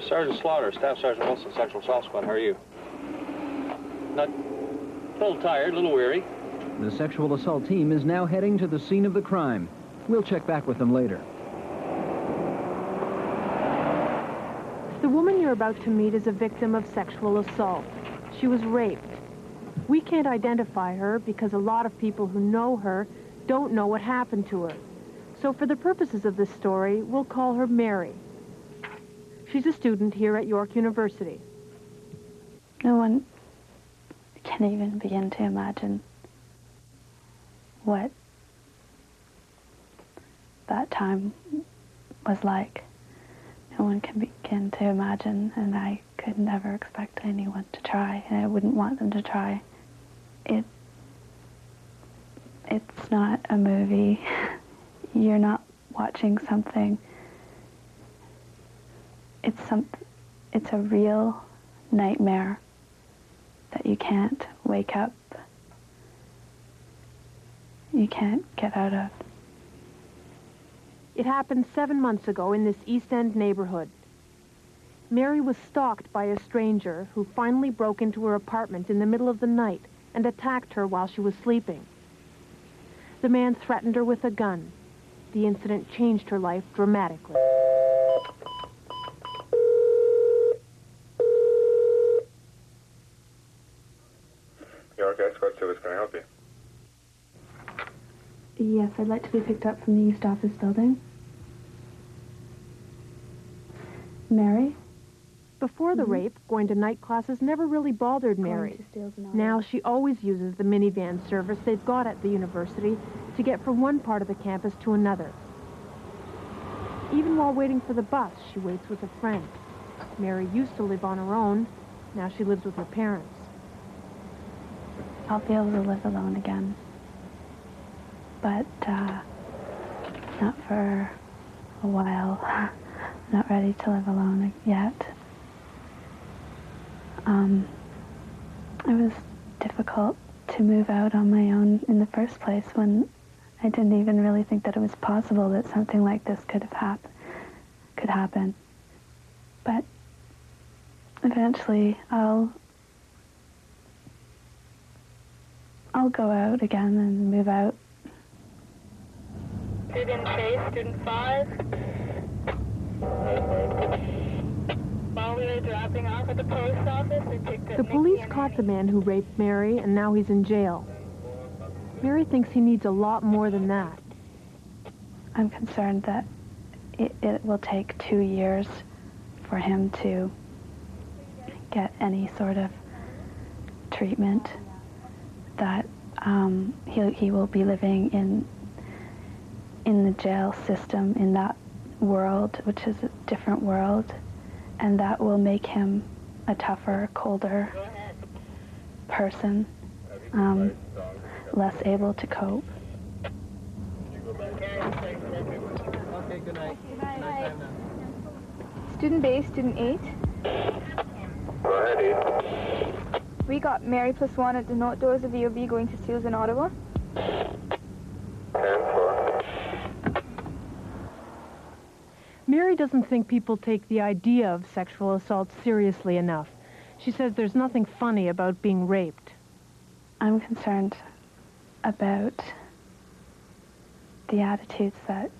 Sergeant Slaughter, Staff Sergeant Wilson, Sexual Assault Squad. How are you? Not a little tired, a little weary. The sexual assault team is now heading to the scene of the crime. We'll check back with them later. The woman you're about to meet is a victim of sexual assault. She was raped. We can't identify her because a lot of people who know her don't know what happened to her. So for the purposes of this story, we'll call her Mary. She's a student here at York University. No one can even begin to imagine what that time was like. No one can begin to imagine, and I could never expect anyone to try, and I wouldn't want them to try. It's not a movie. You're not watching something. It's a real nightmare that you can't wake up. You can't get out of. It happened 7 months ago in this East End neighborhood. Mary was stalked by a stranger who finally broke into her apartment in the middle of the night and attacked her while she was sleeping. The man threatened her with a gun. The incident changed her life dramatically. York Escort Service, can I help you? Yes, I'd like to be picked up from the East Office building. Mary? Before the rape, going to night classes never really bothered Mary. Now she always uses the minivan service they've got at the university to get from one part of the campus to another. Even while waiting for the bus, she waits with a friend. Mary used to live on her own. Now she lives with her parents. I'll be able to live alone again. But, not for a while. Not ready to live alone yet. It was difficult to move out on my own in the first place when I didn't even really think that it was possible that something like this could happen. But eventually I'll go out again and move out. Student Chase, student 5. While we were dropping off at the post office, we picked up The police caught the man who raped Mary, and now he's in jail. Mary thinks he needs a lot more than that. I'm concerned that it will take 2 years for him to get any sort of treatment, that he will be living in the jail system, in that world, which is a different world, and that will make him a tougher, colder person, less able to cope. Okay, good night. Bye. Student B, student 8. Go ahead, 8. We got Mary +1 at the north doors of the OB going to Seals in Ottawa. 10-4. Mary doesn't think people take the idea of sexual assault seriously enough. She says there's nothing funny about being raped. I'm concerned about the attitudes that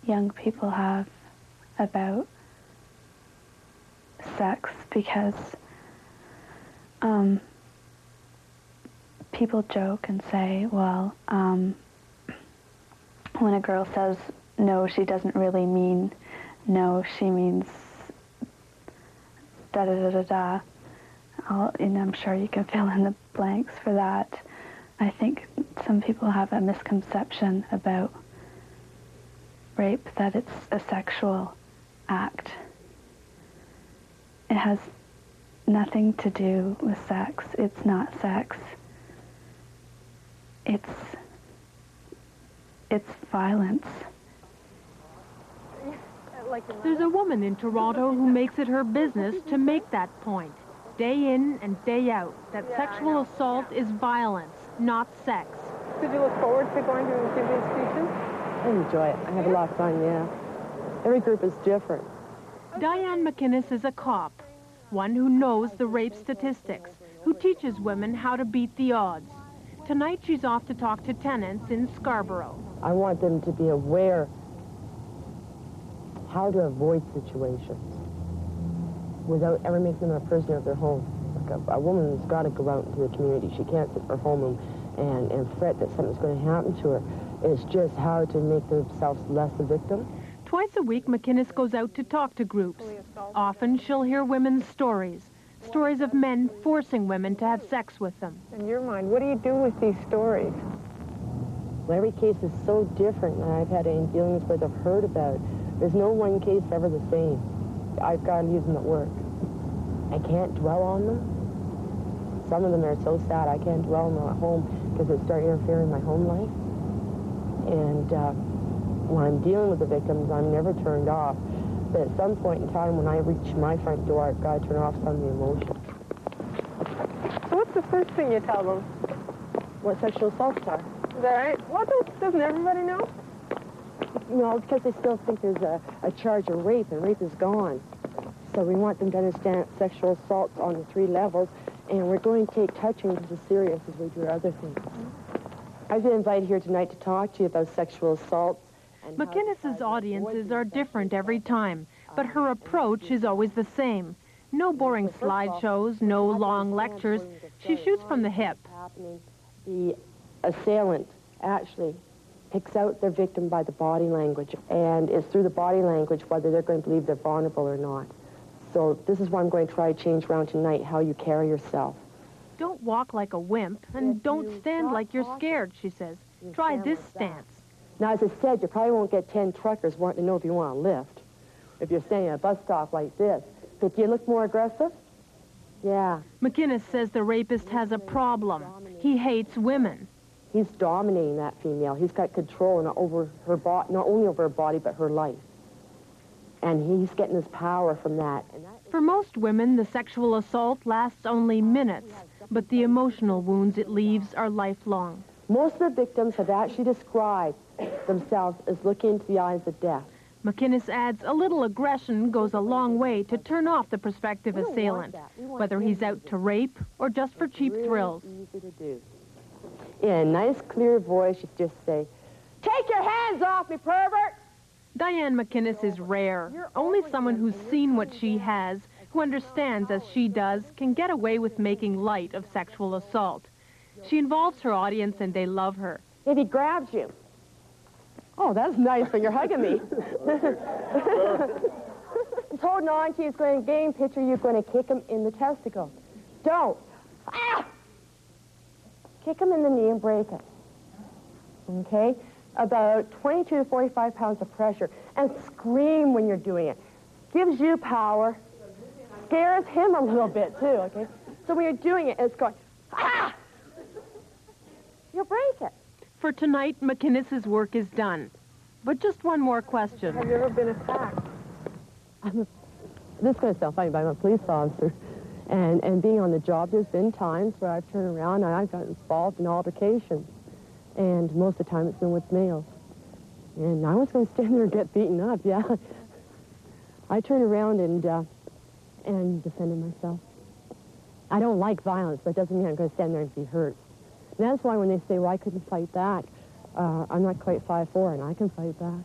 young people have about sex, because people joke and say, well, when a girl says no, she doesn't really mean no, she means da-da-da-da-da. And I'm sure you can fill in the blanks for that. I think some people have a misconception about rape, that it's a sexual act. It has nothing to do with sex. It's not sex. It's violence. There's a woman in Toronto who makes it her business to make that point, day in and day out, that sexual assault is violence, not sex. Did you look forward to going to the institution? I enjoy it. I have a lot of fun, yeah. Every group is different. Diane McInnes is a cop, one who knows the rape statistics, who teaches women how to beat the odds. Tonight she's off to talk to tenants in Scarborough. I want them to be aware how to avoid situations without ever making them a prisoner of their home. Like a woman's got to go out into the community. She can't sit in her homeroom and fret that something's going to happen to her. It's just how to make themselves less a victim. Twice a week, McInnes goes out to talk to groups. Often she'll hear women's stories of men forcing women to have sex with them. In your mind, what do you do with these stories? Well, every case is so different that I've had any dealings with or heard about. There's no one case ever the same. I've got to use them at work. I can't dwell on them. Some of them are so sad I can't dwell on them at home because they start interfering in my home life. And when I'm dealing with the victims, I'm never turned off. But at some point in time, when I reach my front door, I've got to turn off some of the emotion. So what's the first thing you tell them? What sexual assaults are. Is that right? Well, doesn't everybody know? No, because they still think there's a charge of rape, and rape is gone. So we want them to understand sexual assaults on the 3 levels, and we're going to take touching as serious as we do other things. I've been invited here tonight to talk to you about sexual assaults. McInnes's audiences are different every time, but her approach is always the same. No boring slideshows, no long lectures. She shoots from the hip. The assailant actually picks out their victim by the body language, and it's through the body language whether they're going to believe they're vulnerable or not. So this is what I'm going to try to change around tonight, how you carry yourself. Don't walk like a wimp, and don't stand like you're scared, she says. Try this stance. Now, as I said, you probably won't get 10 truckers wanting to know if you want a lift, if you're standing at a bus stop like this. But do you look more aggressive? Yeah. McInnes says the rapist has a problem. He hates women. He's dominating that female. He's got control over her body, not only over her body, but her life. And he's getting his power from that. For most women, the sexual assault lasts only minutes, but the emotional wounds it leaves are lifelong. Most of the victims have actually described themselves as looking into the eyes of death. McInnes adds a little aggression goes a long way to turn off the prospective assailant, whether he's out to rape or just for cheap thrills. Easy to do. In a nice, clear voice, you just say, "Take your hands off me, pervert!" Diane McInnes is rare. Only someone who's seen what she has, who understands as she does, can get away with making light of sexual assault. She involves her audience and they love her. If he grabs you, oh, that's nice when you're hugging me. He's holding on to you, he's going to gain picture, you're going to kick him in the testicle. Don't. Ah! Kick him in the knee and break it. Okay? About 22 to 45 pounds of pressure. And scream when you're doing it. Gives you power. Scares him a little bit, too, okay? So when you're doing it, it's going, ah! You'll break it. For tonight, McInnes's work is done. But just one more question. Have you ever been attacked? This is going to sound funny, but I'm a police officer. And being on the job, there's been times where I've turned around and I've gotten involved in altercations. And most of the time it's been with males. And I was going to stand there and get beaten up, yeah. I turn around and defended myself. I don't like violence, but it doesn't mean I'm going to stand there and be hurt. And that's why when they say, well, I couldn't fight back, I'm not quite 5'4", and I can fight back.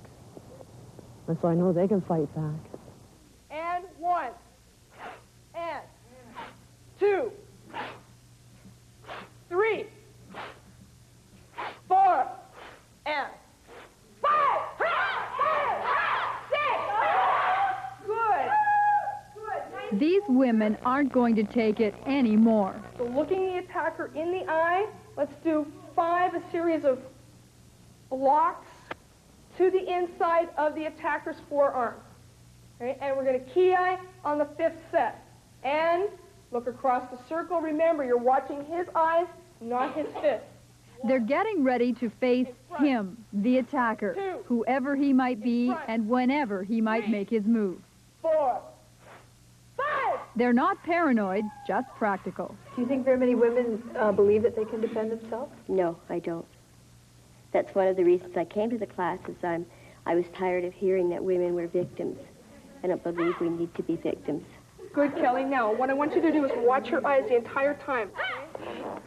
And so I know they can fight back. And 1, and 2, 3, 4, and 5, 6. Good. Good. These women aren't going to take it anymore. So looking the attacker in the eye, let's do 5, a series of blocks to the inside of the attacker's forearm. Okay? And we're going to key eye on the 5th set. And look across the circle. Remember, you're watching his eyes, not his fist. They're getting ready to face him, the attacker, whoever he might be and whenever he might make his move. 4, 5. They're not paranoid, just practical. Do you think very many women believe that they can defend themselves? No, I don't. That's one of the reasons I came to the class, is I was tired of hearing that women were victims. I don't believe we need to be victims. Good, Kelly. Now, what I want you to do is watch your eyes the entire time.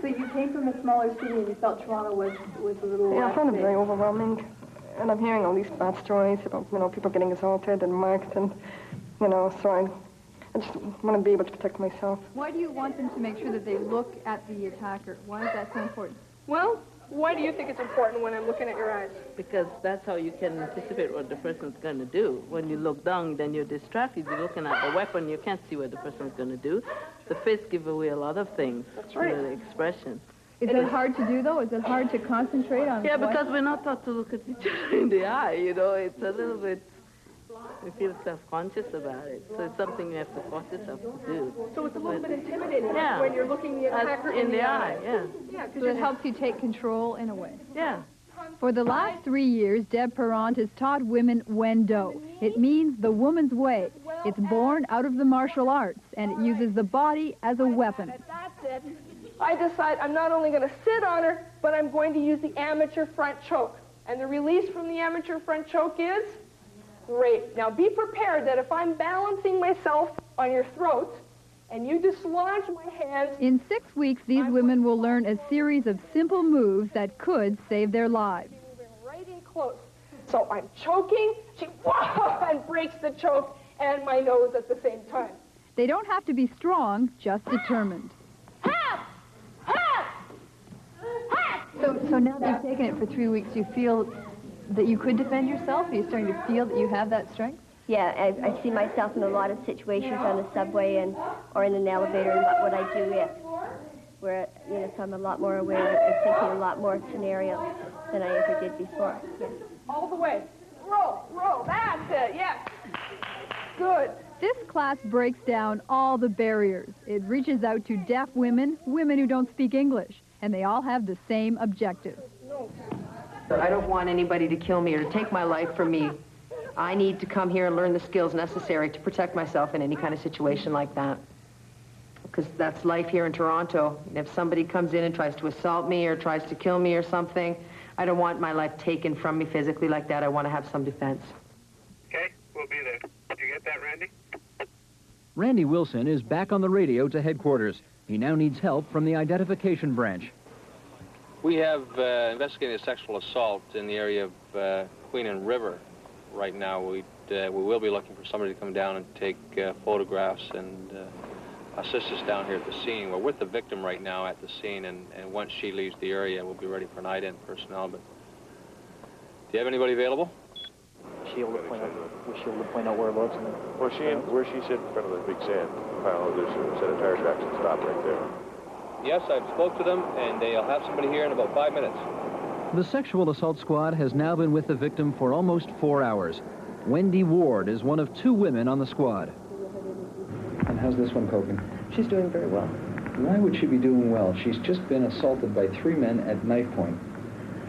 So you came from a smaller city and you felt Toronto was a little... Yeah, I found it very overwhelming. And I'm hearing all these bad stories about, people getting assaulted and marked and, so I just want to be able to protect myself. Why do you want them to make sure that they look at the attacker? Why is that so important? Well, why do you think it's important when I'm looking at your eyes? Because that's how you can anticipate what the person's going to do. When you look down, then you're distracted. You're looking at the weapon. You can't see what the person's going to do. The face gives away a lot of things. That's right. The expression. Is it hard to do, though? Is it hard to concentrate on? Yeah, because we're not taught to look at each other in the eye, It's a little bit... We feel self-conscious about it. So it's something you have to force yourself to do. So it's a little bit intimidating when you're looking the attacker in the eye. Yeah. So it helps you take control in a way. Yeah. For the last 3 years, Deb Perrant has taught women Wendo. It means the woman's way. It's born out of the martial arts, and it uses the body as a weapon. That's it. I decide I'm not only going to sit on her, but I'm going to use the amateur front choke. And the release from the amateur front choke is rape. Now be prepared that if I'm balancing myself on your throat and you dislodge my hands... In 6 weeks, these women will learn a series of simple moves that could save their lives. Moving right in close. So I'm choking, she and breaks the choke and my nose at the same time. They don't have to be strong, just determined. So now that you've taken it for 3 weeks, you feel that you could defend yourself? Are you starting to feel that you have that strength? Yeah, I see myself in a lot of situations on the subway or in an elevator and what would I do if. Where, so I'm a lot more aware of thinking a lot more scenarios than I ever did before. Yeah. All the way. Roll. That's it. Yes. Good. This class breaks down all the barriers. It reaches out to deaf women, women who don't speak English, and they all have the same objective. I don't want anybody to kill me or to take my life from me. I need to come here and learn the skills necessary to protect myself in any kind of situation like that. Because that's life here in Toronto. And if somebody comes in and tries to assault me or tries to kill me or something, I don't want my life taken from me physically like that. I want to have some defense. Okay, we'll be there. Did you get that, Randy? Randy Wilson is back on the radio to headquarters. He now needs help from the identification branch. We have investigated a sexual assault in the area of Queen and River right now. We will be looking for somebody to come down and take photographs and assist us down here at the scene. We're with the victim right now at the scene, and once she leaves the area, we'll be ready for an ident personnel. But do you have anybody available? Was she able to point out whereabouts? Where she sit in front of the big sand pile, there's a set of tire tracks that stop right there. Yes, I've spoke to them, and they'll have somebody here in about 5 minutes. The sexual assault squad has now been with the victim for almost 4 hours. Wendy Ward is one of 2 women on the squad. And how's this one coping? She's doing very well. Why would she be doing well? She's just been assaulted by 3 men at knife point.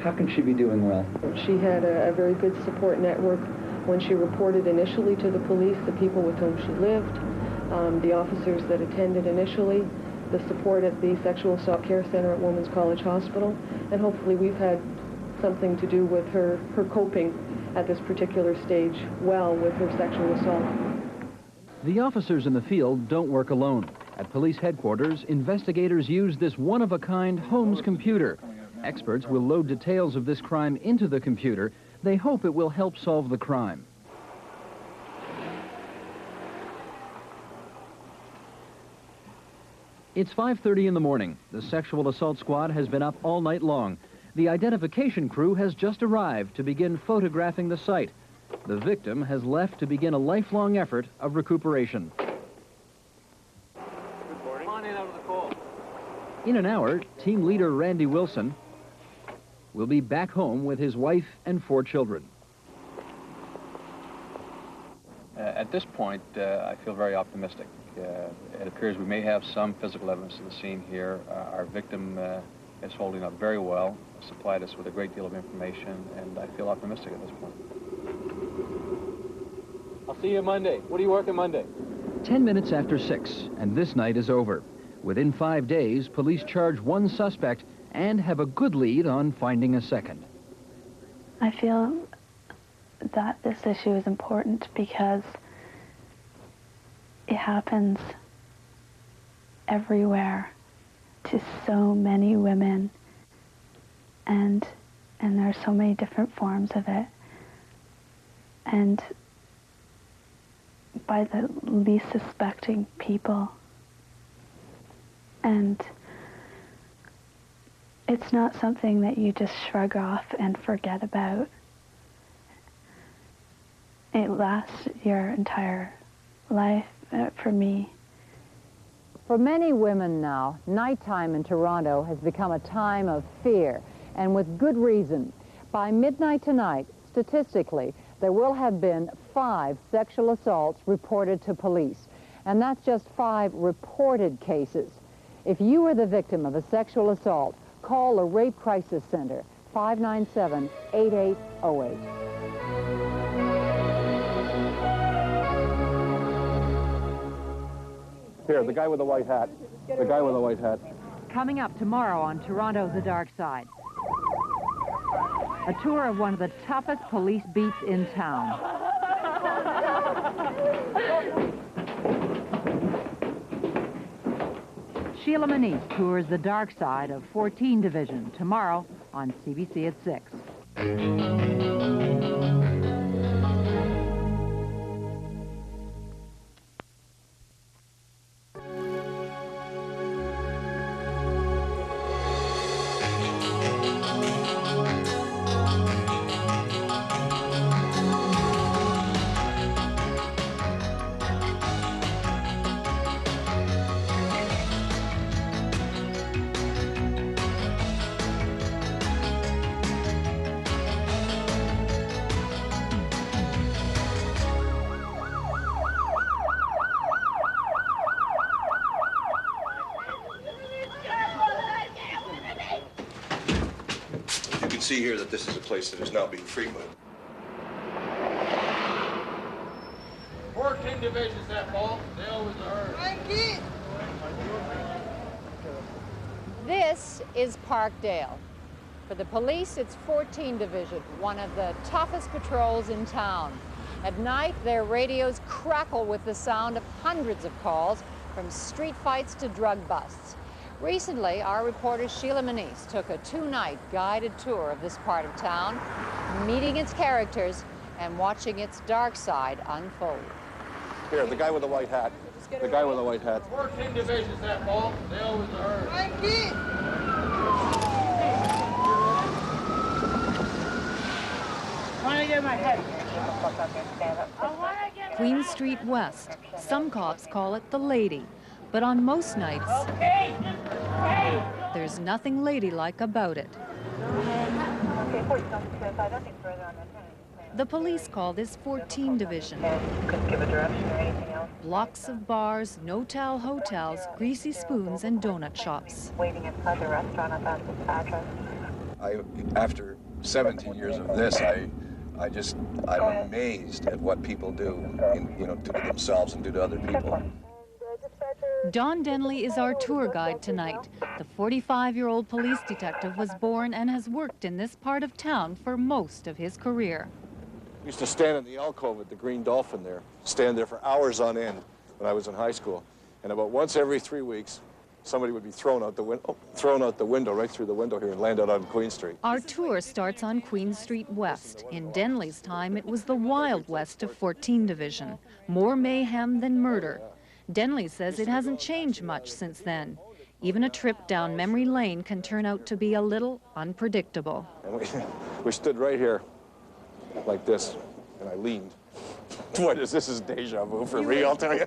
How can she be doing well? She had a very good support network when she reported initially to the police, the people with whom she lived, the officers that attended initially, the support at the Sexual Assault Care Center at Women's College Hospital, and hopefully we've had something to do with her coping at this particular stage well with her sexual assault. The officers in the field don't work alone. At police headquarters, investigators use this one-of-a-kind Holmes computer. Experts will load details of this crime into the computer. They hope it will help solve the crime. It's 5:30 in the morning. The sexual assault squad has been up all night long. The identification crew has just arrived to begin photographing the site. The victim has left to begin a lifelong effort of recuperation. Good morning. Come on in out of the cold. In an hour, team leader Randy Wilson will be back home with his wife and 4 children. At this point, I feel very optimistic. It appears we may have some physical evidence of the scene here. Our victim is holding up very well, supplied us with a great deal of information, and I feel optimistic at this point. I'll see you Monday. What are you working Monday? 10 minutes after 6, and this night is over. Within 5 days, police charge 1 suspect and have a good lead on finding a second. I feel that this issue is important because it happens everywhere to so many women, and there are so many different forms of it. And by the least suspecting people. And it's not something that you just shrug off and forget about. It lasts your entire life for me. For many women now, nighttime in Toronto has become a time of fear, and with good reason. By midnight tonight, statistically, there will have been 5 sexual assaults reported to police, and that's just 5 reported cases. If you are the victim of a sexual assault, call the Rape Crisis Center, 597-8808. Here, the guy with the white hat. The guy with the white hat. Coming up tomorrow on Toronto's The Dark Side. A tour of one of the toughest police beats in town. Sheila Manise tours the dark side of 14 Division tomorrow on CBC at 6. See here that this is a place that is now being frequented. 14 divisions that ball. They always are. This is Parkdale. For the police, it's 14 Division, one of the toughest patrols in town. At night, their radios crackle with the sound of hundreds of calls, from street fights to drug busts. Recently, our reporter Sheila Manise took a 2-night guided tour of this part of town, meeting its characters and watching its dark side unfold. Here, the guy with the white hat. The guy with the white hat. 14 divisions that ball. They always are. Want to get my head? Queen Street West. Some cops call it the Lady. But on most nights, there's nothing ladylike about it. The police call this 14 Division. Blocks of bars, no-towel hotels, greasy spoons, and donut shops. Waiting inside the restaurant at that address. After 17 years of this, I'm amazed at what people do, do to themselves and do to other people. Don Denley is our tour guide tonight. The 45-year-old police detective was born and has worked in this part of town for most of his career. I used to stand in the alcove at the Green Dolphin there, stand there for hours on end, when I was in high school. And about once every 3 weeks, somebody would be thrown out the window, right through the window here, and land out on Queen Street. Our tour starts on Queen Street West. In Denley's time, it was the Wild West of 14 Division. More mayhem than murder. Denley says it hasn't changed much since then. Even a trip down memory lane can turn out to be a little unpredictable. And we stood right here, like this, and I leaned. Boy, this is deja vu for me, I'll tell you.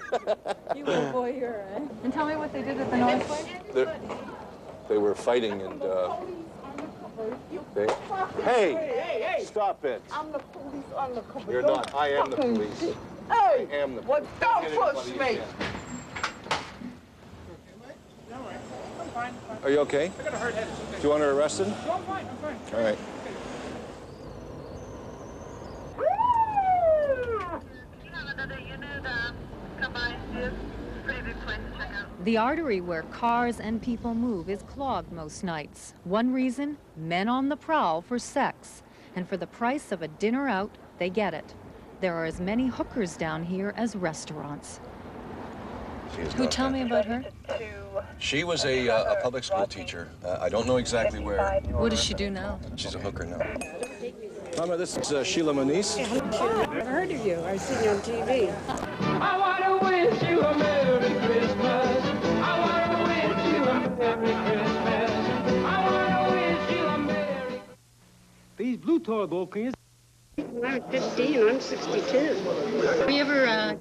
You were a voyeur, eh? And tell me what they did at the Northway. They were fighting and Hey, stop it. I'm the police undercover. You're not. I am the police. Hey, I am the police. Don't push me. Are you okay? I got a hurt head. Do you want her arrested? No, I'm fine. I'm fine. All right. The artery where cars and people move is clogged most nights. One reason, men on the prowl for sex. And for the price of a dinner out, they get it. There are as many hookers down here as restaurants. Who tell me about her? She was a public school teacher. I don't know exactly where. What does she do now? She's a hooker now. Mama, this is Sheila Moniz. I've heard of you. I've seen you on TV. I want to wish you a Merry Christmas. I want to wish you a Merry Christmas. I want to wish you a Merry. These blue toilet bowl cleaners. When I'm 15, I'm 62. Were you ever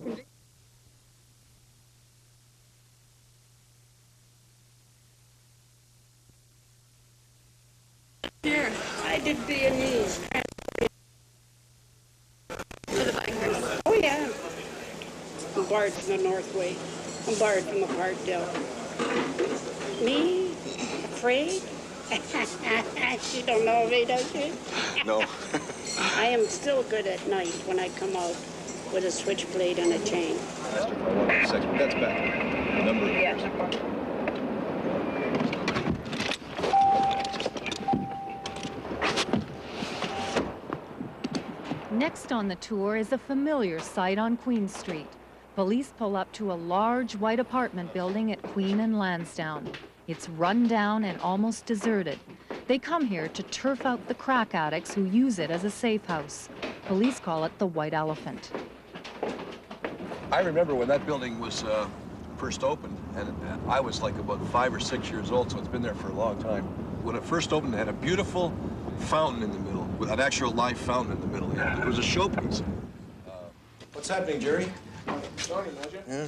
Here, I did Viennese. Oh, yeah. I'm barred from the Northway. I'm barred from the Parkdale. Me? Afraid? You don't know me, does you? No. I am still good at night when I come out with a switchblade and a chain. That's back a number of years. Next on the tour is a familiar sight on Queen Street. Police pull up to a large white apartment building at Queen and Lansdowne. It's run down and almost deserted. They come here to turf out the crack addicts who use it as a safe house. Police call it the White Elephant. I remember when that building was first opened, and I was like about 5 or 6 years old, so it's been there for a long time. When it first opened, it had a beautiful fountain in the middle, with an actual live fountain in the middle. It was a showpiece. What's happening, Jerry? Yeah.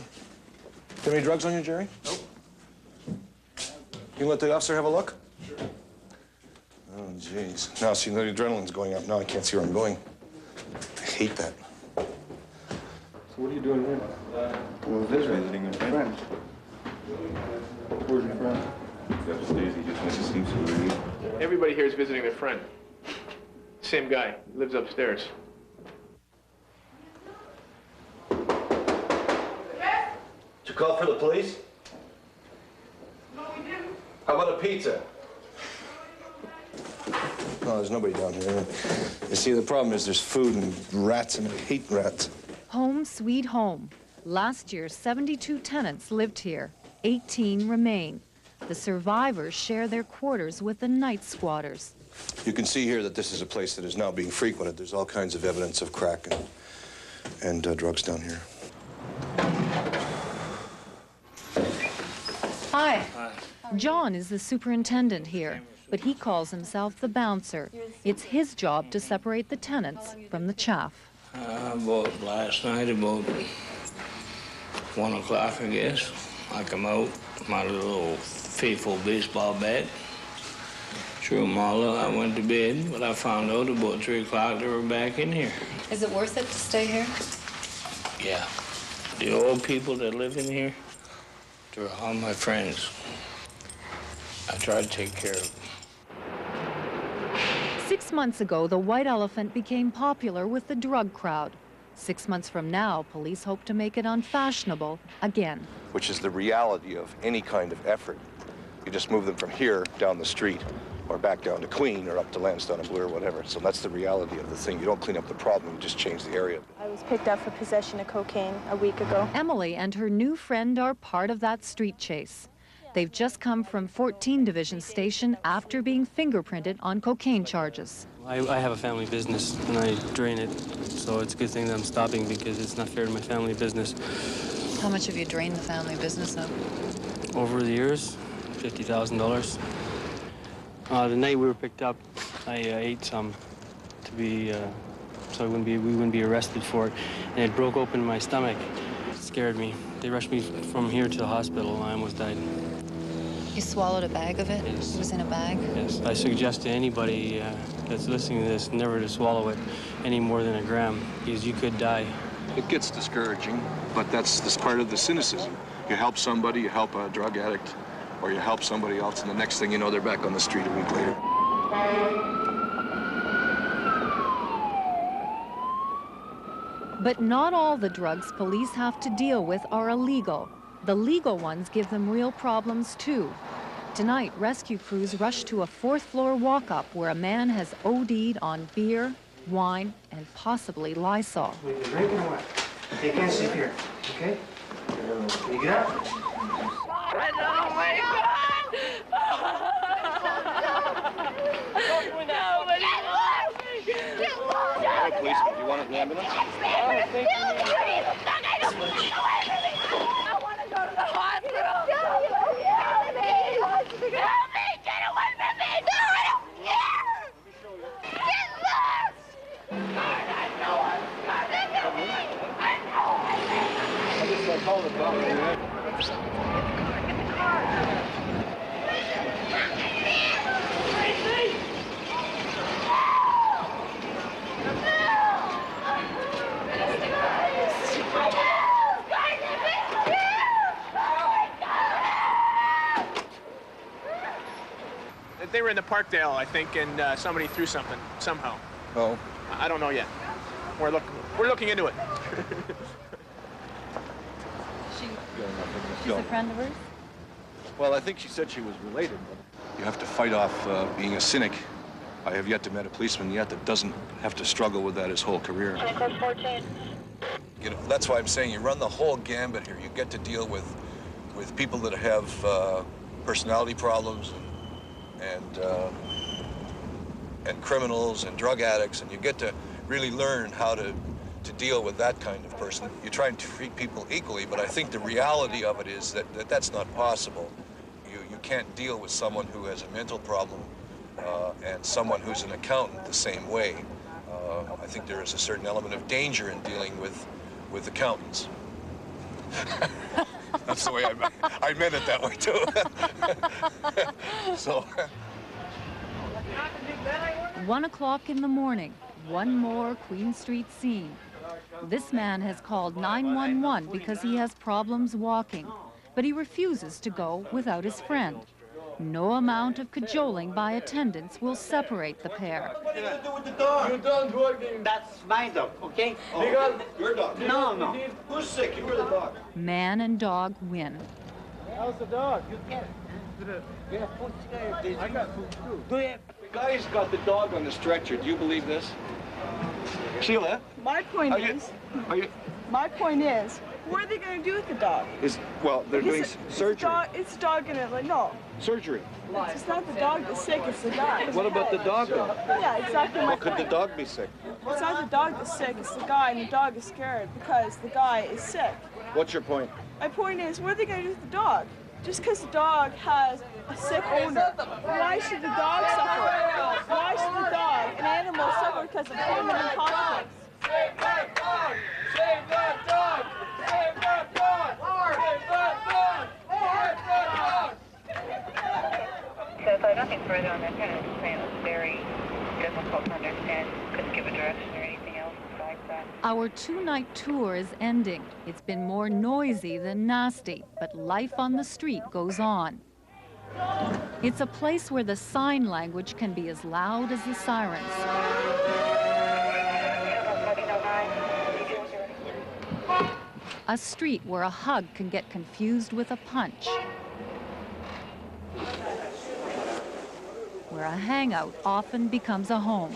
Got any drugs on you, Jerry? Nope. You let the officer have a look? Sure. Oh, jeez. Now, see, the adrenaline's going up. Now I can't see where I'm going. I hate that. So what are you doing here? We're visiting a friend. Where's your friend? That's Daisy just went to sleep, so we're here. Everybody here is visiting their friend. Same guy, lives upstairs. Did you call for the police? No, we didn't. How about a pizza? No, there's nobody down here. You see, the problem is there's food and rats, and I hate rats. Home sweet home. Last year, 72 tenants lived here. 18 remain. The survivors share their quarters with the night squatters. You can see here that this is a place that is now being frequented. There's all kinds of evidence of crack and drugs down here. Hi. John is the superintendent here, but he calls himself the bouncer. It's his job to separate the tenants from the chaff. About last night, about 1 o'clock, I guess. I come out, my little faithful baseball bat. Threw them all out. I went to bed, but I found out about 3 o'clock they were back in here. Is it worth it to stay here? Yeah. The old people that live in here, they're all my friends. I try to take care of them. 6 months ago, the White Elephant became popular with the drug crowd. 6 months from now, police hope to make it unfashionable again. Which is the reality of any kind of effort. You just move them from here down the street or back down to Queen or up to Lansdowne and Blue or whatever. So that's the reality of the thing. You don't clean up the problem, you just change the area. I was picked up for possession of cocaine a week ago. Emily and her new friend are part of that street chase. They've just come from 14 Division Station after being fingerprinted on cocaine charges. I have a family business and I drain it, so it's a good thing that I'm stopping because it's not fair to my family business. How much have you drained the family business of? Over the years, $50,000. The night we were picked up, I ate some to be, so we wouldn't be arrested for it, and it broke open my stomach. It scared me. They rushed me from here to the hospital and I almost died. You swallowed a bag of it? Yes. It was in a bag? Yes. I suggest to anybody that's listening to this never to swallow it any more than a gram, because you could die. It gets discouraging, but that's part of the cynicism. You help somebody, you help a drug addict, or you help somebody else, and the next thing you know, they're back on the street a week later. But not all the drugs police have to deal with are illegal. The legal ones give them real problems, too. Tonight, rescue crews rush to a fourth-floor walk-up where a man has OD'd on beer, wine, and possibly Lysol. When you're drinking or what? You can't sleep here, okay? Can you get up? Oh, my God! Nobody lost! Get lost! Policeman, do you want an ambulance? I don't want to go to the hospital! Help me! Help me! Get away from me! No, I don't care! Get lost! I know I'm coming! I know I'm I called the doctor. They were in the Parkdale, I think, and somebody threw something, somehow. Oh. I don't know yet. We're looking into it. She's a friend of hers? Well, I think she said she was related. You have to fight off being a cynic. I have yet to meet a policeman yet that doesn't have to struggle with that his whole career. You know, that's why I'm saying you run the whole gambit here. You get to deal with people that have personality problems and criminals and drug addicts, and you get to really learn how to deal with that kind of person. You try and treat people equally, but I think the reality of it is that that's not possible. You can't deal with someone who has a mental problem and someone who's an accountant the same way. I think there is a certain element of danger in dealing with accountants. That's the way I meant it that way, too. So. 1 o'clock in the morning, one more Queen Street scene. This man has called 911 because he has problems walking, but he refuses to go without his friend. No amount of cajoling by attendants will separate the pair. What are you going to do with the dog? Your dog, that's my dog, okay? Oh, your dog? No. Who's sick? You or the dog? Man and dog win. How's the dog? You can't. You have food there. I got food too. The guy's got the dog on the stretcher. Do you believe this? Sheila? My point my point is, what are they going to do with the dog? Well, they're doing surgery. It's the dog going to, no. Surgery. It's not the dog that's sick, it's the guy. What about the dog, then? Yeah, exactly my Well, could point. the dog be sick? It's not the dog that's sick, it's the guy, and the dog is scared because the guy is sick. What's your point? My point is, what are they going to do with the dog? Just because the dog has a sick owner, why should the dog suffer? Why should the dog, an animal, suffer because of human incompetence? Save that dog! Save that dog! Save that dog! Save that dog! Save that dog! So nothing further on that kind of saying it was very difficult to understand. Couldn't give a direction or anything else besides that. Our two-night tour is ending. It's been more noisy than nasty, but life on the street goes on. It's a place where the sign language can be as loud as the sirens. A street where a hug can get confused with a punch. where a hangout often becomes a home.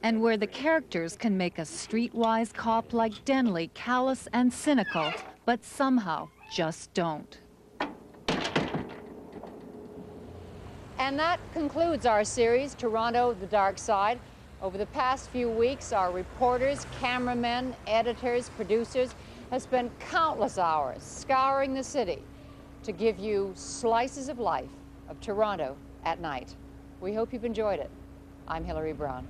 And where the characters can make a streetwise cop like Denley callous and cynical, but somehow just don't. And that concludes our series, Toronto, The Dark Side. Over the past few weeks, our reporters, cameramen, editors, producers have spent countless hours scouring the city to give you slices of life of Toronto at night. We hope you've enjoyed it. I'm Hillary Brown.